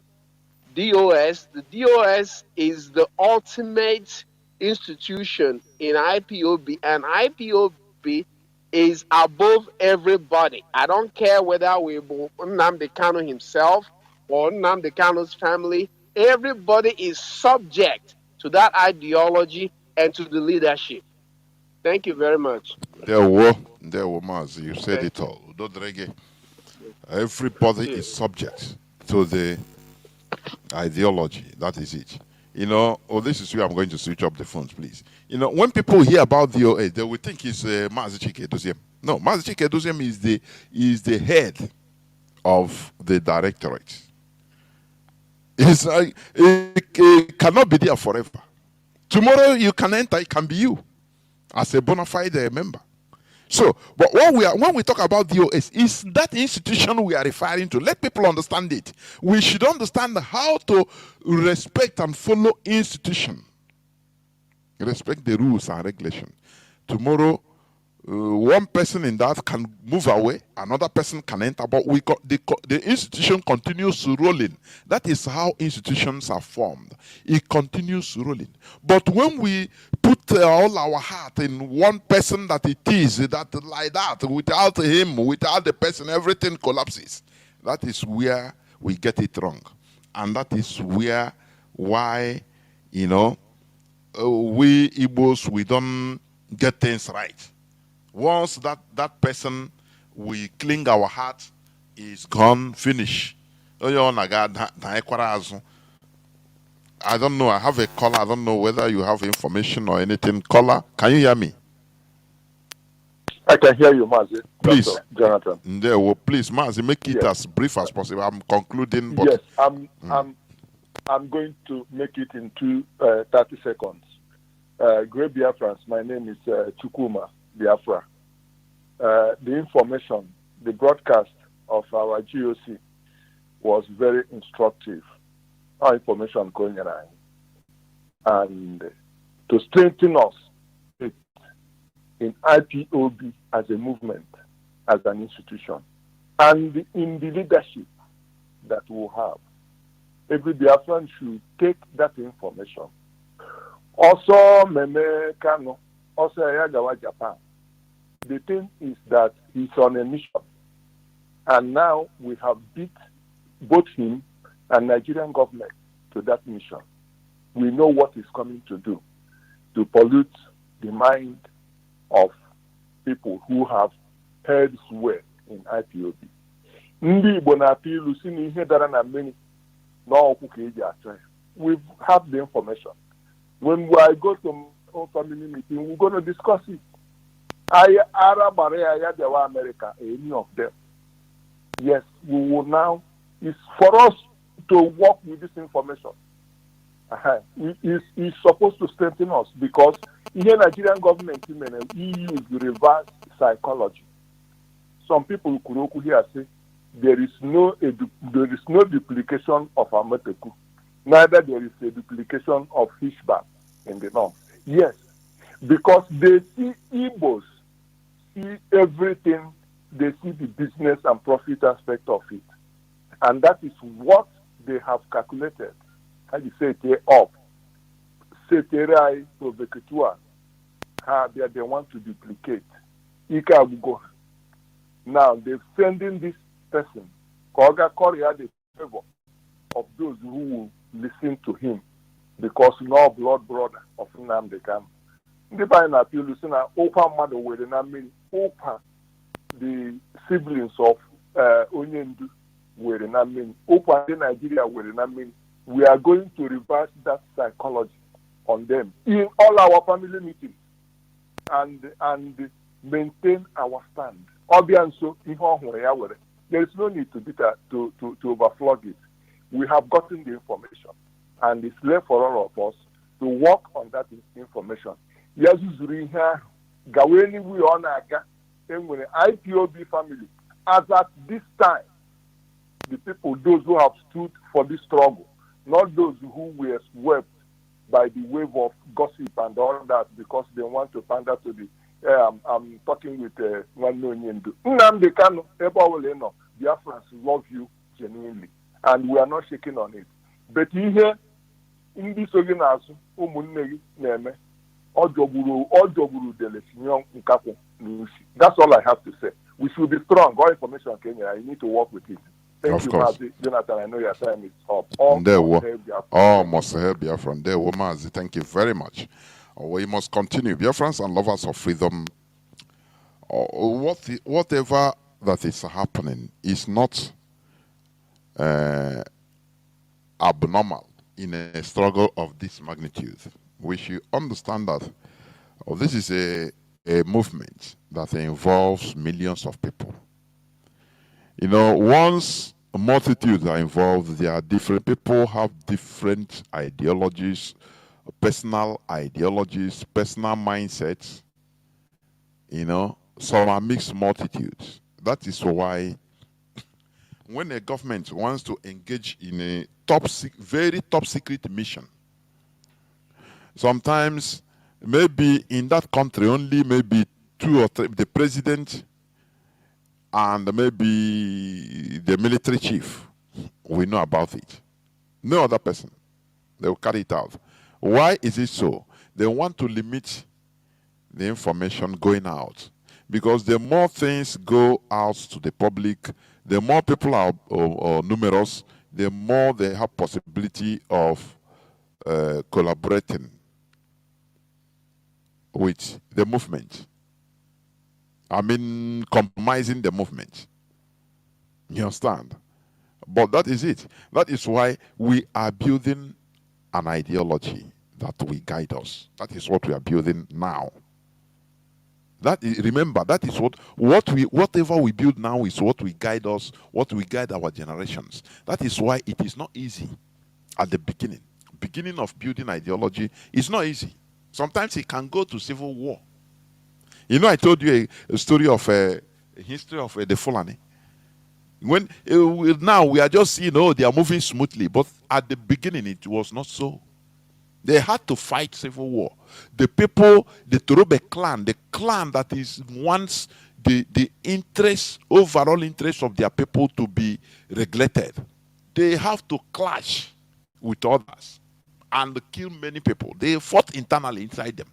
DOS. The DOS is the ultimate institution in IPOB, and IPOB is above everybody. I don't care whether we Nnamdi Kanu himself or Nnamdi Kanu's family. Everybody is subject to that ideology and to the leadership. Thank you very much. There were Mazi. You said it all. Everybody is subject to the ideology. That is it. You know, this is where I'm going to switch up the phones, please. You know, when people hear about the OA, they will think it's Mazi Chinedu. No, Mazi Chinedu is the head of the directorate. It cannot be there forever. Tomorrow you can enter, it can be you as a bona fide member. So, but when we talk about DOS, is that institution we are referring to. Let people understand it. We should understand how to respect and follow institution. Respect the rules and regulations. Tomorrow, one person in that can move away, another person can enter, but the institution continues rolling. That is how institutions are formed. It continues rolling. But when we put all our heart in one person that it is, that like that, without him, without the person, everything collapses. That is where we get it wrong. And that is why, you know, we Igbos, we don't get things right. Once that person, we cling our heart, is gone, finish. I don't know, I have a caller. I don't know whether you have information or anything. Caller, can you hear me? I can hear you, Mazi. Please, Dr. Jonathan. There, well, please, Mazi, make it as brief as possible. I'm concluding. But, yes, I'm going to make it in 30 seconds. Great Biafrans, my name is Chukuma Biafra. The information, the broadcast of our GOC was very instructive. Our information going around. And to strengthen us in IPOB as a movement, as an institution, and in the leadership that we'll have. Every Biafran should take that information. Also, Meme Kano, also Ayagawa Japan. The thing is that he's on a mission. And now we have beat both him and Nigerian government to that mission. We know what he's coming to do, to pollute the mind of people who have heard swear in IPOB. Ndị Igbo na-apịlụ si n'ihe dara na mmiri n'ọkụ ka eji achọ ya. We have the information. When I go to our family meeting, we're going to discuss it. Arab America, any of them. Yes, we will now. It's for us to work with this information. It's supposed to strengthen us because the Nigerian government use reverse psychology. Some people Kuroku here say there is no duplication of Amateku. Neither there is a duplication of Fishback in the north. Yes, because they see Igbos see everything they see the business and profit aspect of it. And that is what they have calculated. How do you say it? Up. Seterai provocateur. They want to duplicate. Now they're sending this person, Koga Korea, the favor of those who will listen to him, because no blood brother of Nnamdi Kanu. The Bible appeal listen to open mother with the name open the siblings of Onyendu with the name open the Nigeria with the name. We are going to reverse that psychology on them in all our family meetings and maintain our stand. Obviously, there is no need to overflog it. We have gotten the information, and it's left for all of us to work on that information. Yes, Gaweni we on the IPOB family. As at this time, the people, those who have stood for this struggle, not those who were swept by the wave of gossip and all that because they want to pander to the. I'm talking with one Nyendu. Nnamdi Kanu, Biafrans love you genuinely, and we are not shaking on it. But here, in this organization, that's all I have to say. We should be strong. All information, Kenya, you need to work with it. Thank you, Mazi. Jonathan, I know your time is up. Must help Biafra. Mazi, thank you very much. We must continue. Biafrans and lovers of freedom, whatever that is happening is not abnormal in a struggle of this magnitude. We should understand that this is a movement that involves millions of people. You know, once multitudes are involved, there are different people have different ideologies, personal ideologies, personal mindsets. You know, some are mixed multitudes. That is why when a government wants to engage in a very top secret mission, sometimes maybe in that country only maybe 2 or 3, the president and maybe the military chief, we know about it. No other person. They will carry it out. Why is it so? They want to limit the information going out. Because the more things go out to the public, the more people are numerous, the more they have possibility of collaborating with the movement. I mean, compromising the movement. You understand? But that is it. That is why we are building an ideology that will guide us. That is what we are building now. That is, remember, that is whatever we build now is what will guide us, what will guide our generations. That is why it is not easy at the beginning. Beginning of building ideology is not easy. Sometimes it can go to civil war. You know, I told you a story of a history of the Fulani. When now we are just seeing, oh, they are moving smoothly, but at the beginning it was not so. They had to fight civil war. The people, the Torobe clan, the clan that is wants the interest, overall interest of their people to be regulated. They have to clash with others and kill many people. They fought internally inside them.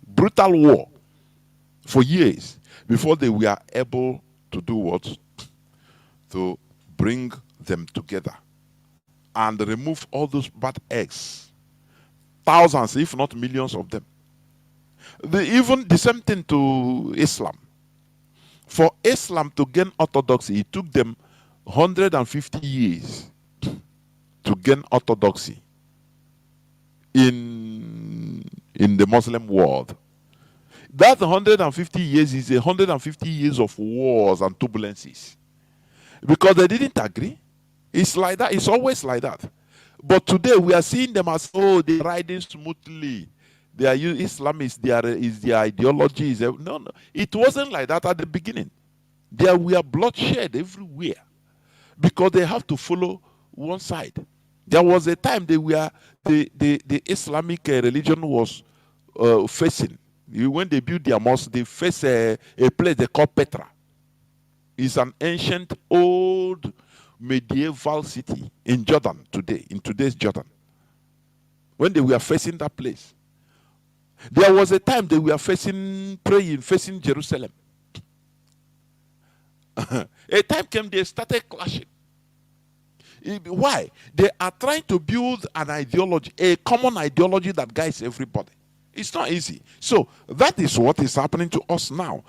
Brutal war for years before they were able to do what? To bring them together and remove all those bad eggs. Thousands, if not millions of them. Even the same thing to Islam. For Islam to gain orthodoxy, it took them 150 years to gain orthodoxy in the Muslim world. That 150 years is 150 years of wars and turbulences. Because they didn't agree. It's like that. It's always like that. But today we are seeing them as, oh, they're riding smoothly. They are Islam is their ideology. No. It wasn't like that at the beginning. There were bloodshed everywhere. Because they have to follow one side. There was a time the Islamic religion was facing. When they built their mosque, they faced a place they call Petra. is an ancient, old, medieval city in Jordan today, in today's Jordan. When they were facing that place, there was a time they were facing Jerusalem. A time came, they started clashing. Why? They are trying to build an ideology, a common ideology that guides everybody. It's not easy. So that is what is happening to us now.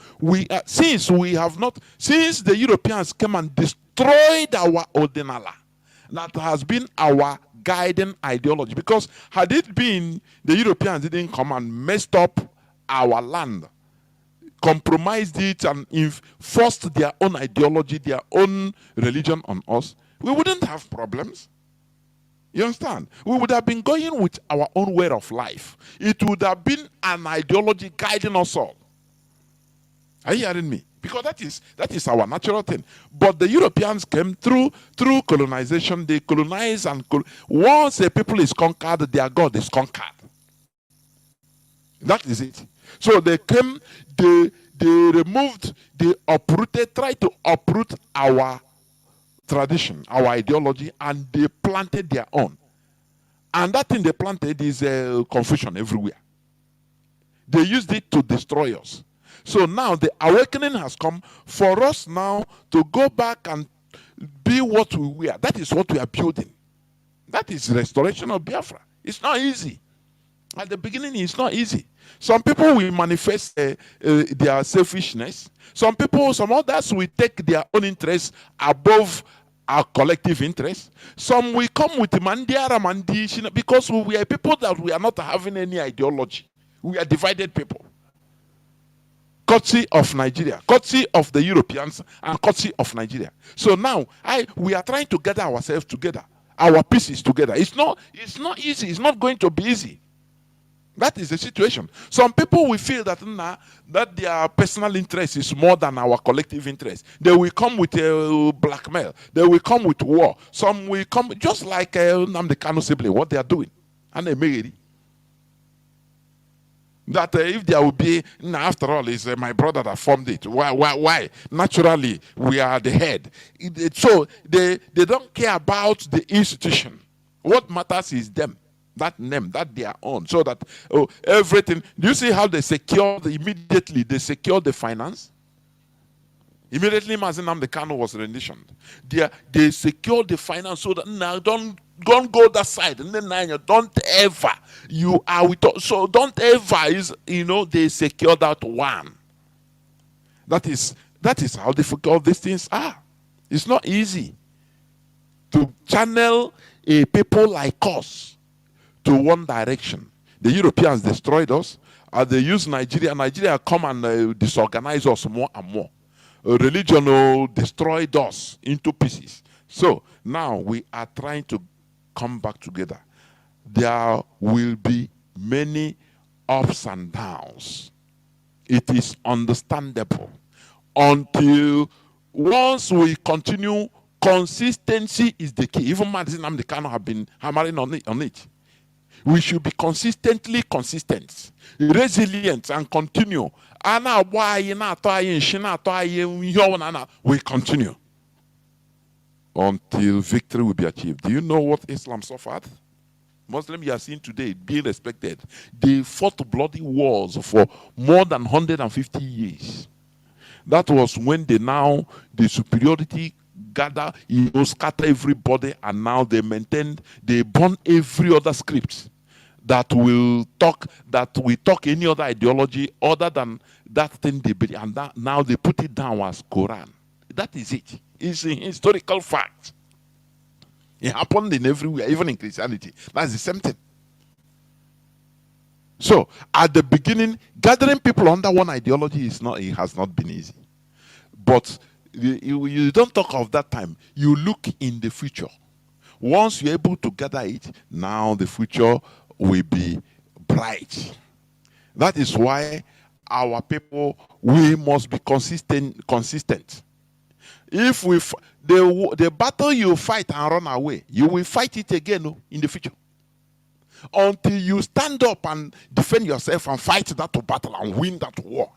Since the Europeans came and destroyed our ordinala, that has been our guiding ideology. Because had it been the Europeans didn't come and messed up our land, compromised it, and forced their own ideology, their own religion on us, we wouldn't have problems. You understand? We would have been going with our own way of life. It would have been an ideology guiding us all. Are you hearing me? Because that is our natural thing. But the Europeans came through colonization. They colonize, and once a people is conquered, their God is conquered. That is it. So they came, they removed, they uprooted, tried to uproot our tradition, our ideology, and they planted their own. And that thing they planted is confusion everywhere. They used it to destroy us. So now the awakening has come for us now to go back and be what we were. That is what we are building. That is restoration of Biafra. It's not easy. At the beginning, it's not easy. Some people will manifest their selfishness. Some others will take their own interests above our collective interests. Some will come with mandiara because we are people that we are not having any ideology. We are divided people. Courtesy of Nigeria, courtesy of the Europeans, and courtesy of Nigeria. So now we are trying to gather ourselves together, our pieces together. It's not easy. It's not going to be easy. That is the situation. Some people will feel that that their personal interest is more than our collective interest. They will come with blackmail. They will come with war. Some will come just like Nnamdi Kanu sibling, what they are doing. And they made it. That if there will be, after all, it's my brother that formed it. Why? Naturally, we are the head. So they don't care about the institution. What matters is them. That name, that they are on, so that everything. Do you see how they immediately they secured the finance? Immediately, Mazi Nnamdi Kanu was renditioned. They secured the finance so that now don't go that side, and then don't ever you are with us. So don't ever they secure that one. That is how difficult these things are. It's not easy to channel a people like us to one direction. The Europeans destroyed us. They used Nigeria. Nigeria come and disorganize us more and more. Religion destroyed us into pieces. So now we are trying to come back together. There will be many ups and downs. It is understandable. Until once we continue, consistency is the key. Even Mazi Nnamdi Kanu have been hammering on it. We should be consistently consistent, resilient, and continue. We continue until victory will be achieved. Do you know what Islam suffered? Muslims you are seeing today being respected. They fought bloody wars for more than 150 years. That was when the superiority gather, scatter everybody, and now they burn every other script that will talk any other ideology other than that thing they believe, and now they put it down as Quran. That is it. It's a historical fact. It happened in everywhere, even in Christianity. That's the same thing. So at the beginning, gathering people under one ideology has not been easy. But you don't talk of that time. You look in the future. Once you're able to gather it, now the future will be bright. That is why our people, we must be consistent. If the battle you fight and run away, you will fight it again in the future. Until you stand up and defend yourself and fight that battle and win that war.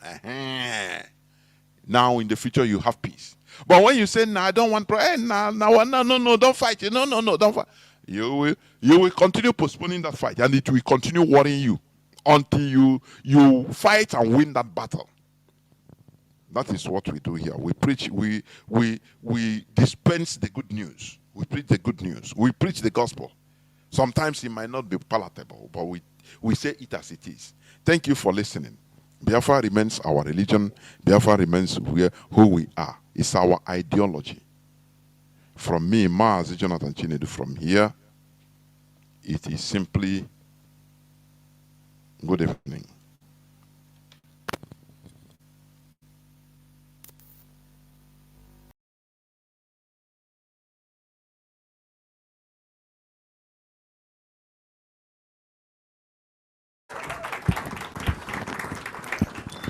Now in the future you have peace. But when you say, no, I don't want, no, don't fight. No, don't fight. You will continue postponing that fight, and it will continue worrying you until you fight and win that battle. That is what we do here. We preach, we dispense the good news. We preach the good news. We preach the gospel. Sometimes it might not be palatable, but we say it as it is. Thank you for listening. Biafra remains our religion. Biafra remains who we are. It's our ideology. From me, Mazi Jonathan Chinedu, from here, it is simply good evening.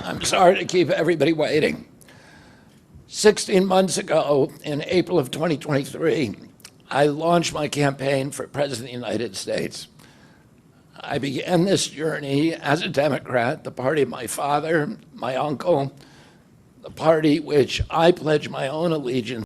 I'm sorry to keep everybody waiting. 16 months ago, in April of 2023, I launched my campaign for President of the United States. I began this journey as a Democrat, the party of my father, my uncle, the party which I pledged my own allegiance